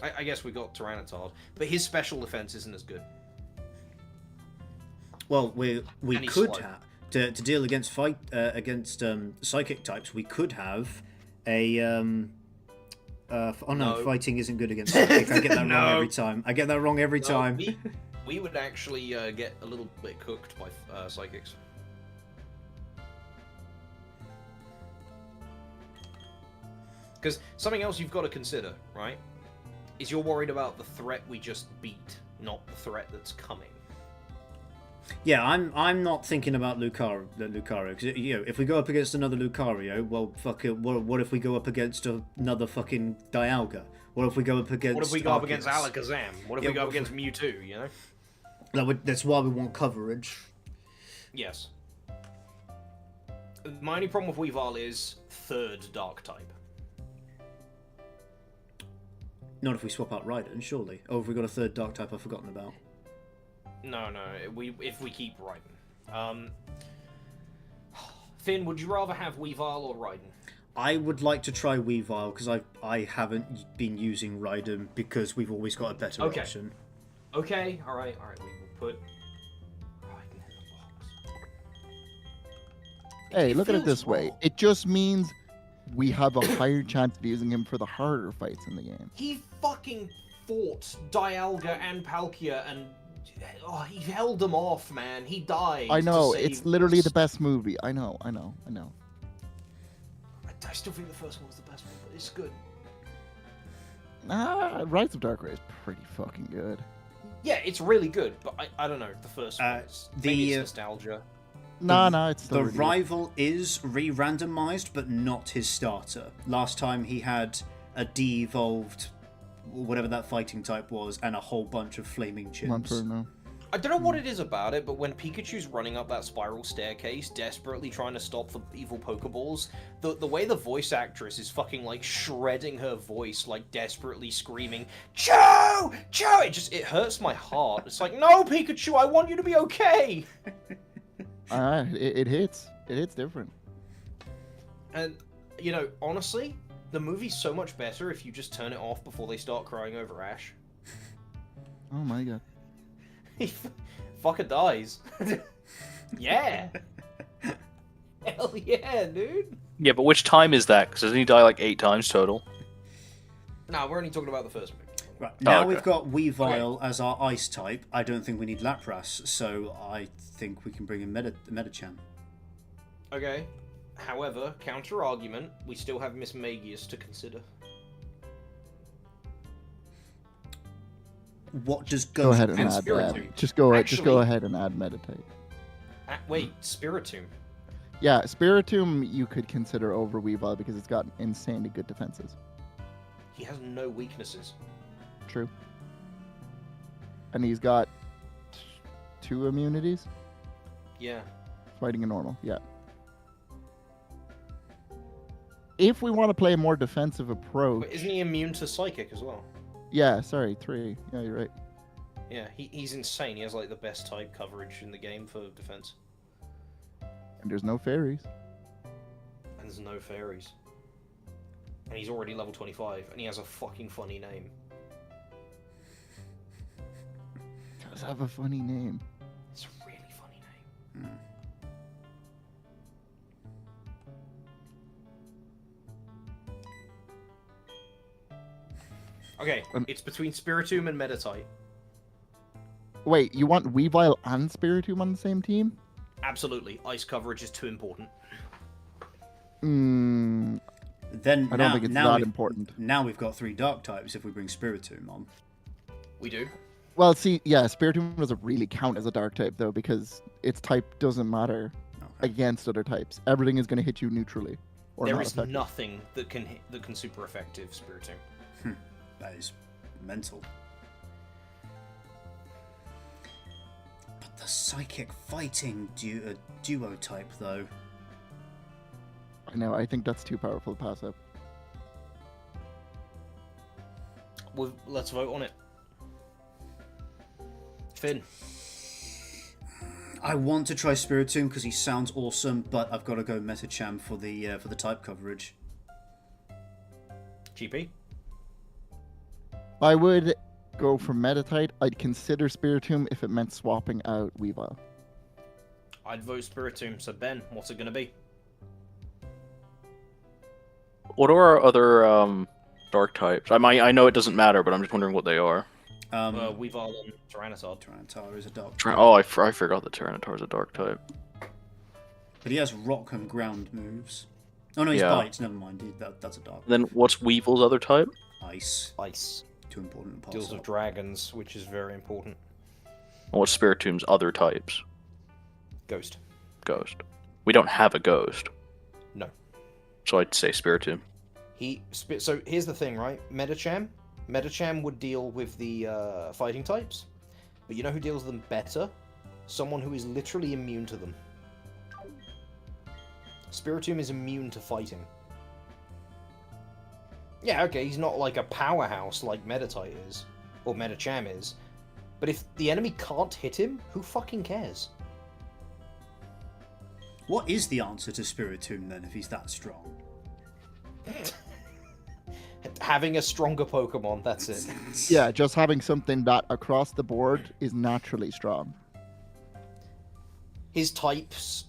I guess we got Tyranitar, but his special defense isn't as good. Well, we And he's could slow. have to deal against psychic types. We could have a Oh no, No. fighting isn't good against psychic. I get that No. wrong every time. I get that wrong every No, time. we would actually get a little bit cooked by psychics. Because something else you've got to consider, right, is you're worried about the threat we just beat, not the threat that's coming. Yeah, I'm not thinking about Lucario, because if we go up against another Lucario, well, fuck it. What if we go up against another fucking Dialga? What if we go up against? What if we go up against Arceus? Alakazam? What if we go up against Mewtwo? You know? That's why we want coverage. Yes. My only problem with Weavile is third Dark type. Not if we swap out Raiden, surely. Oh, if we got a third Dark type I've forgotten about. No, if we keep Raiden. Finn, would you rather have Weavile or Raiden? I would like to try Weavile because I haven't been using Raiden because we've always got a better option. Okay, alright, we will put Raiden in the box. Hey, look at it feels this way. wrong. It just means we have a higher chance of using him for the harder fights in the game. He fucking fought Dialga and Palkia and he held them off, man. He died. I know, to it's save literally us. the best movie. I know. I still think the first one was the best one, but it's good. Rise of Darkrai is pretty fucking good. Yeah, it's really good, but I don't know. The first one is maybe it's nostalgia. No, it's still The really good. rival is re-randomized, but not his starter. Last time he had a de-evolved, whatever that fighting type was, and a whole bunch of flaming chimps. Monferno. I don't know what it is about it, but when Pikachu's running up that spiral staircase, desperately trying to stop the evil Pokeballs, the way the voice actress is fucking like shredding her voice, like desperately screaming, "Cho! Cho!" It hurts my heart. It's like, no, Pikachu, I want you to be okay. It hits. It hits different. And honestly, the movie's so much better if you just turn it off before they start crying over Ash. Oh my god. He fucker dies. Yeah. Hell yeah, dude. Yeah, but which time is that? Because doesn't he die like 8 times total? No, we're only talking about the first movie. Right, now okay. we've got Weavile as our ice type. I don't think we need Lapras, so I think we can bring in Medicham. Okay. However, counter argument, we still have Miss Magius to consider. What does Go ahead and and add Spiritomb. that. Just go Actually- ahead and add Meditate. Wait, Spiritomb. Yeah, Spiritomb you could consider over Weavile because it's got insanely good defenses. He has no weaknesses. True. And he's got 2 immunities? Yeah. Fighting a normal, yeah. If we want to play a more defensive approach... But isn't he immune to Psychic as well? Yeah, sorry, 3. Yeah, you're right. Yeah, he's insane. He has like the best type coverage in the game for defense. And there's no fairies. And there's no fairies. And he's already level 25, and he has a fucking funny name. Does have a funny name. It's a really funny name. Okay, it's between Spiritomb and Meditite. Wait, you want Weavile and Spiritomb on the same team? Absolutely, ice coverage is too important. Hmm. Then I don't think it's that important. Now we've got 3 dark types if we bring Spiritomb on. We do. Well, see, yeah, Spiritomb doesn't really count as a dark type, though, because its type doesn't matter against other types. Everything is going to hit you neutrally. Or There not is effective. nothing that can super effective Spiritomb. That is mental. But the psychic fighting duo type, though. I know, I think that's too powerful to pass up. Let's vote on it. Finn. I want to try Spiritomb because he sounds awesome, but I've got to go Metacham for the type coverage. GP. I would go for Meditite. I'd consider Spiritomb if it meant swapping out Weavile. I'd vote Spiritomb. So Ben, what's it gonna be? What are our other Dark types. I know it doesn't matter, but I'm just wondering what they are. Weavile and Tyranitar. Tyranitar is a dark. Oh, I forgot that Tyranitar is a dark type. But he has rock and ground moves. Oh no, he's Yeah. bites. Never mind. That's a dark. Then what's Weevil's other type? Ice. Ice. Too important to pass Deals with up. dragons, which is very important. And what's Spiritom's other types? Ghost. Ghost. We don't have a ghost. No. So I'd say Spiritomb. So here's the thing, right? Medicham would deal with the fighting types, but you know who deals with them better? Someone who is literally immune to them. Spiritomb is immune to fighting. Yeah, okay, he's not like a powerhouse like Meditite is, or Medicham is, but if the enemy can't hit him, who fucking cares? What is the answer to Spiritomb then, if he's that strong? Having a stronger Pokemon, that's it. Yeah, just having something that across the board is naturally strong. His types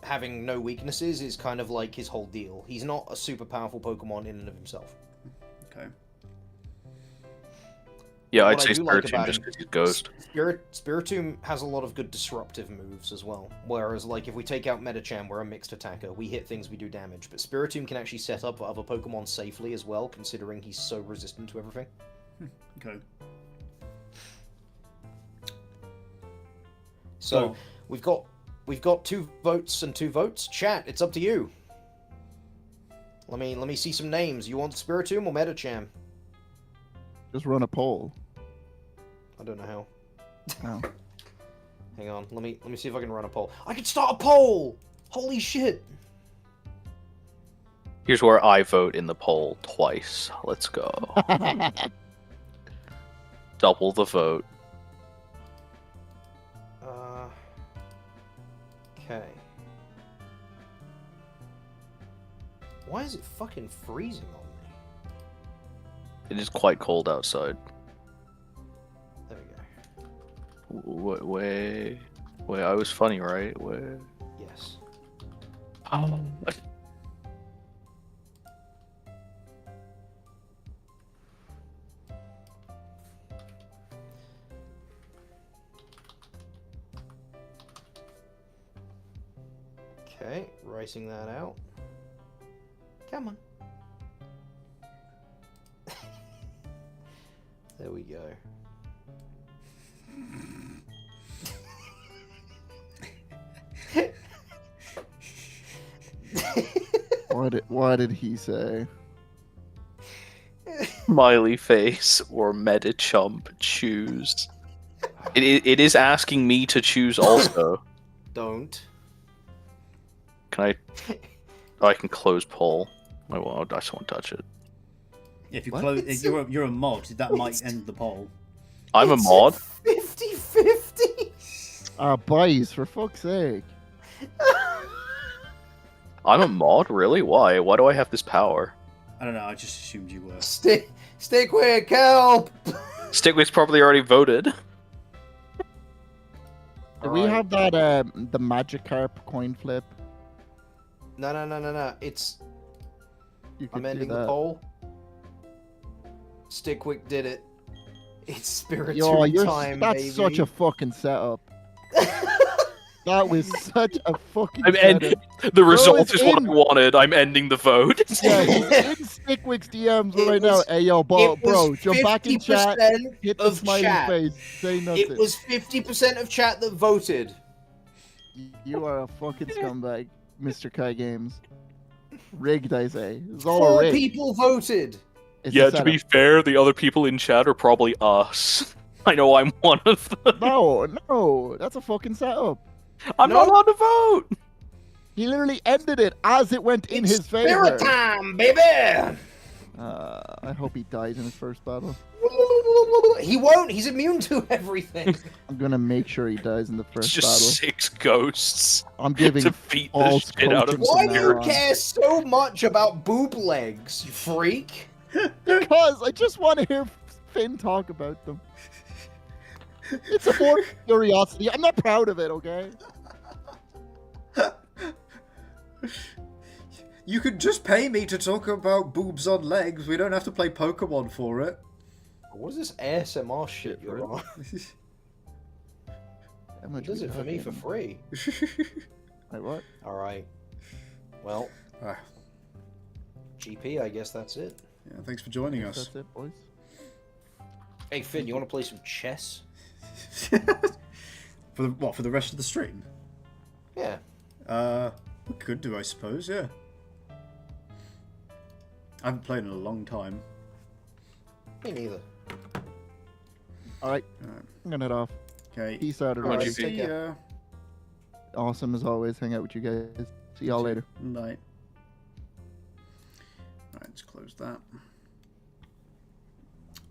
having no weaknesses is kind of like his whole deal. He's not a super powerful Pokemon in and of himself. Okay. Yeah, What I'd I say do like Spiritomb about just him- because he's Ghost. Spiritomb has a lot of good disruptive moves as well. Whereas, like, if we take out Medicham, we're a mixed attacker. We hit things, we do damage. But Spiritomb can actually set up other Pokemon safely as well, considering he's so resistant to everything. Okay. So, Well, we've got 2 votes and 2 votes. Chat, it's up to you. Let me see some names. You want Spiritomb or Medicham? Just run a poll. I don't know how. Oh. Hang on, let me see if I can run a poll. I can start a poll! Holy shit! Here's where I vote in the poll twice. Let's go. Double the vote. Okay. Why is it fucking freezing on me? It is quite cold outside. There we go. Wait, I was funny, right? Wait. Yes. Oh. Okay, writing that out. Come on. There we go. What did he say? Smiley face or Medichump, choose. It is asking me to choose also. Don't. Can I? Oh, I can close poll. I just won't touch it. if you What? close, It's you're a mod. That might end the poll. I'm a mod. 50-50! Boys, for fuck's sake. I'm a mod, really? Why? Why do I have this power? I don't know. I just assumed you were. Stick with help! Stickwick's probably already voted. Do we have that the Magikarp coin flip? No. It's... You could I'm do ending the that. poll. Stickwick did it. It's Yo, Spiritomb time, that's baby. such a fucking setup. That was such a fucking I'm setup. The result it's is what I in. wanted. I'm ending the vote. Yeah, he's in Stickwick's DMs It right was- now. Hey, yo, bro, was jump back in chat. 50% Hit the of smiley chat. face. Say nothing. It was 50% of chat that voted. You are a fucking scumbag, Mr. Kai Games. Rigged, I say. It's all 4 rigged. people voted. It's a Yeah, to setup. be fair, the other people in chat are probably us. I know I'm one of them. No, that's a fucking setup. I'm No. not allowed to vote. He literally ended it as it went in his favor. Spirit time, baby! I hope he dies in his first battle. He won't. He's immune to everything. I'm gonna make sure he dies in the It's first just battle. 6 ghosts I'm giving to beat the false shit out of coaching Why from do now you on. care so much about boob legs, you freak? Because I just want to hear Finn talk about them. It's a more curiosity. I'm not proud of it, okay? You could just pay me to talk about boobs on legs. We don't have to play Pokemon for it. What is this ASMR shit you're bro. on? How He much does we it for me for talking? free. Wait, what? Alright. Well, Ah, GP, I guess that's it. yeah, thanks for joining us. That's it, boys. Hey Finn, you want to play some chess? For the rest of the stream? Yeah. We could do, I suppose. Yeah. I haven't played in a long time. Me neither. Alright, Alright. I'm gonna head off. Okay. Peace out, Alright, everybody. GP. take care. Awesome as always. Hang out with you guys. See y'all later. Night. Alright, let's close that.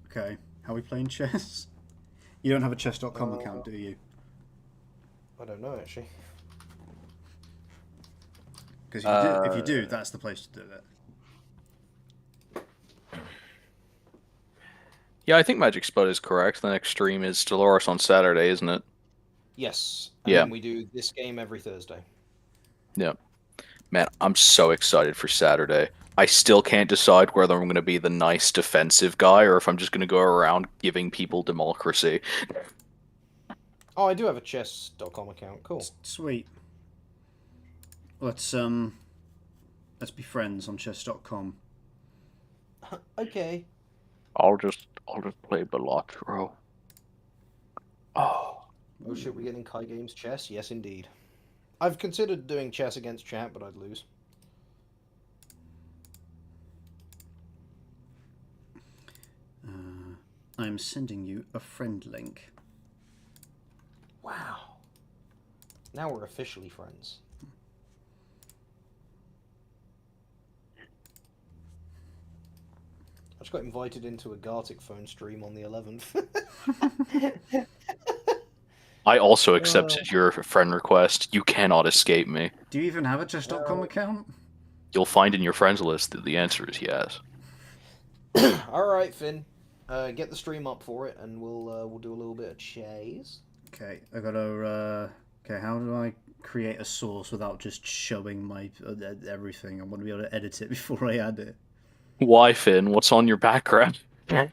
Okay. How are we playing chess? You don't have a chess.com account, do you? I don't know actually. Because if you do, that's the place to do it. Yeah, I think Magic Spud is correct. The next stream is Dolores on Saturday, isn't it? Yes. And Yeah. then we do this game every Thursday. Yeah. Man, I'm so excited for Saturday. I still can't decide whether I'm going to be the nice defensive guy or if I'm just going to go around giving people democracy. Oh, I do have a chess.com account. Cool. Sweet. Let's be friends on chess.com. Okay. I'll just play Balatro. Oh. Oh shit, we're getting Kai Games chess? Yes, indeed. I've considered doing chess against chat, but I'd lose. I'm sending you a friend link. Wow. Now we're officially friends. I just got invited into a Gartic phone stream on the 11th. I also accepted your friend request. You cannot escape me. Do you even have a chess.com account? You'll find in your friends list that the answer is yes. Alright, Finn. Get the stream up for it, and we'll do a little bit of chase. Okay, I gotta. Okay, how do I create a source without just showing my everything? I want to be able to edit it before I add it. Why, Finn? What's on your background?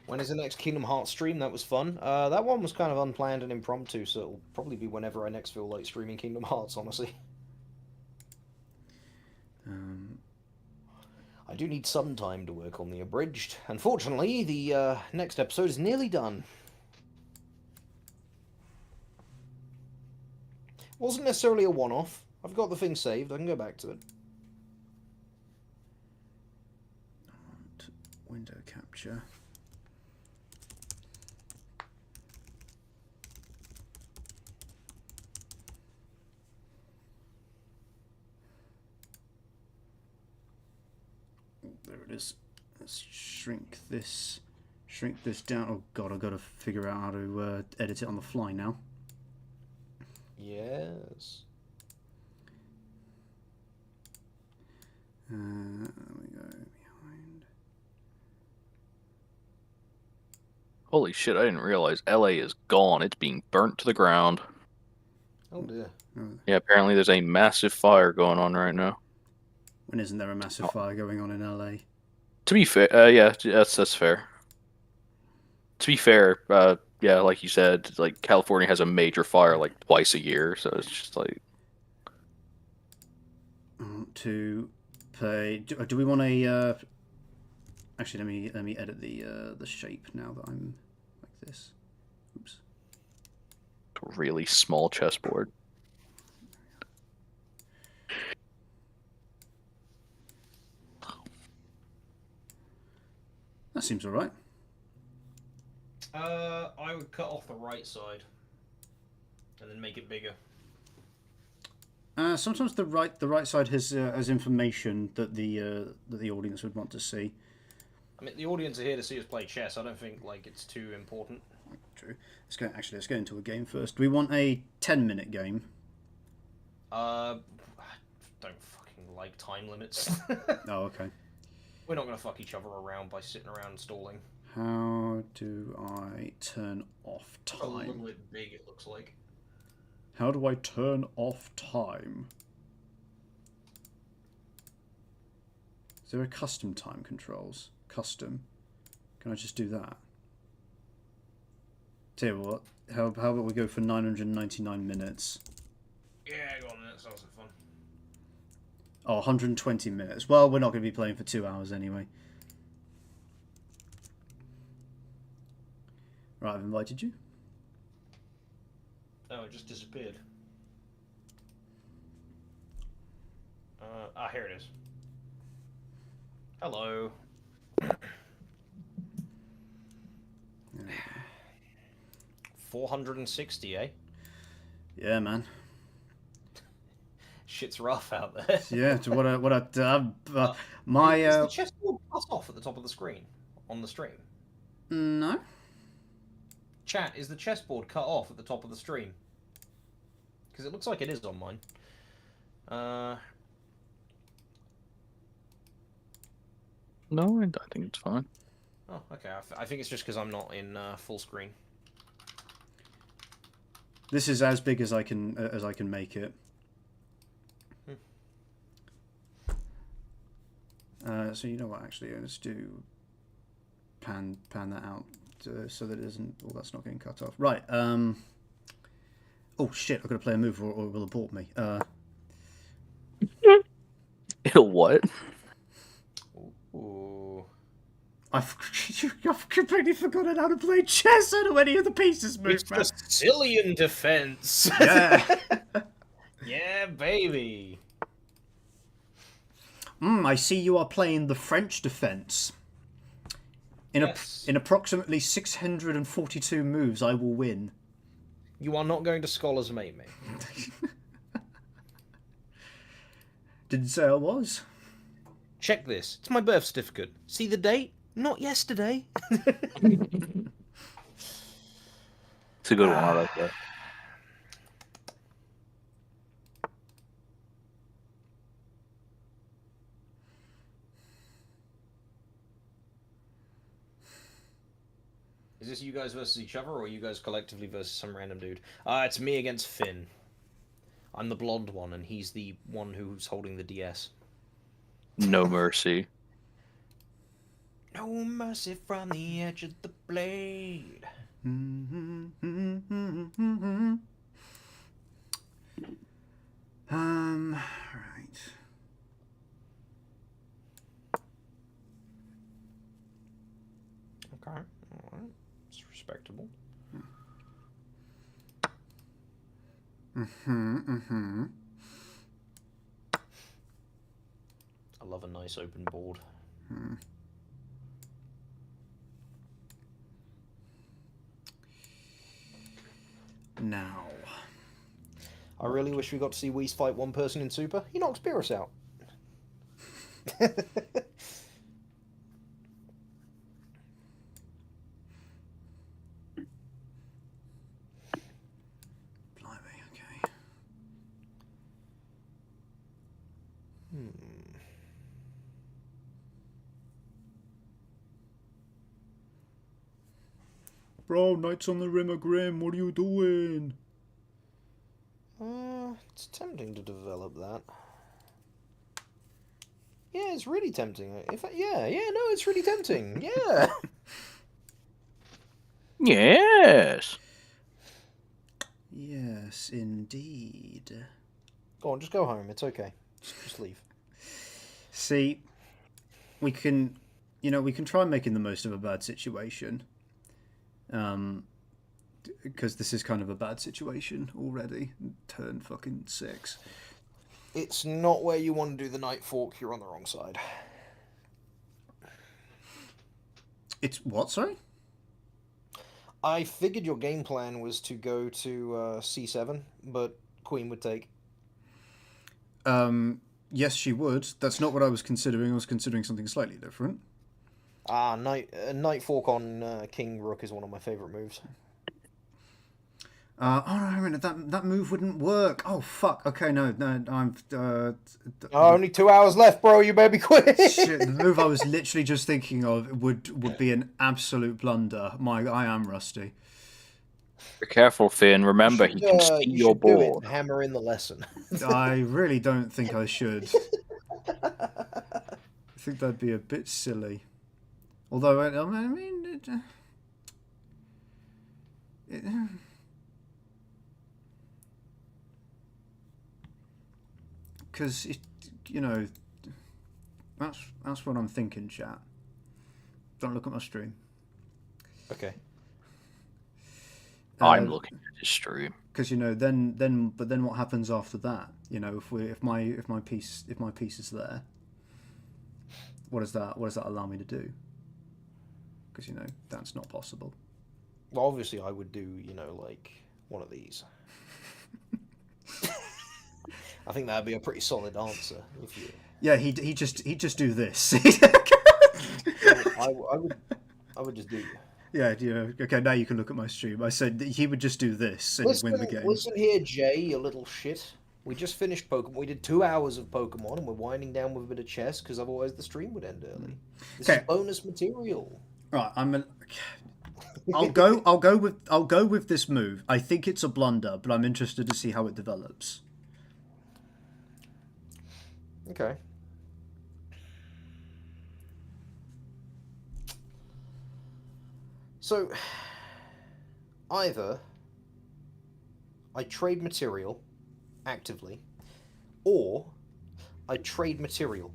When is the next Kingdom Hearts stream? That was fun. That one was kind of unplanned and impromptu, so it'll probably be whenever I next feel like streaming Kingdom Hearts, honestly. I do need some time to work on the Abridged. Unfortunately, the next episode is nearly done. Wasn't necessarily a one-off. I've got the thing saved. I can go back to it. Window capture. There it is. Let's shrink this down. Oh god, I've got to figure out how to edit it on the fly now. Yes. There we go, behind. Holy shit, I didn't realize LA is gone. It's being burnt to the ground. Oh dear. Yeah, apparently there's a massive fire going on right now. When isn't there a massive fire going on in LA? To be fair, yeah, that's fair. To be fair, yeah, like you said, like California has a major fire like twice a year, so it's just like. To play. Do we want a? Actually, let me edit the shape now that I'm like this. Oops. A really small chessboard. That seems alright. I would cut off the right side and then make it bigger. Sometimes the right side has information that the audience would want to see. I mean, the audience are here to see us play chess. I don't think like it's too important. True. Let's go into a game first. Do we want a 10-minute game? I don't fucking like time limits. Oh, okay. We're not gonna fuck each other around by sitting around stalling. How do I turn off A little time? bit big, it looks like. How do I turn off time? Is there a custom time controls? Custom. Can I just do that? Tell you what, how about we go for 999 minutes? Yeah, go on then. That sounds like fun. Oh, 120 minutes. Well, we're not going to be playing for 2 hours anyway. Right, I've invited you. Oh, it just disappeared. Here it is. Hello. 460, eh? Yeah, man. Shit's rough out there. Yeah, to what my Is the chessboard cut off at the top of the screen on the stream? No. Chat, is the chessboard cut off at the top of the stream? Because it looks like it is on mine. No, I think it's fine. Oh, okay. I think it's just because I'm not in full screen. This is as big as I can make it. So you know what? Actually, let's do pan that out so that it isn't. Well, that's not getting cut off. Right. Oh shit! I've got to play a move, or it will abort me. It'll what? Ooh. I've completely forgotten how to play chess. I don't know any of the pieces move. It's Brazilian defense. Yeah. Yeah, baby. I see you are playing the French defense. In approximately 642 moves, I will win. You are not going to Scholar's Mate me. Didn't say I was. Check this. It's my birth certificate. See the date? Not yesterday. It's a good one. I like that. Is this you guys versus each other, or you guys collectively versus some random dude? It's me against Finn. I'm the blonde one, and he's the one who's holding the DS. No mercy. No mercy from the edge of the blade. Right. Okay, alright. It's respectable. I love a nice open board. Now. I really wish we got to see Whis fight one person in Super. He knocks Beerus out. Blimey, okay. Bro, Knights on the Rim are grim. What are you doing? It's tempting to develop that. Yeah, it's really tempting. No, it's really tempting. Yeah. Yes. Yes, indeed. Go on, just go home. It's okay. Just leave. See, we can try making the most of a bad situation. Because this is kind of a bad situation already. Turn fucking 6. It's not where you want to do the Night Fork. You're on the wrong side. It's what, sorry? I figured your game plan was to go to C7, but Queen would take. Yes, she would. That's not what I was considering. I was considering something slightly different. Night Fork on King Rook is one of my favourite moves. Oh, no, a minute. That move wouldn't work. Oh, fuck. Okay, no, I'm... only 2 hours left, bro. You better be quick. Shit, the move I was literally just thinking of would be an absolute blunder. I am rusty. Be careful, Finn. Remember, he can see your board. Hammer in the lesson. I really don't think I should. I think that'd be a bit silly. Although, I mean, because you know, that's what I'm thinking, chat. Don't look at my stream. Okay. I'm looking at his stream. Because you know, then what happens after that? You know, if my piece is there, what does that allow me to do? Because you know that's not possible. Well, obviously, I would do, you know, like one of these. I think that'd be a pretty solid answer if you. Yeah, he just do this. I would just do. Yeah, you know. Okay, now you can look at my stream. I said that he would just do this and win the game. Listen here, Jay, you little shit. We just finished Pokemon. We did 2 hours of Pokemon, and we're winding down with a bit of chess because otherwise the stream would end early. This is bonus material. Right, I'll go with this move. I think it's a blunder, but I'm interested to see how it develops. Okay. So, either I trade material actively, or I trade material.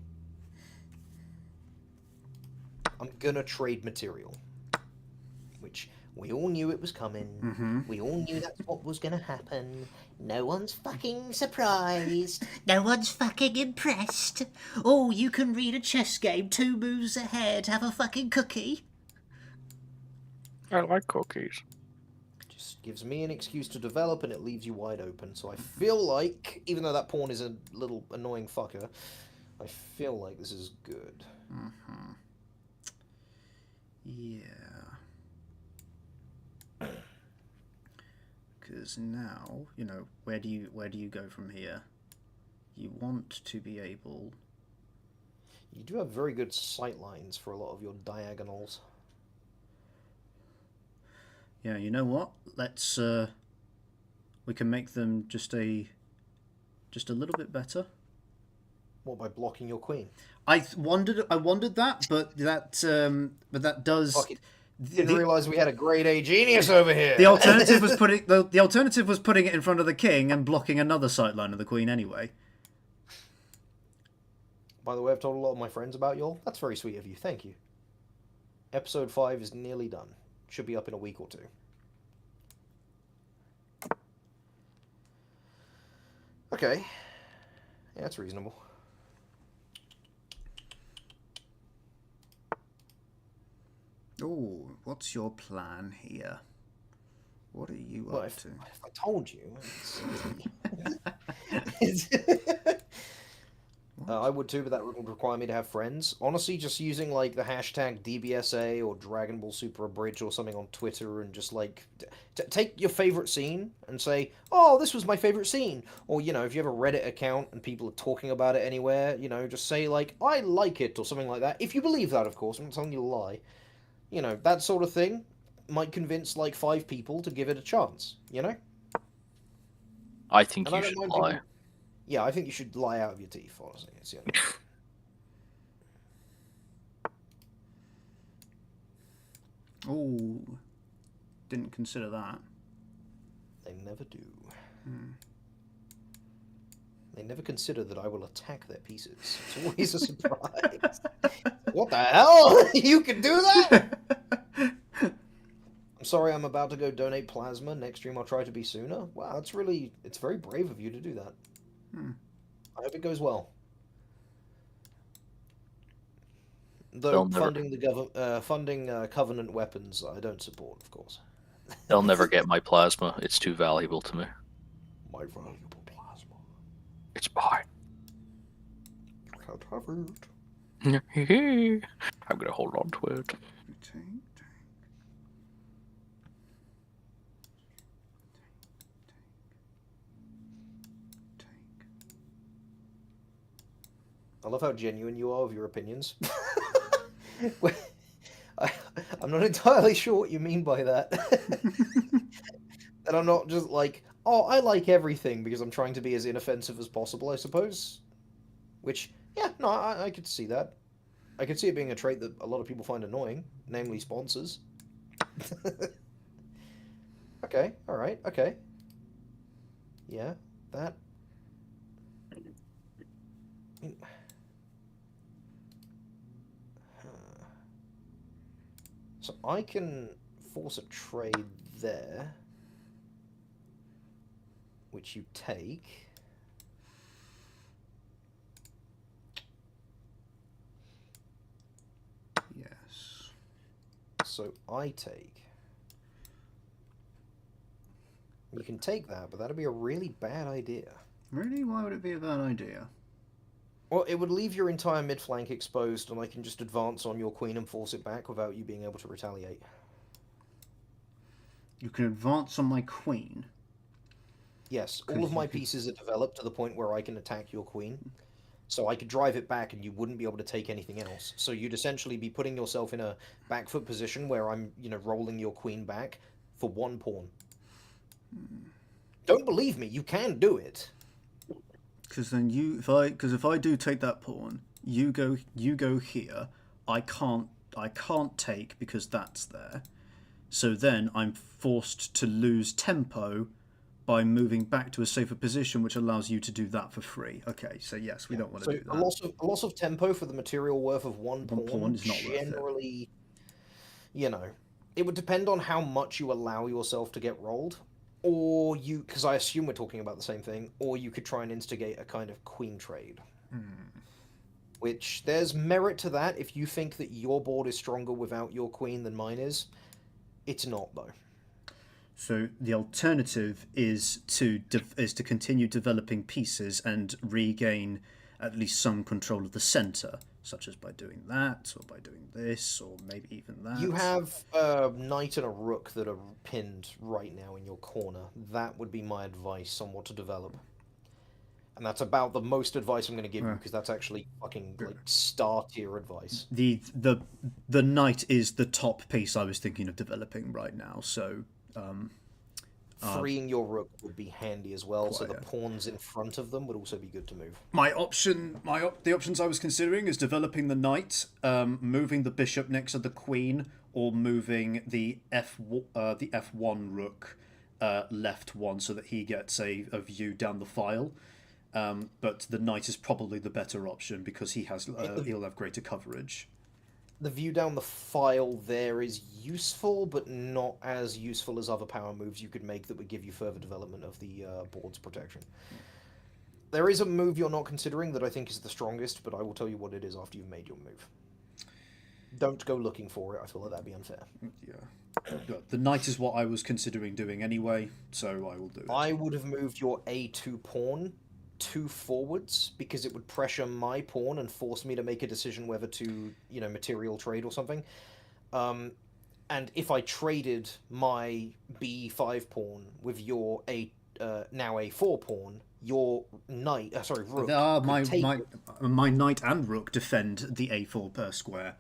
I'm gonna trade material. Which, we all knew it was coming. Mm-hmm. We all knew that's what was gonna happen. No one's fucking surprised. No one's fucking impressed. Oh, you can read a chess game 2 moves ahead, have a fucking cookie. I like cookies. Just gives me an excuse to develop and it leaves you wide open. So I feel like, even though that pawn is a little annoying fucker, I feel like this is good. Mm-hmm. Yeah. Because now, you know, where do you go from here? You want to be able. You do have very good sight lines for a lot of your diagonals. Yeah, you know what? Let's we can make them just a little bit better. What, by blocking your queen? I wondered that, but that does. Fuck it. Didn't realize we had a grade A genius over here. The alternative was putting it in front of the king and blocking another sightline of the queen anyway. By the way, I've told a lot of my friends about y'all. That's very sweet of you. Thank you. Episode 5 is nearly done. Should be up in a week or 2. Okay. Yeah, that's reasonable. Oh, what's your plan here? What are you up to? If I told you. I would too, but that would require me to have friends. Honestly, just using like the hashtag DBSA or Dragon Ball Super Abridged or something on Twitter and just like take your favorite scene and say, "Oh, this was my favorite scene." Or, you know, if you have a Reddit account and people are talking about it anywhere, you know, just say like, "I like it" or something like that. If you believe that, of course. I'm not telling you to lie. You know, that sort of thing might convince like 5 people to give it a chance, you know? I think you should lie. Yeah, I think you should lie out of your teeth, honestly. It's the only Oh, didn't consider that. They never do. They never consider that I will attack their pieces. It's always a surprise. What the hell? You can do that? I'm sorry, I'm about to go donate plasma. Next stream I'll try to be sooner. Wow, it's very brave of you to do that. I hope it goes well. Though funding Covenant weapons, I don't support, of course. They'll never get my plasma. It's too valuable to me. My valuable plasma. It's mine. Can't have it. I'm gonna hold on to it. I love how genuine you are with your opinions. I'm not entirely sure what you mean by that. And I'm not just like, oh, I like everything because I'm trying to be as inoffensive as possible, I suppose. Which, yeah, no, I could see that. I could see it being a trait that a lot of people find annoying, namely sponsors. Okay, alright, okay. Yeah, that... So I can force a trade there, which you take. Yes. So I take. You can take that, but that'd be a really bad idea. Really? Why would it be a bad idea? Well, it would leave your entire mid-flank exposed, and I can just advance on your queen and force it back without you being able to retaliate. You can advance on my queen. Yes, all of my pieces are developed to the point where I can attack your queen. So I could drive it back and you wouldn't be able to take anything else. So you'd essentially be putting yourself in a back foot position where I'm, rolling your queen back for one pawn. Don't believe me, you can do it. Because then if I do take that pawn, you go here. I can't take because that's there. So then I'm forced to lose tempo by moving back to a safer position, which allows you to do that for free. Okay, so yes, we don't want to do that. A loss of tempo for the material worth of one pawn is not generally, it would depend on how much you allow yourself to get rolled. Or because I assume we're talking about the same thing, or you could try and instigate a kind of queen trade. Which, there's merit to that if you think that your board is stronger without your queen than mine is. It's not, though. So the alternative is to continue developing pieces and regain at least some control of the center, such as by doing that, or by doing this, or maybe even that. You have a knight and a rook that are pinned right now in your corner. That would be my advice on what to develop. And that's about the most advice I'm going to give you, because that's actually fucking star tier advice. The knight is the top piece I was thinking of developing right now, so freeing your rook would be handy as well, so the pawns in front of them would also be good to move. The options I was considering is developing the knight, moving the bishop next to the queen, or moving the f1 rook left one so that he gets a view down the file. But the knight is probably the better option because he'll have greater coverage. The view down the file there is useful, but not as useful as other power moves you could make that would give you further development of the board's protection. There is a move you're not considering that I think is the strongest, but I will tell you what it is after you've made your move. Don't go looking for it, I feel like that'd be unfair. Yeah. The knight is what I was considering doing anyway, so I will do it. I would have moved your a2 pawn 2 forwards because it would pressure my pawn and force me to make a decision whether to, material trade or something. And if I traded my b5 pawn with your now a4 pawn, your knight, rook. My knight and rook defend the a4 per square.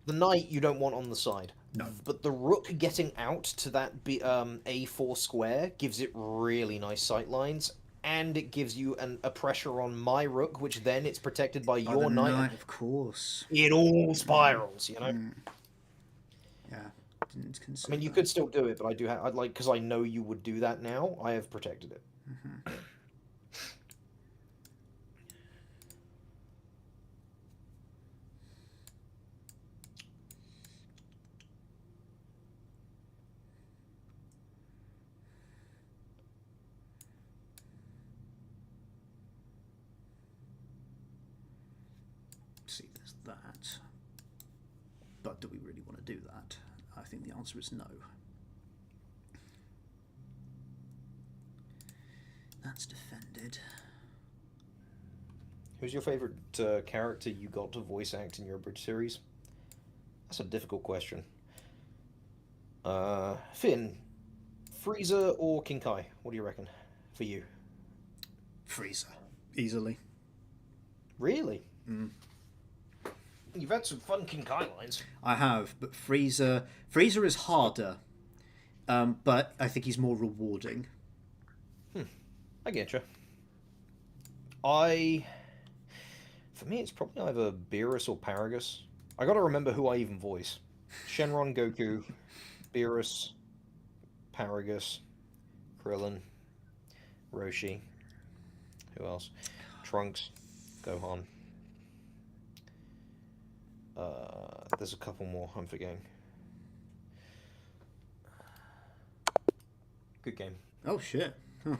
The knight you don't want on the side. No. But the rook getting out to that a4 square gives it really nice sightlines. And it gives you a pressure on my rook, which then it's protected by your knight. Of course. It all spirals, Yeah, didn't consider. I mean, you could still do it, but I do have, because I know you would do that now. I have protected it. See, there's that. But do we really want to do that? I think the answer is no. That's defended. Who's your favorite character you got to voice act in your Abridged series? That's a difficult question. Finn, Frieza or King Kai? What do you reckon for you? Frieza, easily. Really? You've had some fun King Kai lines. I have, but Frieza is harder, but I think he's more rewarding. I get you. I For me, it's probably either Beerus or Paragus. I gotta remember who I even voice. Shenron, Goku, Beerus, Paragus, Krillin, Roshi. Who else? Trunks, Gohan. There's a couple more I'm forgetting. Good game. Oh shit. Huh.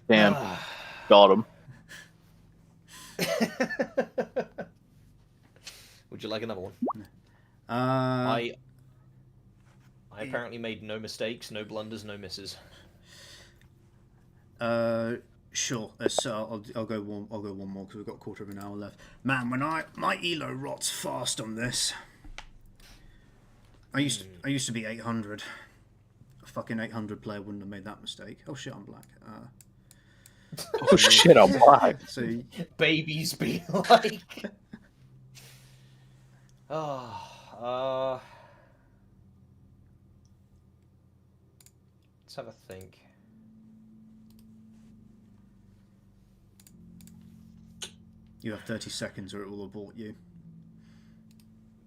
Damn. Got him. Would you like another one? Uh, I apparently made no mistakes, no blunders, no misses. Sure. I'll go one. I'll go one more because we've got a quarter of an hour left. Man, when my elo rots fast on this. I used to be 800. A fucking 800 player wouldn't have made that mistake. Oh shit, I'm black. Oh shit, I'm black. So Babies be like. Oh, let's have a think. you have 30 seconds or it will abort you.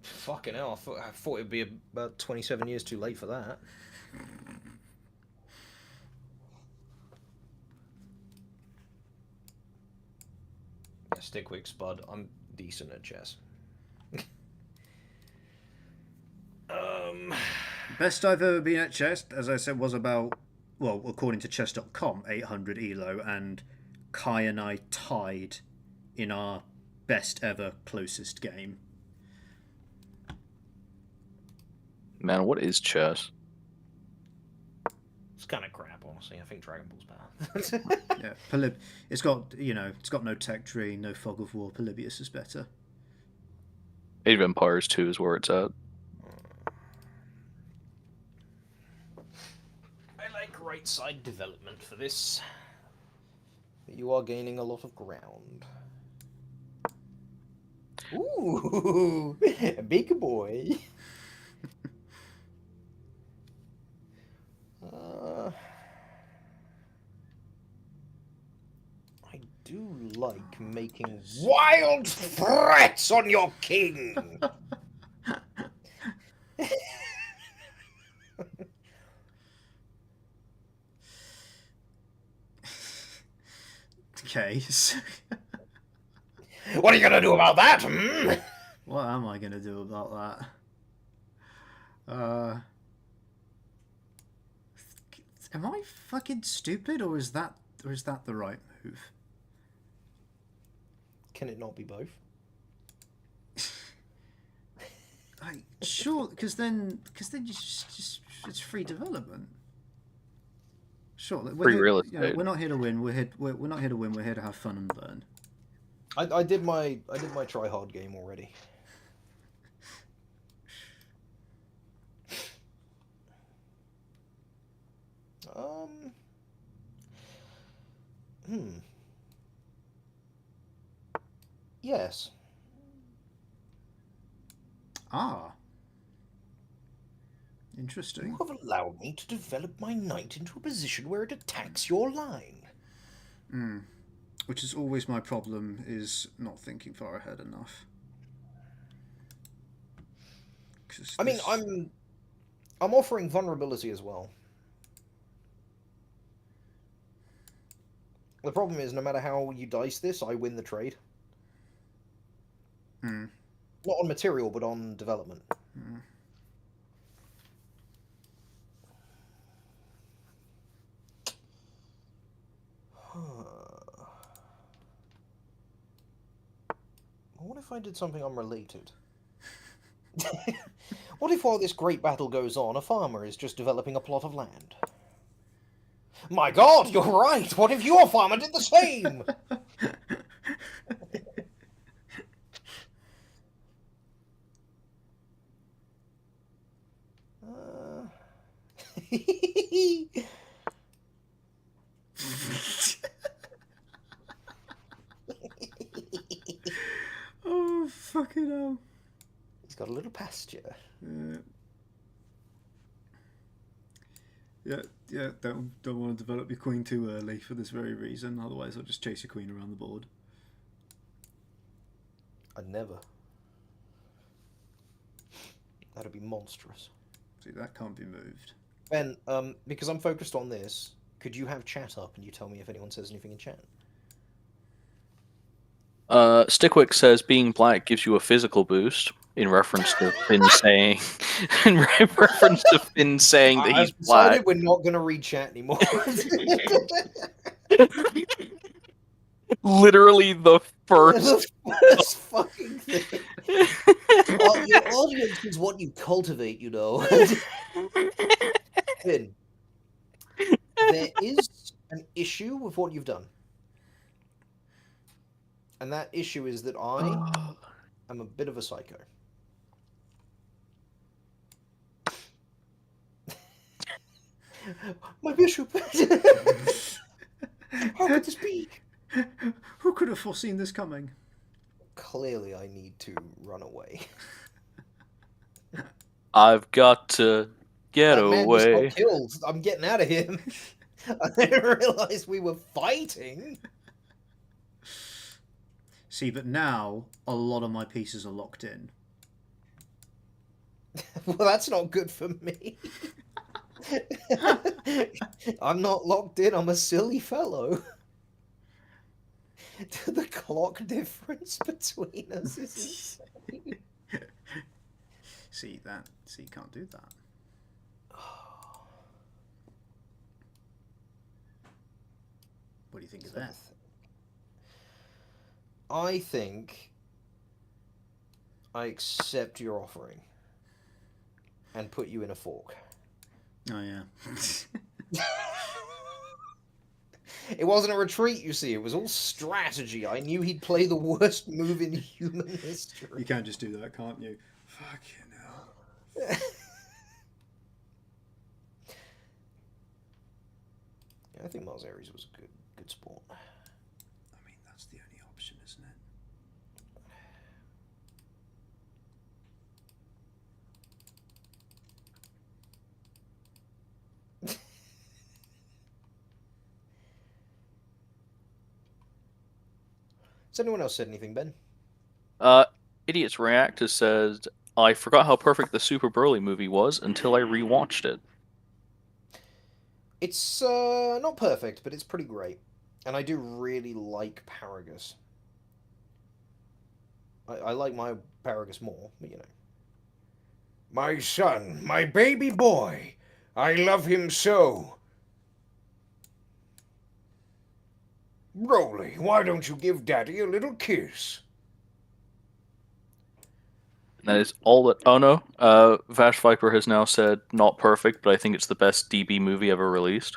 Fucking hell, I thought it'd be about 27 years too late for that. Yeah, stick with Spud. I'm decent at chess. Best I've ever been at chess, as I said, was about, well, according to chess.com, 800 elo, and Kai and I tied in our best ever closest game. Man, what is chess? It's kind of crap, honestly. I think Dragon Ball's better. Yeah, it's got it's got no tech tree, no fog of war. Polybius is better. Age of Empires 2 is where it's at. I like right side development for this. You are gaining a lot of ground. Ooh, big boy. I do like making wild threats on your king. Okay. What are you gonna do about that? Hmm? What am I gonna do about that? Am I fucking stupid, or is that the right move? Can it not be both? Sure, because then you just it's free development. Sure, Free real estate. we're not here to win. We're not here to win. We're here to have fun and learn. I did my try hard game already. Yes. Ah. Interesting. You have allowed me to develop my knight into a position where it attacks your line. Which is always my problem, is not thinking far ahead enough. I mean, I'm offering vulnerability as well. The problem is, no matter how you dice this, I win the trade. Not on material, but on development. What if I did something unrelated? What if while this great battle goes on, a farmer is just developing a plot of land? My God, you're right! What if your farmer did the same? Oh, fucking hell. He's got a little pasture. Yeah. Don't want to develop your queen too early for this very reason. Otherwise, I'll just chase your queen around the board. I'd never. That'd be monstrous. See, that can't be moved. Ben, because I'm focused on this, could you have chat up and you tell me if anyone says anything in chat? Stickwick says being black gives you a physical boost in reference to Finn saying that he's black. We're not going to read chat anymore. Literally the first fucking thing. Your audience is what you cultivate, you know. Finn, there is an issue with what you've done. And that issue is that I am a bit of a psycho. My bishop! How could this be? Who could have foreseen this coming? Clearly, I need to run away. I've got to get that man away. just got killed. I'm getting out of here. I didn't realize we were fighting. See, but now a lot of my pieces are locked in. Well, that's not good for me. I'm not locked in. I'm a silly fellow. The clock difference between us is insane. See, you can't do that. What do you think of that? I think I accept your offering and put you in a fork. Oh, yeah. It wasn't a retreat, you see. It was all strategy. I knew he'd play the worst move in human history. You can just do that, can't you? Fucking hell. I think Mars Ares was a good sport. I mean, that's the only option, isn't it? Has anyone else said anything, Ben? Idiots Reactor says, I forgot how perfect the Super Broly movie was until I rewatched it. It's not perfect, but it's pretty great. And I do really like Paragus. I like my Paragus more, but you know. My son, my baby boy, I love him so. Broly, why don't you give Daddy a little kiss? That is all that... Oh no, Vash Viper has now said, not perfect, but I think it's the best DB movie ever released.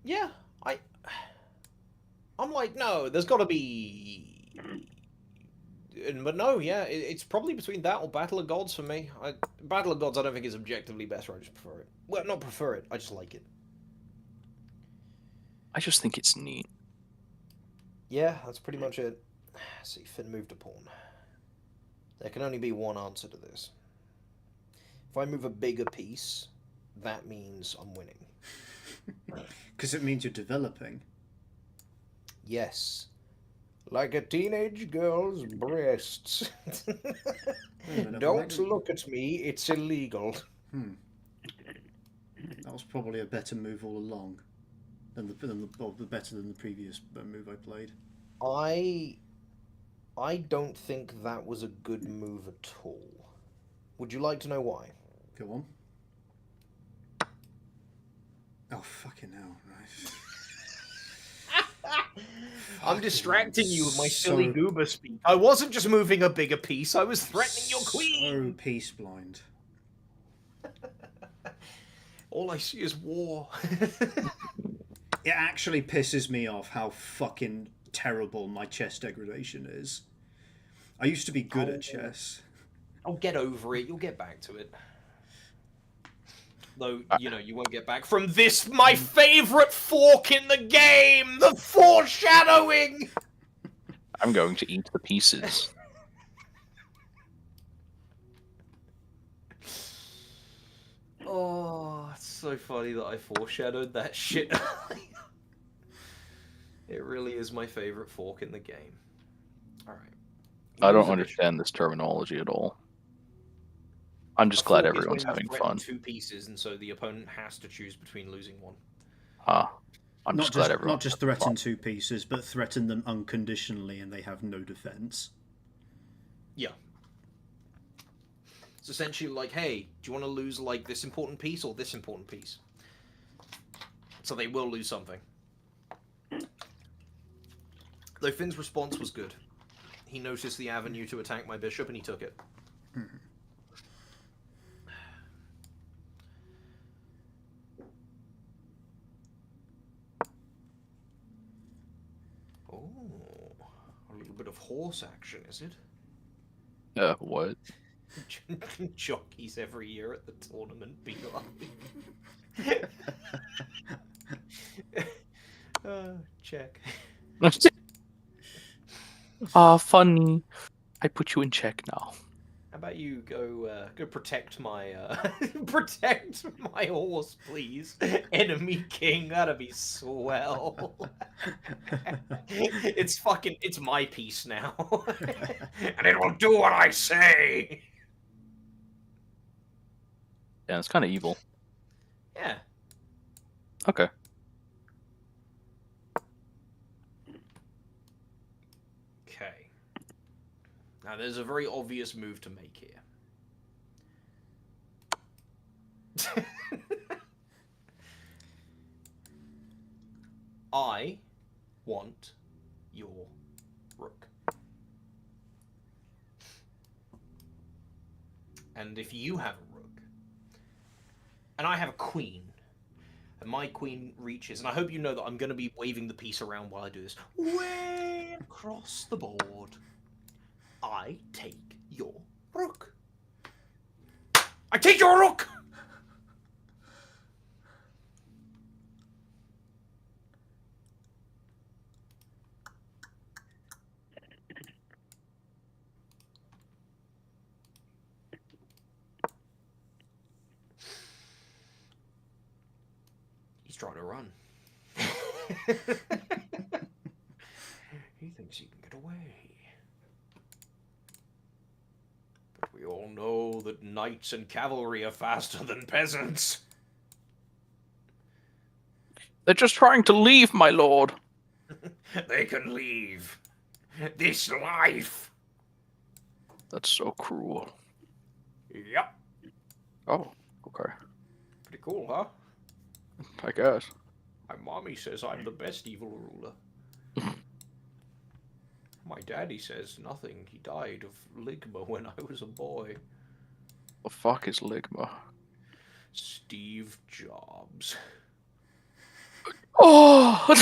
Yeah, I'm like, no, there's got to be... But no, yeah, it's probably between that or Battle of Gods for me. Battle of Gods I don't think is objectively better, I just prefer it. Well, not prefer it, I just like it. I just think it's neat. Yeah, that's pretty much it. See, Finn moved a pawn. There can only be one answer to this. If I move a bigger piece, that means I'm winning. Because it means you're developing. Yes. Like a teenage girl's breasts. Don't look at me, it's illegal. That was probably a better move all along. Better than the previous move I played. I don't think that was a good move at all. Would you like to know why? Go on. Oh, fucking hell, right. I'm distracting you with my silly goober speak. I wasn't just moving a bigger piece, I was threatening your queen! So peace blind. All I see is war. It actually pisses me off how fucking terrible my chess degradation is. I used to be good at chess. I'll get over it, you'll get back to it. Though, you know, you won't get back from this, my favourite fork in the game! The foreshadowing! I'm going to eat the pieces. Oh, it's so funny that I foreshadowed that shit. It really is my favorite fork in the game. Alright. I don't understand this terminology at all. I'm just glad everyone's having fun. 2 pieces, and so the opponent has to choose between losing one. I'm just glad everyone. Not just threaten 2 pieces, but threaten them unconditionally, and they have no defense. Yeah. It's essentially like, hey, do you want to lose like this important piece or this important piece? So they will lose something. Though Finn's response was good. He noticed the avenue to attack my bishop and he took it. Oh, a little bit of horse action, is it? What? Jockeys every year at the tournament be like. Check. Funny. I put you in check now. How about you go protect my protect my horse, please, enemy king? That'd be swell. It's my piece now, and it will do what I say. Yeah, it's kind of evil. Yeah. Okay. Okay. Now, there's a very obvious move to make here. I want your rook. And if you have a rook, and I have a queen, and my queen reaches, and I hope you know that I'm going to be waving the piece around while I do this, way across the board, I take your rook. I take your rook! He's trying to run. He thinks he can get away. But we all know that knights and cavalry are faster than peasants. They're just trying to leave, my lord. They can leave this life. That's so cruel. Yep. Oh, okay. Pretty cool, huh? I guess. My mommy says I'm the best evil ruler. My daddy says nothing. He died of ligma when I was a boy. The fuck is Ligma? Steve Jobs. Oh!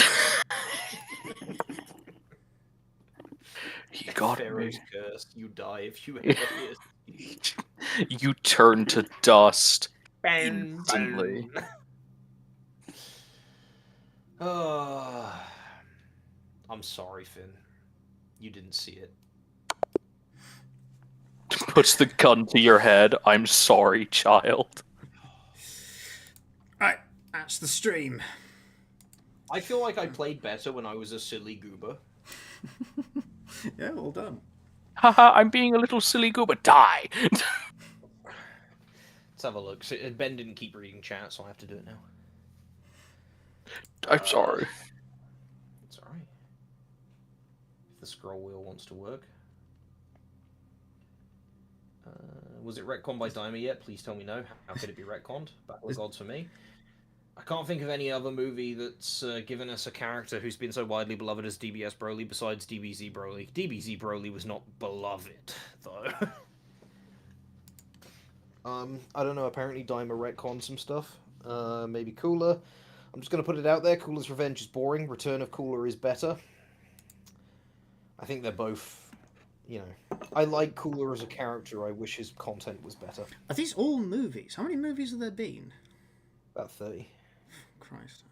He got Pharaoh's me. curse. You die if you ever hear. You turn to dust Bang, instantly. bang. I'm sorry, Finn. You didn't see it. Puts the gun to your head. I'm sorry, child. Right, that's the stream. I feel like I played better when I was a silly goober. Yeah, well done. Haha, I'm being a little silly goober. Die! Let's have a look. So, Ben didn't keep reading chat, so I have to do it now. I'm sorry. It's alright. If the scroll wheel wants to work. Was it retconned by Dimer yet? Please tell me no. How could it be retconned? Battle of Gods for me. I can't think of any other movie that's given us a character who's been so widely beloved as DBS Broly besides DBZ Broly. DBZ Broly was not beloved, though. I don't know, apparently Dimer retconned some stuff. Maybe Cooler. I'm just going to put it out there. Cooler's Revenge is boring. Return of Cooler is better. I think they're both, you know... I like Cooler as a character. I wish his content was better. Are these all movies? How many movies have there been? About 30. Christ.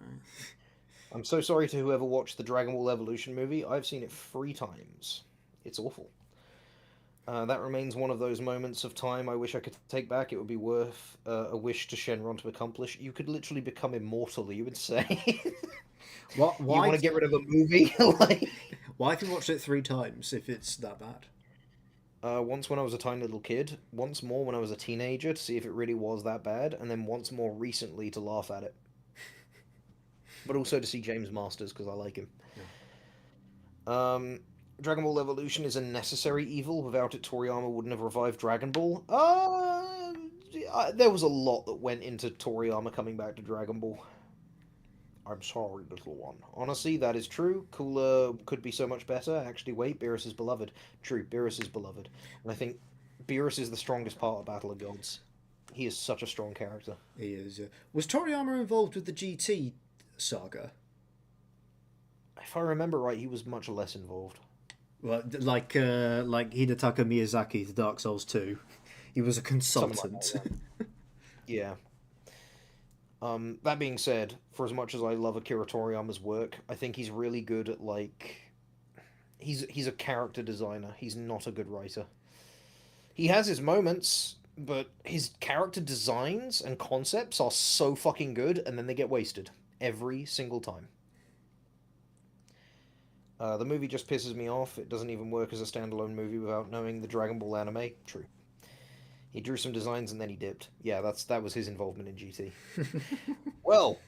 I'm so sorry to whoever watched the Dragon Ball Evolution movie. I've seen it 3 times. It's awful. That remains one of those moments of time I wish I could take back. It would be worth a wish to Shenron to accomplish. You could literally become immortal, you would say. What? You Why? want to get rid of a movie? Like, Why have you watched it 3 times if it's that bad? once when I was a tiny little kid, once more when I was a teenager to see if it really was that bad, and then once more recently to laugh at it. But also to see James Masters because I like him. Yeah. Dragon Ball Evolution is a necessary evil. Without it, Toriyama wouldn't have revived Dragon Ball. There was a lot that went into Toriyama coming back to Dragon Ball. I'm sorry, little one. Honestly, that is true. Cooler could be so much better. Actually, wait, Beerus is beloved. True, Beerus is beloved. And I think Beerus is the strongest part of Battle of Gods. He is such a strong character. He is. Was Toriyama involved with the GT saga? If I remember right, he was much less involved. Well, like Hidetaka Miyazaki, the Dark Souls 2. He was a consultant. Like that, yeah. That being said, for as much as I love Akira Toriyama's work, I think he's really good at, like... He's a character designer. He's not a good writer. He has his moments, but his character designs and concepts are so fucking good, and then they get wasted. Every single time. The movie just pisses me off. It doesn't even work as a standalone movie without knowing the Dragon Ball anime. True. He drew some designs and then he dipped. Yeah, that was his involvement in GT. Well,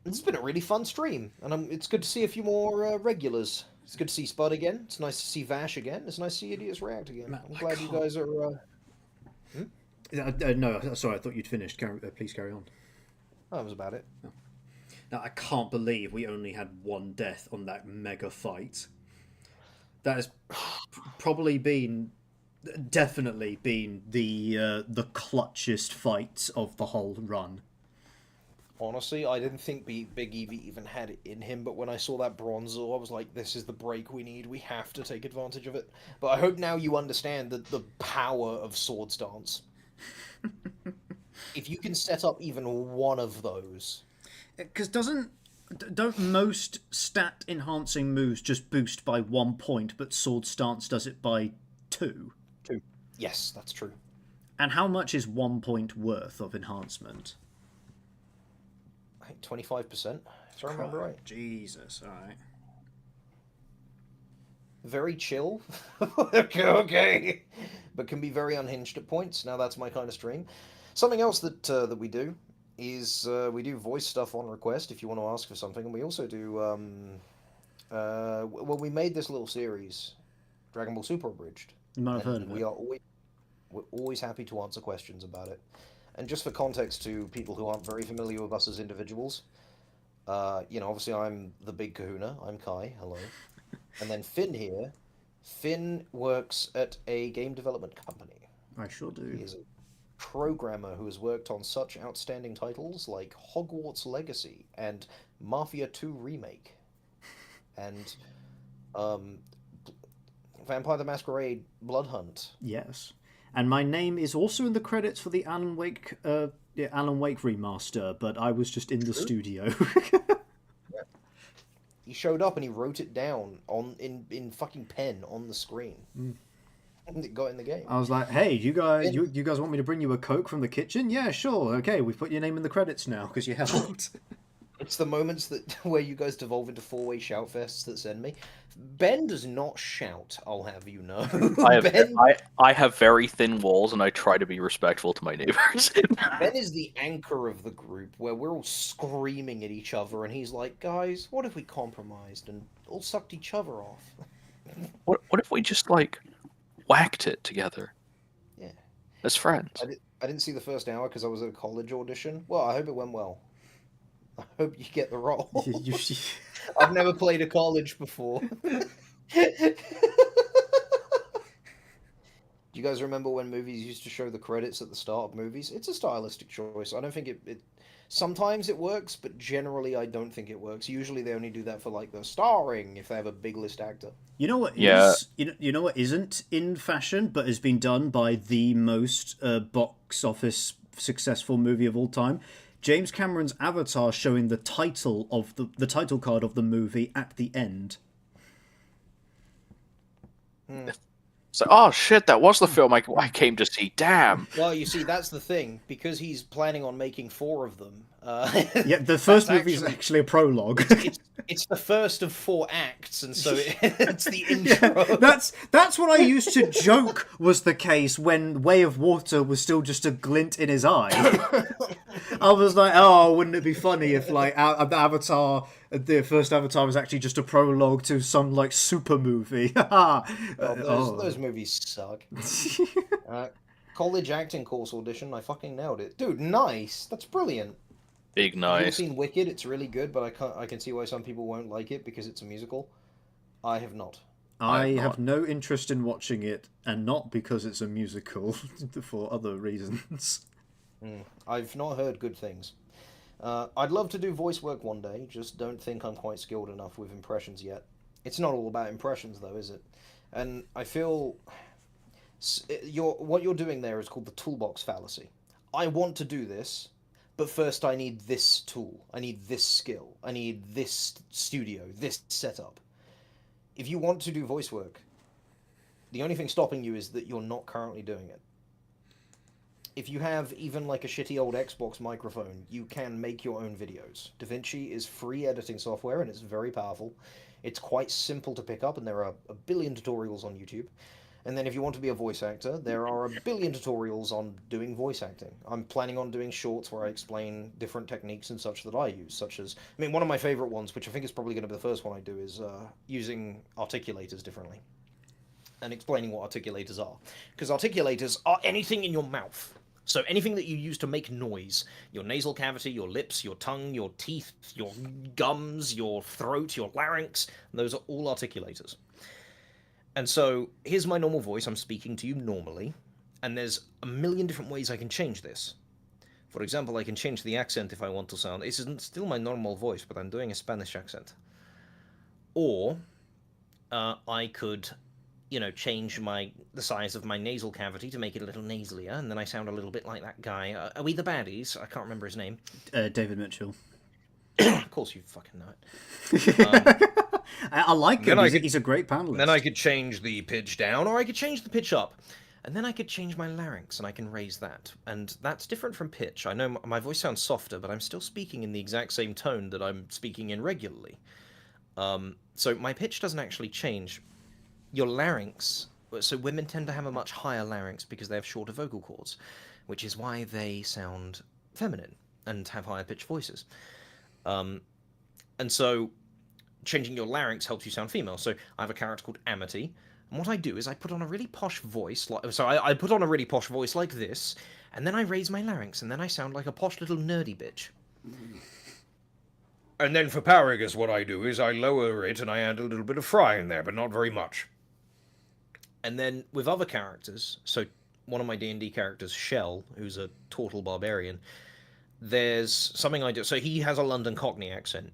this has been a really fun stream, and it's good to see a few more regulars. It's good to see Spud again. It's nice to see Vash again. It's nice to see Idiots React again. I'm glad you guys are... No, sorry, I thought you'd finished. Please carry on. That was about it. No. Now, I can't believe we only had 1 death on that mega fight. That has definitely been the clutchest fight of the whole run. Honestly, I didn't think Big Eevee even had it in him, but when I saw that Bronzor, I was like, this is the break we need. We have to take advantage of it. But I hope now you understand the power of Swords Dance. If you can set up even one of those... Because don't most stat enhancing moves just boost by 1 point, but Sword Stance does it by 2? 2. Yes, that's true. And how much is 1 point worth of enhancement? I think 25%, if I remember right. Jesus, alright. Very chill. Okay. But can be very unhinged at points. Now that's my kind of stream. Something else that we do is we do voice stuff on request if you want to ask for something, and we also do well, we made this little series, Dragon Ball Super Abridged. You might have heard of it. We're always happy to answer questions about it. And just for context to people who aren't very familiar with us as individuals, obviously I'm the big kahuna. I'm Kai. Hello. And then Finn here. Finn works at a game development company. I sure do. He is a programmer who has worked on such outstanding titles like Hogwarts Legacy and Mafia 2 Remake and Vampire the Masquerade Blood Hunt. Yes. And my name is also in the credits for the Alan Wake remaster, but I was just in the studio. He showed up and he wrote it down in fucking pen on the screen. And it got in the game. I was like, hey, you guys want me to bring you a Coke from the kitchen? Yeah, sure. Okay, we've put your name in the credits now because you helped. It's the moments where you guys devolve into four-way shout fests that send me. Ben does not shout, I'll have you know. I have very thin walls and I try to be respectful to my neighbors. Ben is the anchor of the group where we're all screaming at each other and he's like, guys, what if we compromised and all sucked each other off? What if we just, like, whacked it together? Yeah. As friends. I didn't see the first hour because I was at a college audition. Well, I hope it went well. I hope you get the role. I've never played a college before. Do you guys remember when movies used to show the credits at the start of movies? It's a stylistic choice. I don't think it sometimes it works, but generally I don't think it works. Usually they only do that for like the starring if they have a big list actor. You know what you know what isn't in fashion but has been done by the most box office successful movie of all time? James Cameron's Avatar showing the title of the title card of the movie at the end. It's like, oh shit, that was the film I came to see. Damn. Well, you see, that's the thing, because he's planning on making 4 of them. Yeah, the first movie is actually a prologue. It's the first of 4 acts, and so it's the intro. Yeah, that's what I used to joke was the case when Way of Water was still just a glint in his eye. I was like, oh, wouldn't it be funny if like Avatar, the first Avatar, was actually just a prologue to some like super movie? Those movies suck. College acting course audition, I fucking nailed it, dude. Nice, that's brilliant. Big Have nice. you seen Wicked? It's really good, but I can see why some people won't like it because it's a musical. I have not. I have no interest in watching it, and not because it's a musical, for other reasons. I've not heard good things. I'd love to do voice work one day, just don't think I'm quite skilled enough with impressions yet. It's not all about impressions, though, is it? And I feel what you're doing there is called the toolbox fallacy. I want to do this, but first I need this tool, I need this skill, I need this studio, this setup. If you want to do voice work, the only thing stopping you is that you're not currently doing it. If you have even like a shitty old Xbox microphone, you can make your own videos. DaVinci is free editing software and it's very powerful. It's quite simple to pick up, and there are a billion tutorials on YouTube. And then if you want to be a voice actor, there are a billion tutorials on doing voice acting. I'm planning on doing shorts where I explain different techniques and such that I use, such as, I mean, one of my favorite ones, which I think is probably going to be the first one I do, is using articulators differently and explaining what articulators are. Because articulators are anything in your mouth. So anything that you use to make noise, your nasal cavity, your lips, your tongue, your teeth, your gums, your throat, your larynx, those are all articulators. And so, here's my normal voice, I'm speaking to you normally, and there's a million different ways I can change this. For example, I can change the accent if I want to sound, this isn't still my normal voice, but I'm doing a Spanish accent. Or, I could, change the size of my nasal cavity to make it a little nasalier, and then I sound a little bit like that guy. Are we the baddies? I can't remember his name. David Mitchell. Of course you fucking know it. I like him. He's a great panelist. Then I could change the pitch down, or I could change the pitch up. And then I could change my larynx, and I can raise that. And that's different from pitch. I know my voice sounds softer, but I'm still speaking in the exact same tone that I'm speaking in regularly. So my pitch doesn't actually change. Your larynx... So women tend to have a much higher larynx because they have shorter vocal cords, which is why they sound feminine and have higher pitched voices. And so changing your larynx helps you sound female. So I have a character called Amity, and what I do is I put on a really posh voice, I put on a really posh voice like this, and then I raise my larynx, and then I sound like a posh little nerdy bitch. And then for Paragus, what I do is I lower it and I add a little bit of fry in there, but not very much. And then with other characters, so one of my D&D characters, Shell, who's a total barbarian, there's something I do. So he has a London Cockney accent.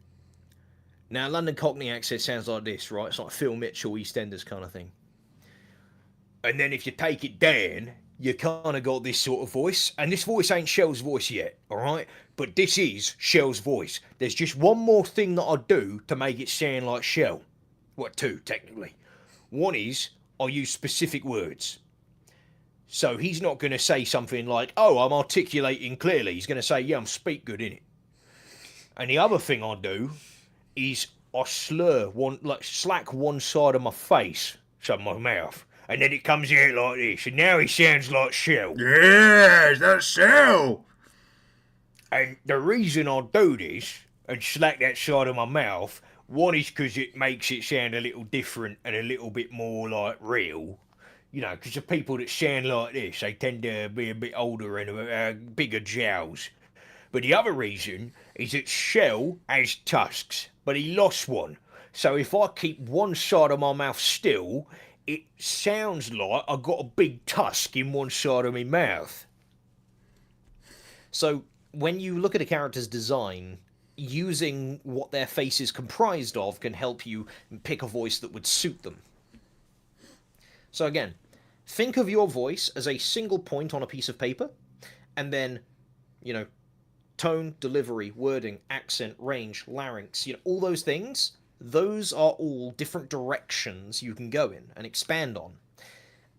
Now, London Cockney accent sounds like this, right? It's like Phil Mitchell, EastEnders kind of thing. And then if you take it down, you kind of got this sort of voice. And this voice ain't Shell's voice yet, all right? But this is Shell's voice. There's just one more thing that I do to make it sound like Shell. Well, 2, technically. One is I use specific words. So he's not going to say something like, oh, I'm articulating clearly. He's going to say, yeah, I'm speak good, innit? And the other thing I do is I slack one side of my face, so my mouth, and then it comes out like this, and now he sounds like Shell. Yes, that's Shell. And the reason I do this, and slack that side of my mouth, one is because it makes it sound a little different and a little bit more, like, real. Because the people that sound like this, they tend to be a bit older and bigger jowls. But the other reason is that Shell has tusks, but he lost one. So if I keep one side of my mouth still, it sounds like I've got a big tusk in one side of my mouth. So when you look at a character's design, using what their face is comprised of can help you pick a voice that would suit them. So again, think of your voice as a single point on a piece of paper, and then, tone, delivery, wording, accent, range, larynx, all those things, those are all different directions you can go in and expand on.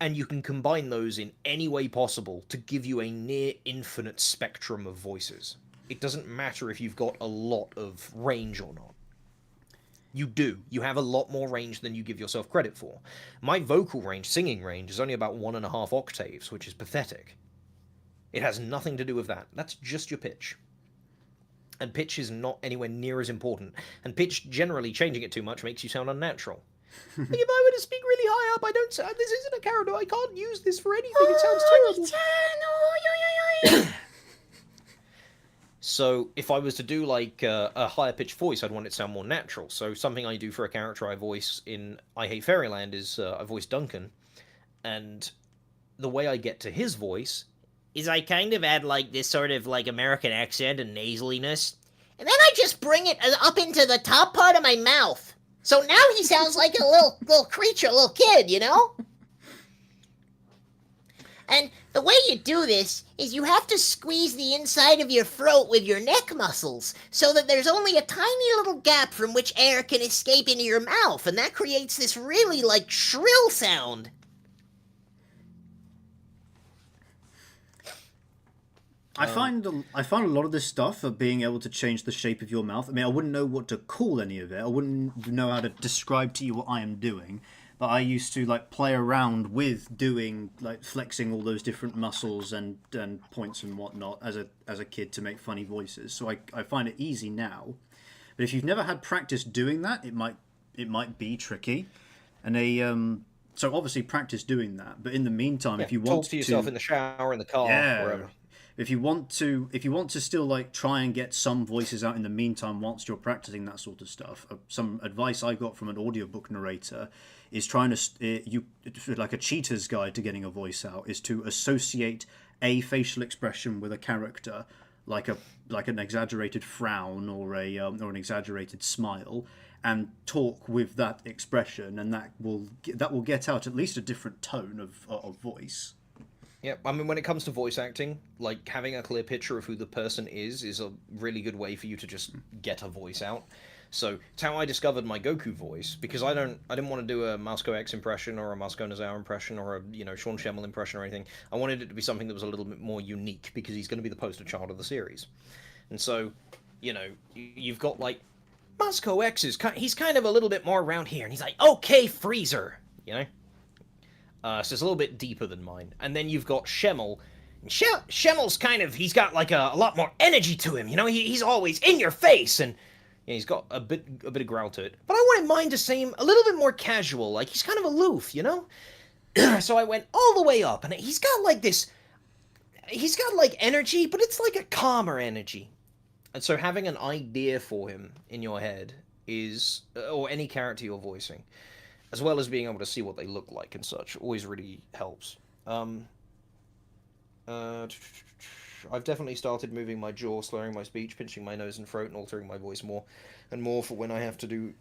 And you can combine those in any way possible to give you a near infinite spectrum of voices. It doesn't matter if you've got a lot of range or not. You do. You have a lot more range than you give yourself credit for. My vocal range, singing range, is only about 1.5 octaves, which is pathetic. It has nothing to do with that. That's just your pitch. And pitch is not anywhere near as important. And pitch, generally, changing it too much makes you sound unnatural. Like, if I were to speak really high up, I don't sound... This isn't a character. I can't use this for anything. It sounds terrible. So, if I was to do, like, a higher-pitched voice, I'd want it to sound more natural. So, something I do for a character I voice in I Hate Fairyland is I voice Duncan. And the way I get to his voice is I kind of add, like, this sort of, like, American accent and nasaliness. And then I just bring it up into the top part of my mouth. So now he sounds like a little creature, a little kid, you know? And the way you do this is you have to squeeze the inside of your throat with your neck muscles so that there's only a tiny little gap from which air can escape into your mouth, and that creates this really, like, shrill sound. I find a lot of this stuff of being able to change the shape of your mouth. I mean, I wouldn't know what to call any of it. I wouldn't know how to describe to you what I am doing. But I used to like play around with doing like flexing all those different muscles and points and whatnot as a kid to make funny voices. So I find it easy now. But if you've never had practice doing that, it might be tricky. And so obviously practice doing that. But in the meantime, if you want talk to yourself in the shower, in the car, wherever. If you want to still like try and get some voices out in the meantime whilst you're practicing that sort of stuff, some advice I got from an audiobook narrator is trying to like a cheater's guide to getting a voice out is to associate a facial expression with a character, like an exaggerated frown or an exaggerated smile, and talk with that expression, and that will get out at least a different tone of voice. Yeah, I mean, when it comes to voice acting, like, having a clear picture of who the person is a really good way for you to just get a voice out. So, it's how I discovered my Goku voice, because I didn't want to do a Moscow X impression, or a Moscow Nazaire impression, or a, Sean Schemmel impression or anything. I wanted it to be something that was a little bit more unique, because he's going to be the poster child of the series. And so, you've got, like, Moscow X he's kind of a little bit more around here, and he's like, okay, Freezer, So it's a little bit deeper than mine. And then you've got Schemmel. Schemmel's he's got like a lot more energy to him, he's always in your face, and he's got a bit of growl to it. But I wanted mine to seem a little bit more casual, like he's kind of aloof, So I went all the way up, and he's got like energy, but it's like a calmer energy. And so having an idea for him in your head is, or any character you're voicing, as well as being able to see what they look like and such, always really helps. I've definitely started moving my jaw, slurring my speech, pinching my nose and throat, and altering my voice more and more for when I have to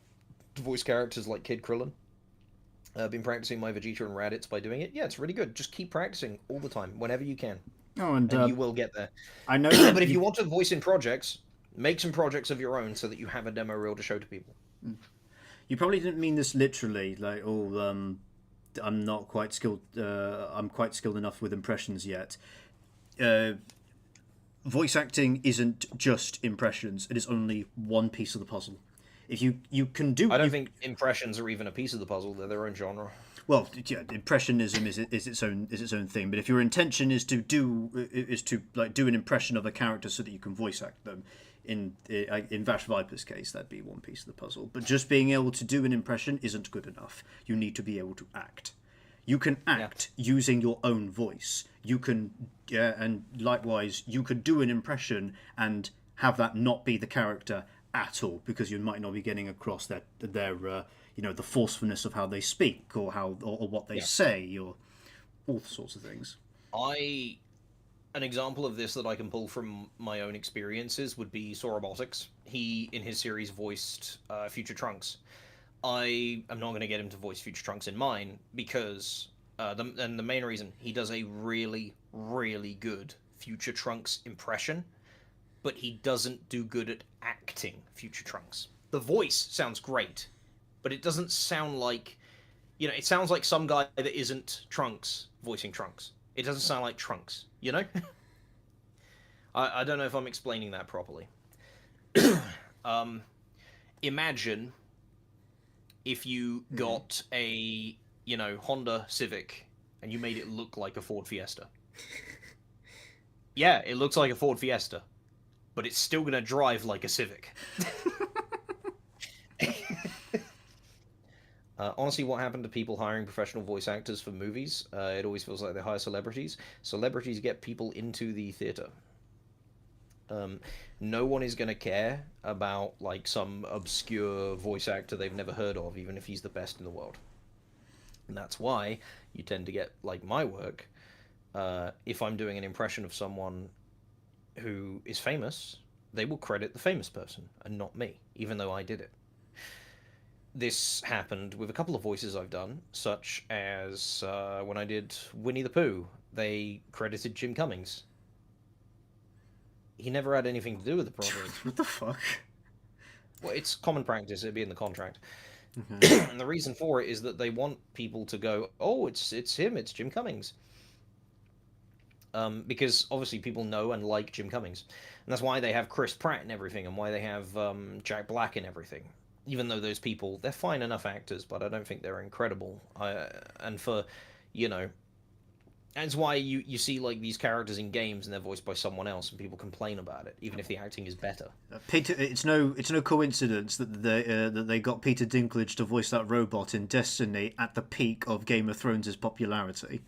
voice characters like Kid Krillin. I've been practicing my Vegeta and Raditz by doing it. Yeah, it's really good. Just keep practicing all the time, whenever you can. Oh, and you will get there. I know. But if you want to voice in projects, make some projects of your own so that you have a demo reel to show to people. You probably didn't mean this literally, like, I'm not quite skilled. I'm quite skilled enough with impressions yet. Voice acting isn't just impressions; it is only one piece of the puzzle. If you can do, I don't think impressions are even a piece of the puzzle; they're their own genre. Well, yeah, impressionism is its own thing. But if your intention is to do an impression of a character so that you can voice act them, in Vash Viper's case, that'd be one piece of the puzzle. But just being able to do an impression isn't good enough. You need to be able to act. You can act using your own voice. You can, and likewise, you could do an impression and have that not be the character at all, because you might not be getting across their the forcefulness of how they speak or what they say or all sorts of things. An example of this that I can pull from my own experiences would be Sorobotics. He, in his series, voiced Future Trunks. I am not going to get him to voice Future Trunks in mine because, the main reason, he does a really, really good Future Trunks impression, but he doesn't do good at acting Future Trunks. The voice sounds great, but it doesn't sound like you know, it sounds like some guy that isn't Trunks voicing Trunks. It doesn't sound like Trunks, you know? I don't know if I'm explaining that properly. Imagine if you got a, you know, Honda Civic and you made it look like a Ford Fiesta. Yeah, it looks like a Ford Fiesta, but it's still gonna drive like a Civic. Honestly, what happened to people hiring professional voice actors for movies? It always feels like they hire celebrities. Celebrities get people into the theater. No one is going to care about like some obscure voice actor they've never heard of, even if he's the best in the world. And that's why you tend to get, like my work, if I'm doing an impression of someone who is famous, they will credit the famous person and not me, even though I did it. This happened with a couple of voices I've done, such as when I did Winnie the Pooh, they credited Jim Cummings. He never had anything to do with the project. What the fuck? Well, it's common practice, it'd be in the contract. Okay. And the reason for it is that they want people to go, oh, it's him, it's Jim Cummings. Because obviously people know and like Jim Cummings. And that's why they have Chris Pratt and everything, and why they have Jack Black and everything. Even though those people, they're fine enough actors, but I don't think they're incredible. And for, you know, that's why you see like these characters in games and they're voiced by someone else, and people complain about it, even if the acting is better. Peter, it's no coincidence that they got Peter Dinklage to voice that robot in Destiny at the peak of Game of Thrones' popularity.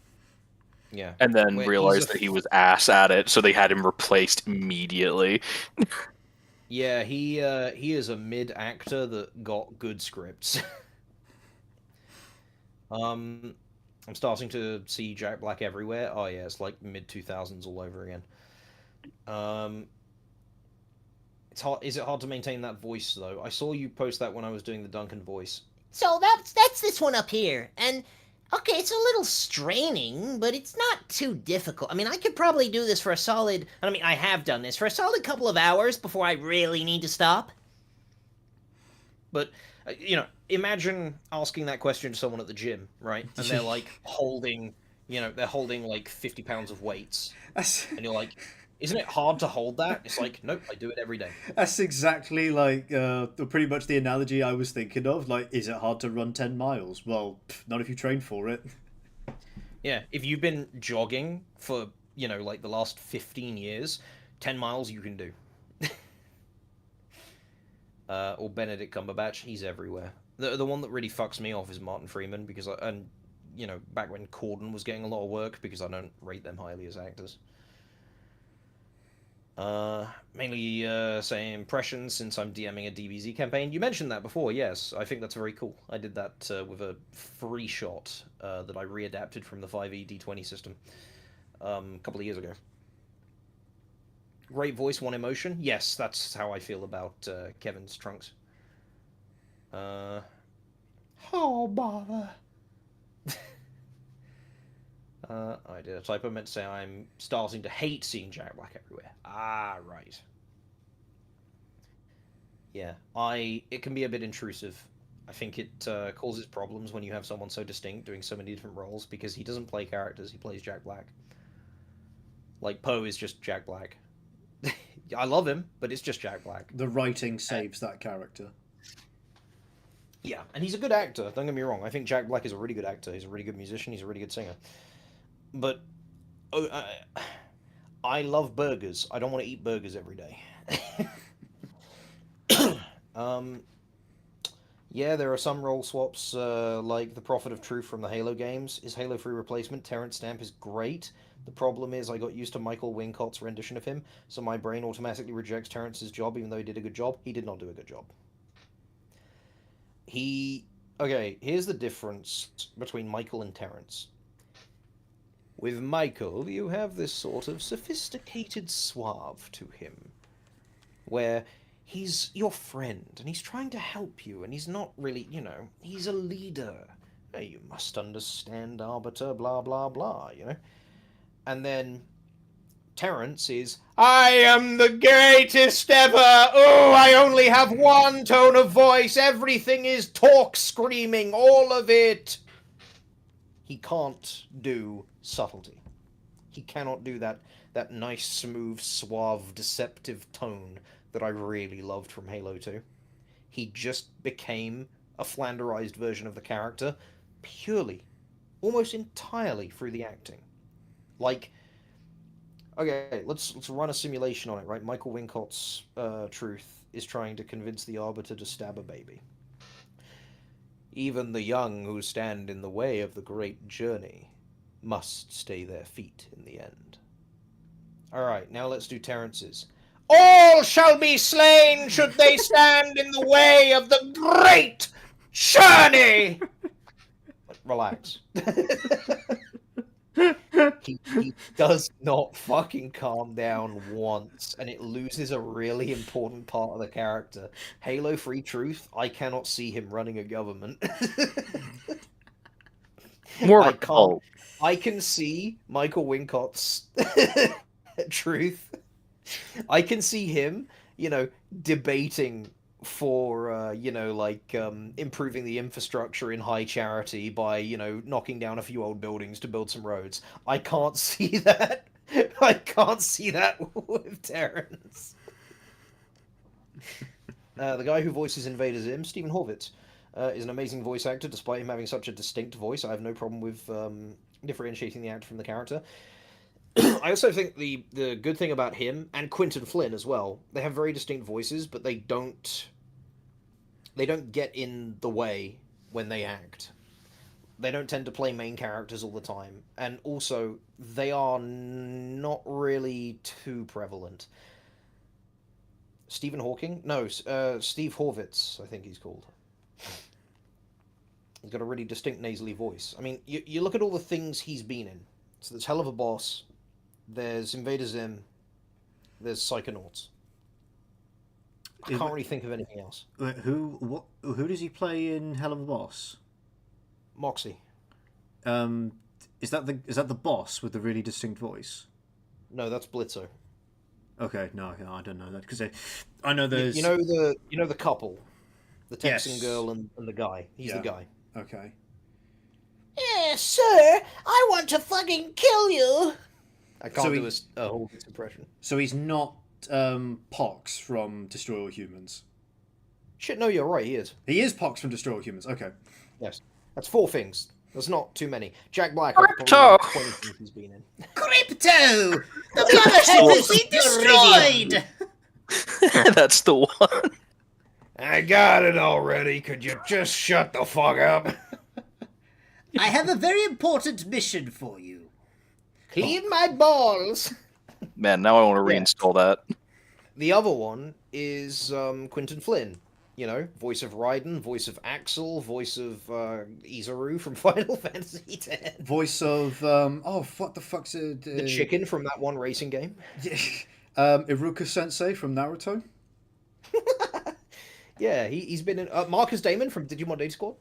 Yeah, And then realized that he was ass at it, so they had him replaced immediately. Yeah, he is a mid actor that got good scripts. I'm starting to see Jack Black everywhere. Oh yeah, it's like mid 2000s all over again. It's hard. Is it hard to maintain that voice though? I saw you post that when I was doing the Duncan voice. So that's this one up here. And okay, it's a little straining, but it's not too difficult. I mean, I could probably do this for a solid, I mean, I have done this for a solid couple of hours before I really need to stop. But, you know, imagine asking that question to someone at the gym, right? And they're like holding, you know, they're holding like 50 pounds of weights. And you're like, isn't it hard to hold that? It's like, nope, I do it every day. That's exactly like pretty much the analogy I was thinking of. Like, is it hard to run 10 miles? Well, not if you train for it. Yeah, if you've been jogging for, you know, like the last 15 years, 10 miles you can do. Or Benedict Cumberbatch, he's everywhere. The one that really fucks me off is Martin Freeman, because you know, back when Corden was getting a lot of work, because I don't rate them highly as actors. Mainly say impressions, since I'm DMing a DBZ campaign. You mentioned that before, yes. I think that's very cool. I did that with a free shot that I readapted from the 5e D20 system a couple of years ago. Great voice, one emotion. Yes, that's how I feel about Kevin's Trunks. Oh, bother. I did a typo. I meant to say I'm starting to hate seeing Jack Black everywhere. Ah, right. Yeah, it can be a bit intrusive. I think it causes problems when you have someone so distinct doing so many different roles, because he doesn't play characters, he plays Jack Black. Like, Poe is just Jack Black. I love him, but it's just Jack Black. The writing saves that character. Yeah, and he's a good actor, don't get me wrong. I think Jack Black is a really good actor, he's a really good musician, he's a really good singer. But I love burgers. I don't want to eat burgers every day. Yeah, there are some role swaps, like the Prophet of Truth from the Halo games. His Halo 3 replacement, Terrence Stamp, is great. The problem is I got used to Michael Wincott's rendition of him, so my brain automatically rejects Terrence's job, even though he did a good job. He did not do a good job. Okay, here's the difference between Michael and Terrence. With Michael, you have this sort of sophisticated suave to him, where he's your friend, and he's trying to help you, and he's not really, you know, he's a leader. You must understand, arbiter, blah, blah, blah, you know? And then Terrence is, I am the greatest ever! Oh, I only have one tone of voice! Everything is talk screaming, all of it! He can't do subtlety. He cannot do that nice, smooth, suave, deceptive tone that I really loved from Halo 2. He just became a flanderized version of the character purely, almost entirely through the acting. Like, okay, let's run a simulation on it, right? Michael Wincott's truth is trying to convince the Arbiter to stab a baby. Even the young who stand in the way of the great journey must stay their feet in the end. Alright, now let's do Terrence's. All shall be slain should they stand in the way of the great journey! Relax. he does not fucking calm down once, and it loses a really important part of the character. Halo 3 Truth, I cannot see him running a government. More of a cult. I can see Michael Wincott's Truth. I can see him, debating for, improving the infrastructure in high charity by, knocking down a few old buildings to build some roads. I can't see that. I can't see that with Terrence. The guy who voices Invader Zim, Stephen Horvitz, is an amazing voice actor, despite him having such a distinct voice. I have no problem with differentiating the actor from the character. I also think the good thing about him and Quinton Flynn as well, they have very distinct voices, but they don't get in the way when they act. They don't tend to play main characters all the time, and also they are not really too prevalent. Stephen Hawking? No, Steve Horvitz, I think he's called. He's got a really distinct nasally voice. I mean, you look at all the things he's been in. So there's Hell of a Boss, there's Invader Zim, there's Psychonauts. I can't really think of anything else. Who does he play in Hell of a Boss? Moxie. Is that the boss with the really distinct voice? No, that's Blitzo. Okay, no, I don't know that because I know there's the couple, the Texan Yes. girl and the guy. He's the guy. Okay. Sir, I want to fucking kill you. I can't do a whole impression. So he's not Pox from Destroy All Humans. Shit, no, you're right. He is. He is Pox from Destroy All Humans. Okay. Yes, that's 4 things. That's not too many. Jack Black. Crypto! 20 things he's been in. Crypto! The mothership has been destroyed! That's the one. I got it already. Could you just shut the fuck up? I have a very important mission for you. Clean my balls. Man, now I want to reinstall that. The other one is Quinton Flynn. Voice of Raiden, voice of Axel, voice of Izuru from Final Fantasy X. Voice of what the fuck's it? The chicken from that one racing game. Iruka Sensei from Naruto. Yeah, he's been in Marcus Damon from Digimon Data Squad.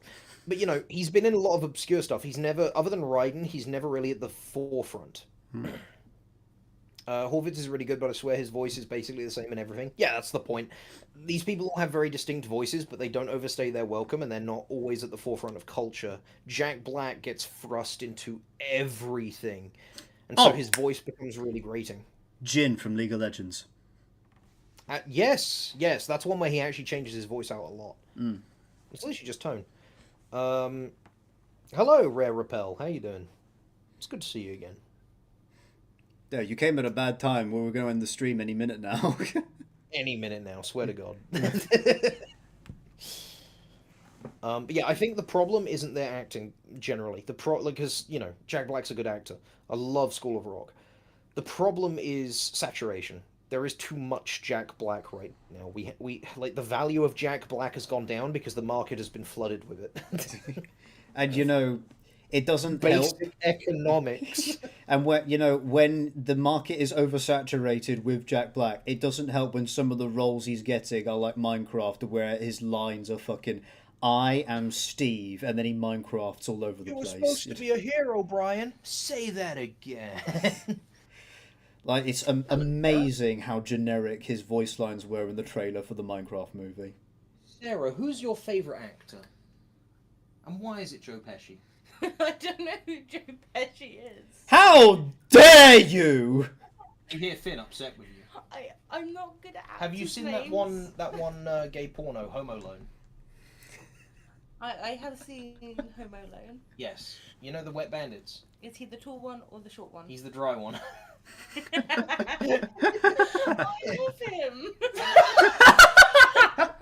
But he's been in a lot of obscure stuff. He's never, other than Raiden, he's never really at the forefront. Horvitz is really good, but I swear his voice is basically the same in everything. Yeah, that's the point. These people all have very distinct voices, but they don't overstay their welcome, and they're not always at the forefront of culture. Jack Black gets thrust into everything, and so his voice becomes really grating. Jin from League of Legends. Yes, that's one where he actually changes his voice out a lot. It's literally just tone. Hello, Rare Repel. How you doing? It's good to see you again. Yeah, you came at a bad time. We're going to end the stream any minute now. Any minute now, swear to God. But yeah, I think the problem isn't their acting generally. Because Jack Black's a good actor. I love School of Rock. The problem is saturation. There is too much Jack Black right now. We like the value of Jack Black has gone down because the market has been flooded with it. And it doesn't Basic help economics. And when the market is oversaturated with Jack Black, it doesn't help when some of the roles he's getting are like Minecraft, where his lines are fucking "I am Steve," and then he Minecrafts all over the place. You were supposed to be a hero, Brian. Say that again. Like, it's amazing how generic his voice lines were in the trailer for the Minecraft movie. Sarah, who's your favorite actor? And why is it Joe Pesci? I don't know who Joe Pesci is. How dare you! You hear Finn upset with you. I'm not good at actors' Have you seen names. that one gay porno, Home Alone? I have seen Home Alone. Yes. You know the Wet Bandits? Is he the tall one or the short one? He's the dry one. I love him. I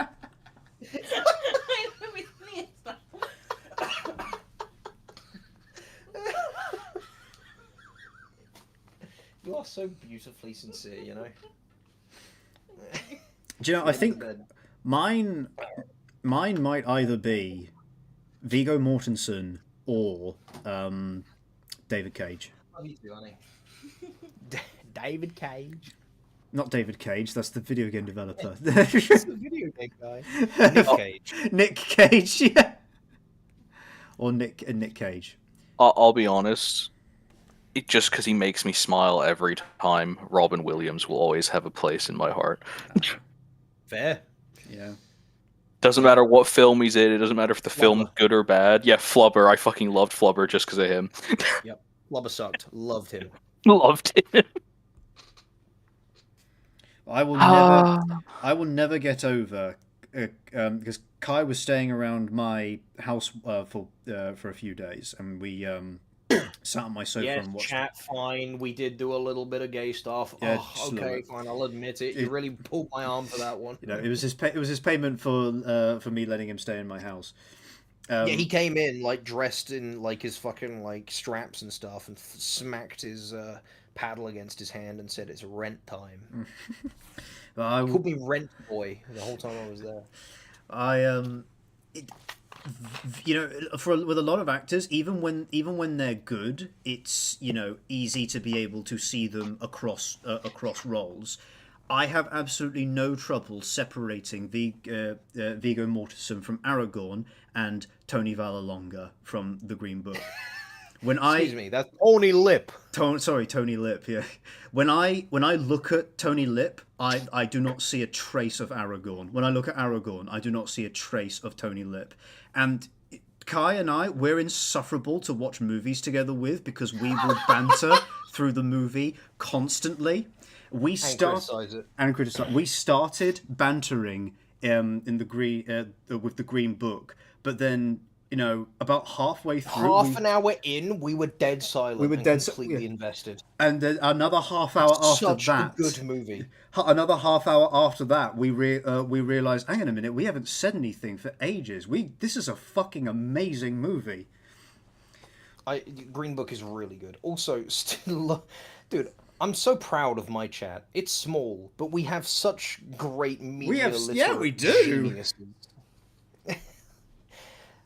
know his name. You are so beautifully sincere, you know. Do you know, I think mine might either be Viggo Mortensen or David Cage. Love you too, honey. David Cage. Not David Cage, that's the video game developer. That's the video game guy. Nick Cage. Nick Cage, yeah. Or Nick Cage. I'll be honest. Just because he makes me smile every time, Robin Williams will always have a place in my heart. Fair. Yeah. Doesn't matter what film he's in. It doesn't matter if the film's good or bad. Yeah, Flubber. I fucking loved Flubber just because of him. Yep. Flubber sucked. Loved him. Loved him. I will never get over because Kai was staying around my house for a few days, and we sat on my sofa Yes, and watched. chat, fine. We did do a little bit of gay stuff. Yeah, Oh, okay, fine. I'll admit it. You really pulled my arm for that one. You know, it was his payment for me letting him stay in my house. Yeah, he came in like dressed in like his fucking like straps and stuff, and smacked his paddle against his hand and said, "It's rent time." Well, He called me Rent Boy the whole time I was there. You know, with a lot of actors, even when they're good, it's, you know, easy to be able to see them across roles. I have absolutely no trouble separating Viggo Mortensen from Aragorn and Tony Vallelonga from The Green Book. Excuse me, that's Tony Lip. Tony Lip. Yeah. When I look at Tony Lip, I do not see a trace of Aragorn. When I look at Aragorn, I do not see a trace of Tony Lip. And Kai and we're insufferable to watch movies together with because we will banter through the movie constantly. We criticize. We started bantering in the with the Green Book, but then, you know, about halfway through, half an hour in, we were dead silent. We were completely invested. And then another half hour after Such that, a good movie. Another half hour after that, we realized, hang on a minute, we haven't said anything for ages. This is a fucking amazing movie. Green Book is really good. Also, dude, I'm so proud of my chat. It's small, but we have such great media we do. Geniuses.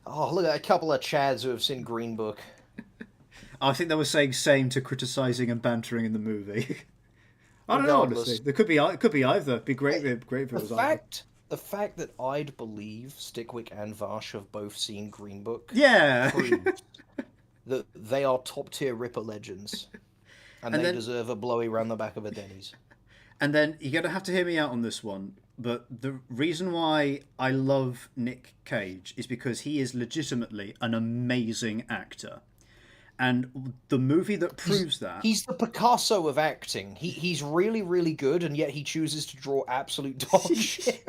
Oh, look at a couple of chads who have seen Green Book. I think they were saying same to criticizing and bantering in the movie. I don't know, honestly. It could be either. It'd be great if it was either. The fact that I'd believe Stickwick and Vash have both seen Green Book proves that they are top-tier Ripper legends. And they deserve a blowy round the back of a Denny's. And then you're going to have to hear me out on this one. But the reason why I love Nick Cage is because he is legitimately an amazing actor. And the movie that proves that... He's the Picasso of acting. He's really, really good, and yet he chooses to draw absolute dog shit.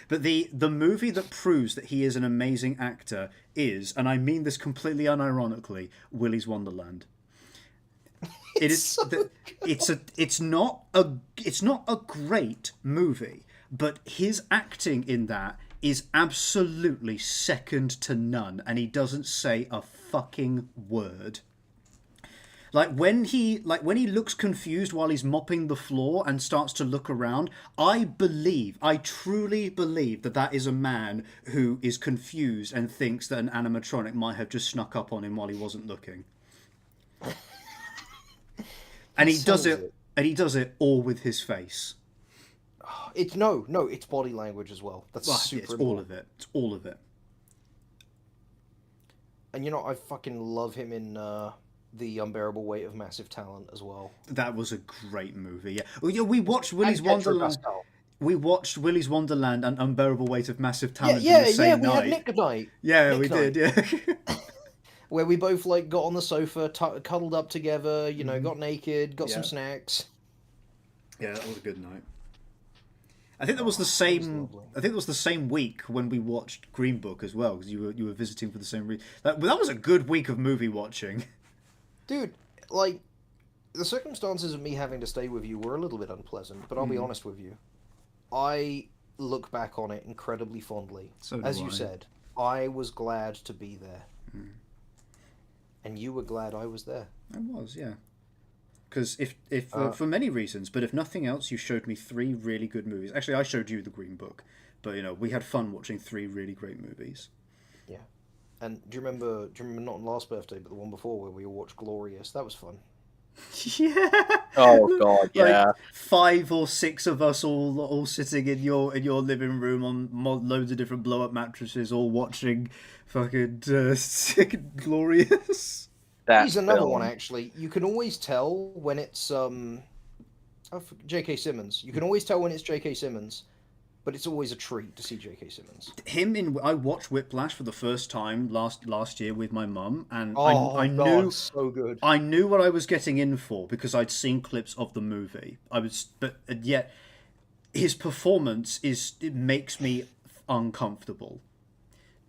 But the movie that proves that he is an amazing actor is, and I mean this completely unironically, Willy's Wonderland. It's not a great movie, but his acting in that is absolutely second to none, and he doesn't say a fucking word. Like when he looks confused while he's mopping the floor and starts to look around, I truly believe that is a man who is confused and thinks that an animatronic might have just snuck up on him while he wasn't looking. And he does it all with his face. It's body language as well. That's super important. It's all of it. And you know, I fucking love him in The Unbearable Weight of Massive Talent as well. That was a great movie. Yeah. Well, yeah, we watched Willy's Wonderland. We watched Willy's Wonderland and Unbearable Weight of Massive Talent in the same night. We had Nick night. Yeah, we did. Yeah. where we both like got on the sofa, cuddled up together, you know, got naked, got some Yeah. snacks. Yeah, that was a good night. I think that was the That was same. lovely. I think it was the same week when we watched Green Book as well, because you were visiting for the same reason. That was a good week of movie watching. Dude, like, the circumstances of me having to stay with you were a little bit unpleasant, but I'll be honest with you. I look back on it incredibly fondly. So do As you I. said, I was glad to be there. And you were glad I was there. I was, yeah. Because if for many reasons, but if nothing else, you showed me 3 really good movies. Actually, I showed you the Green Book, but we had fun watching 3 really great movies. Yeah. And do you remember not on last birthday, but the one before where we all watched Glorious? That was fun. Yeah. Oh god, yeah. Like 5 or 6 of us all sitting in your living room on loads of different blow up mattresses, all watching fucking Glorious. That Here's another film. one, actually. You can always tell when it's J.K. Simmons. You can always tell when it's J.K. Simmons, but it's always a treat to see J.K. Simmons. I watched Whiplash for the first time last year with my mum, and Oh, I God, knew so good. I knew what I was getting in for because I'd seen clips of the movie. But yet his performance it makes me uncomfortable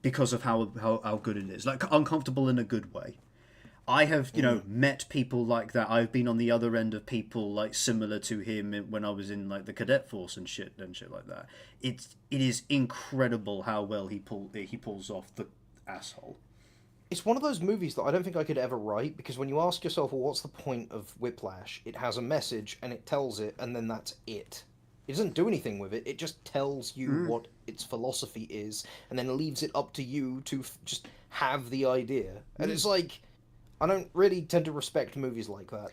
because of how good it is. Like uncomfortable in a good way. I have, met people like that. I've been on the other end of people like similar to him when I was in like the cadet force and shit like that. It is incredible how well he pulls off the asshole. It's one of those movies that I don't think I could ever write, because when you ask yourself, well, what's the point of Whiplash? It has a message and it tells it, and then that's it. It doesn't do anything with it. It just tells you what its philosophy is, and then leaves it up to you to just have the idea. And it's like, I don't really tend to respect movies like that.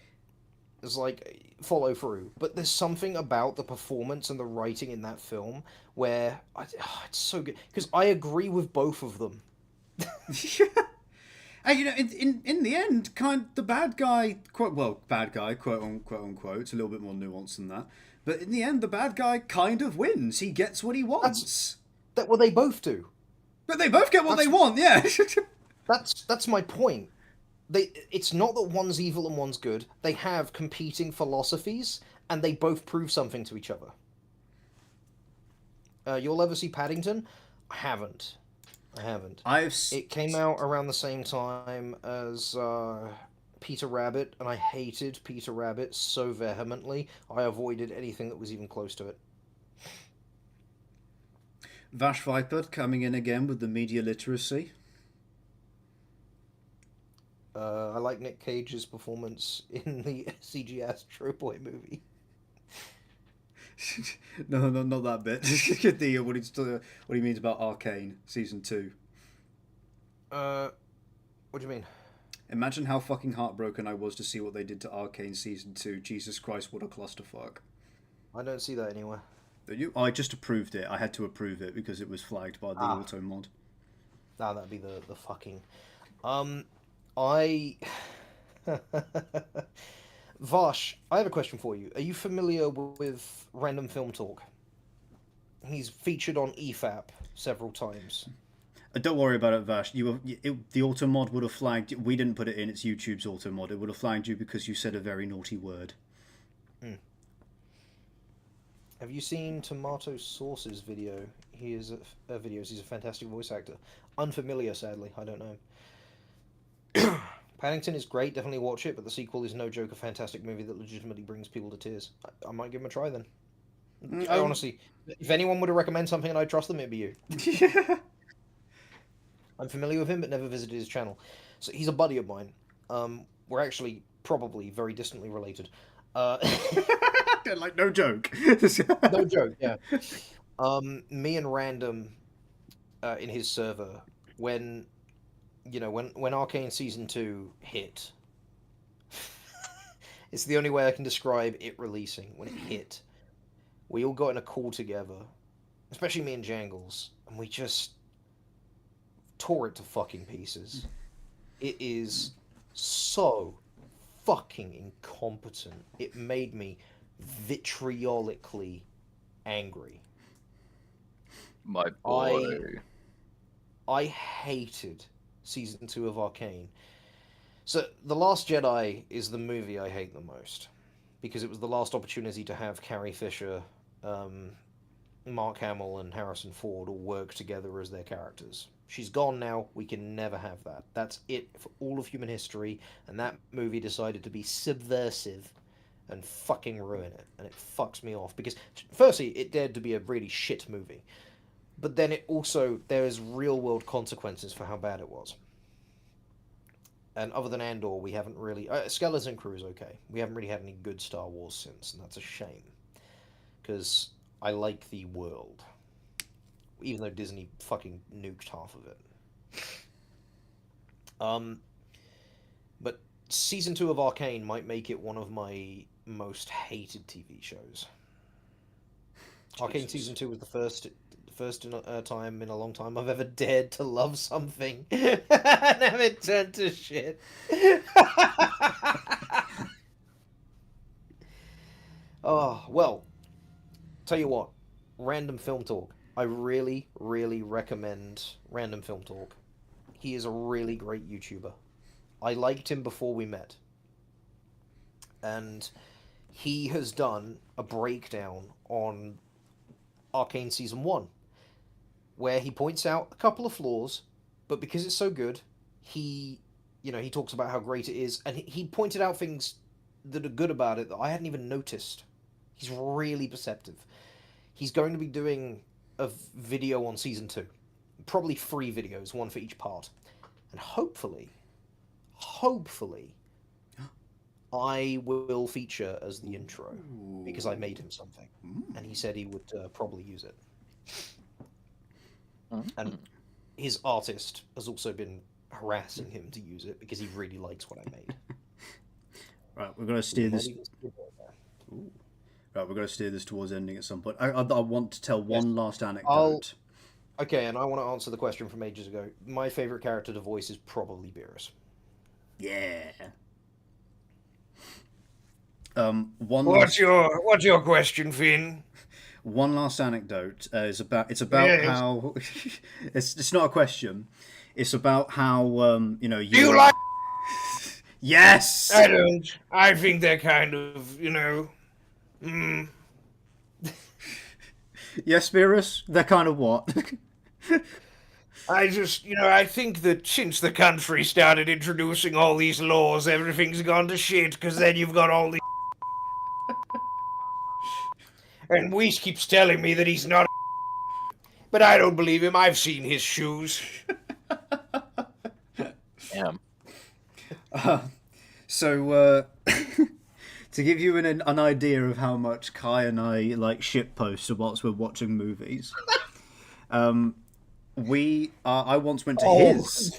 It's like, follow through. But there's something about the performance and the writing in that film where it's so good. Because I agree with both of them. And in the end, the bad guy, quote unquote, it's a little bit more nuanced than that. But in the end, the bad guy kind of wins. He gets what he wants. Well, they both do. But they both get what they want, yeah. That's my point. It's not that one's evil and one's good. They have competing philosophies, and they both prove something to each other. You'll ever see Paddington? I haven't. It came out around the same time as Peter Rabbit, and I hated Peter Rabbit so vehemently, I avoided anything that was even close to it. Vash Viper coming in again with the media literacy. I like Nick Cage's performance in the CG Astro Boy movie. No, not that bit. What he means about Arcane season 2. What do you mean? Imagine how fucking heartbroken I was to see what they did to Arcane season 2. Jesus Christ, what a clusterfuck! I don't see that anywhere. I just approved it. I had to approve it because it was flagged by the auto mod. Ah, that'd be the fucking. Vosh, I have a question for you. Are you familiar with Random Film Talk? He's featured on EFAP several times. Don't worry about it, Vash. The auto mod would have flagged. We didn't put it in. It's YouTube's auto mod. It would have flagged you because you said a very naughty word. Have you seen Tomato Sauce's video? He's a fantastic voice actor. Unfamiliar, sadly. I don't know. Paddington is great. Definitely watch it. But the sequel is no joke. A fantastic movie that legitimately brings people to tears. I might give him a try then. I honestly, if anyone were to recommend something and I trust them, it'd be you. Yeah. I'm familiar with him, but never visited his channel. So he's a buddy of mine. We're actually probably very distantly related. Like, no joke. No joke, yeah. Me and Random in his server, when Arcane Season 2 hit, it's the only way I can describe it releasing. When it hit, we all got in a call together, especially me and Jangles, and we just tore it to fucking pieces. It is so fucking incompetent. It made me vitriolically angry. My boy. I hated season 2 of Arcane. So, The Last Jedi is the movie I hate the most because it was the last opportunity to have Carrie Fisher, Mark Hamill, and Harrison Ford all work together as their characters. She's gone now. We can never have that. That's it for all of human history, and that movie decided to be subversive and fucking ruin it, and it fucks me off because, firstly, it dared to be a really shit movie, but then it also, there is real world consequences for how bad it was. And other than Andor, we haven't really... Skeleton Crew is okay. We haven't really had any good Star Wars since, and that's a shame. Because I like the world. Even though Disney fucking nuked half of it. But Season 2 of Arcane might make it one of my most hated TV shows. Arcane Season 2 was the first time in a long time I've ever dared to love something and have it turned to shit. Oh, well, tell you what, Random Film Talk. I really, really recommend Random Film Talk. He is a really great YouTuber. I liked him before we met. And he has done a breakdown on Arcane Season 1. Where he points out a couple of flaws, but because it's so good, he talks about how great it is, and he pointed out things that are good about it that I hadn't even noticed. He's really perceptive. He's going to be doing a video on Season 2. Probably 3 videos, one for each part. And hopefully, I will feature as the intro, because I made him something. And he said he would probably use it. And his artist has also been harassing him to use it because he really likes what I made. Right, we're going to steer this. Right, we're going to steer this towards ending at some point. I want to tell one last anecdote. Okay, and I want to answer the question from ages ago. My favorite character to voice is probably Beerus. Yeah. What's your question, Finn? One last anecdote is about how it's not a question. It's about how you you like. Yes. I don't. I think they're kind of Yes, Beerus. They're kind of what? I just I think that since the country started introducing all these laws, everything's gone to shit. Because then you've got all these. And Whis keeps telling me that he's not but I don't believe him. I've seen his shoes. Damn. So, to give you an idea of how much Kai and I like shitpost whilst we're watching movies, I once went to his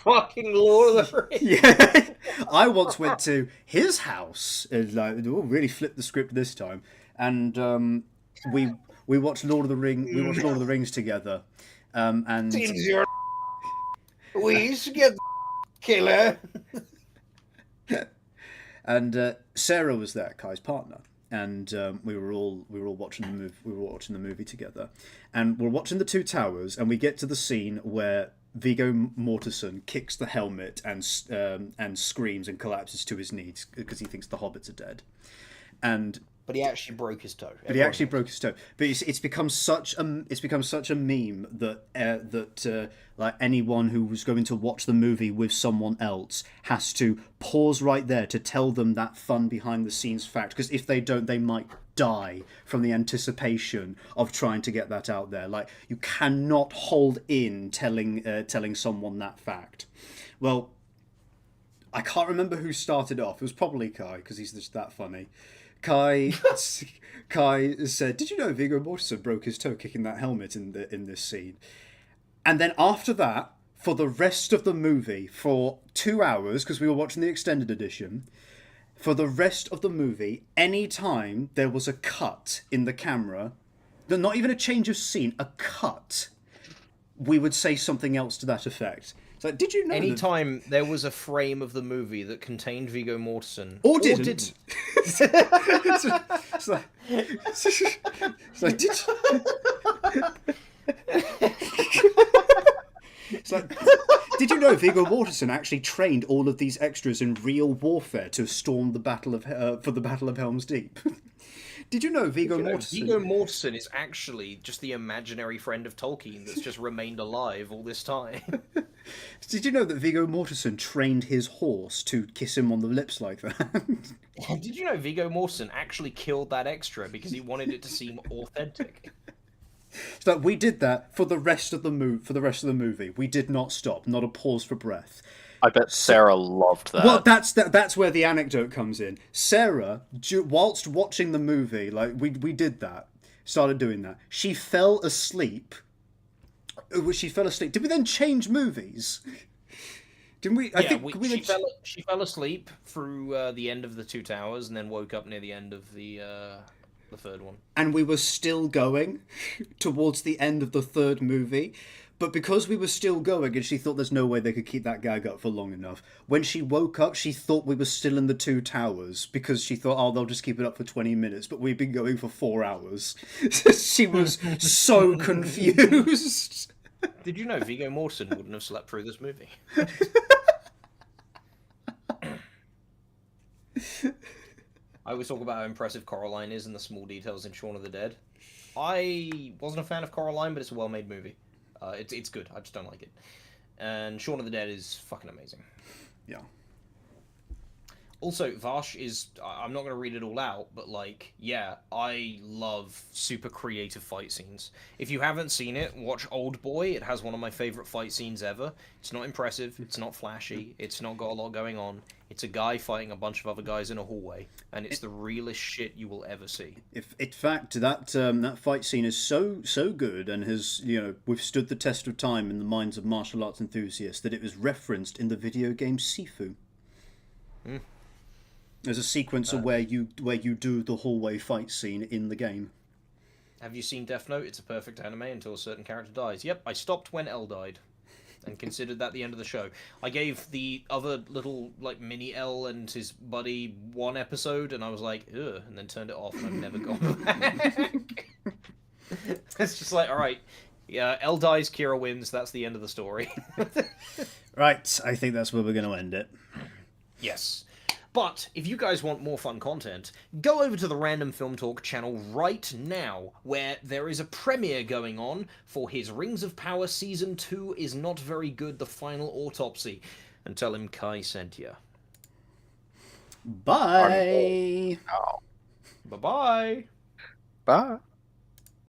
fucking Lord of the Rings. Yeah, I once went to his house and really flipped the script this time, and we watched Lord of the Rings together, and Seems you're Whis, get the killer. And Sarah was there, Kai's partner, and we were all watching the movie. We were watching the movie together, and we're watching The Two Towers, and we get to the scene where Viggo Mortensen kicks the helmet and screams and collapses to his knees because he thinks the hobbits are dead, But he actually broke his toe. But it's become such a meme that like anyone who was going to watch the movie with someone else has to pause right there to tell them that fun behind the scenes fact, because if they don't, they might die from the anticipation of trying to get that out there. Like, you cannot hold in telling someone that fact. Well, I can't remember who started off. It was probably Kai, because he's just that funny. Kai said, "Did you know Viggo Mortensen broke his toe kicking that helmet in this scene?" And then after that, for the rest of the movie, for 2 hours, because we were watching the extended edition, for the rest of the movie, any time there was a cut in the camera, not even a change of scene, a cut, we would say something else to that effect. So, did you know? Anytime there was a frame of the movie that contained Viggo Mortensen, or didn't. It's like, did you know Viggo Mortensen actually trained all of these extras in real warfare to storm the battle of for the Battle of Helm's Deep? Did you know Viggo Mortensen? Viggo Mortensen is actually just the imaginary friend of Tolkien that's just remained alive all this time. Did you know that Viggo Mortensen trained his horse to kiss him on the lips like that? Did you know Viggo Mortensen actually killed that extra because he wanted it to seem authentic? It's like, we did that for the rest of the movie. We did not stop, not a pause for breath. I bet Sarah loved that. Well, that's where the anecdote comes in. Sarah, whilst watching the movie, like we did that, started doing that. She fell asleep. Did we then change movies? Didn't we? She fell asleep through the end of the Two Towers and then woke up near the end of the third one. And we were still going towards the end of the third movie. But because we were still going and she thought there's no way they could keep that gag up for long enough, when she woke up, she thought we were still in the Two Towers because she thought, oh, they'll just keep it up for 20 minutes, but we've been going for 4 hours. She was so confused. Did you know Viggo Mortensen wouldn't have slept through this movie? I always talk about how impressive Coraline is and the small details in Shaun of the Dead. I wasn't a fan of Coraline, but it's a well-made movie. It's good. I just don't like it. And Shaun of the Dead is fucking amazing. Yeah. Also, Vash is... I'm not going to read it all out, but, like, yeah, I love super creative fight scenes. If you haven't seen it, watch Old Boy. It has one of my favourite fight scenes ever. It's not impressive. It's not flashy. It's not got a lot going on. It's a guy fighting a bunch of other guys in a hallway, and it's the realest shit you will ever see. In fact, that fight scene is so good and has withstood the test of time in the minds of martial arts enthusiasts that it was referenced in the video game Sifu. Hmm. There's a sequence of where you do the hallway fight scene in the game. Have you seen Death Note? It's a perfect anime until a certain character dies. Yep, I stopped when L died. And considered that the end of the show. I gave the other little, like, mini L and his buddy 1 episode, and I was like, ugh, and then turned it off, and I've never gone back. It's just like, alright, yeah, L dies, Kira wins, that's the end of the story. Right, I think that's where we're going to end it. Yes. But, if you guys want more fun content, go over to the Random Film Talk channel right now, where there is a premiere going on for his Rings of Power Season 2 is Not Very Good, The Final Autopsy. And tell him Kai sent ya. Bye! Bye-bye! Bye.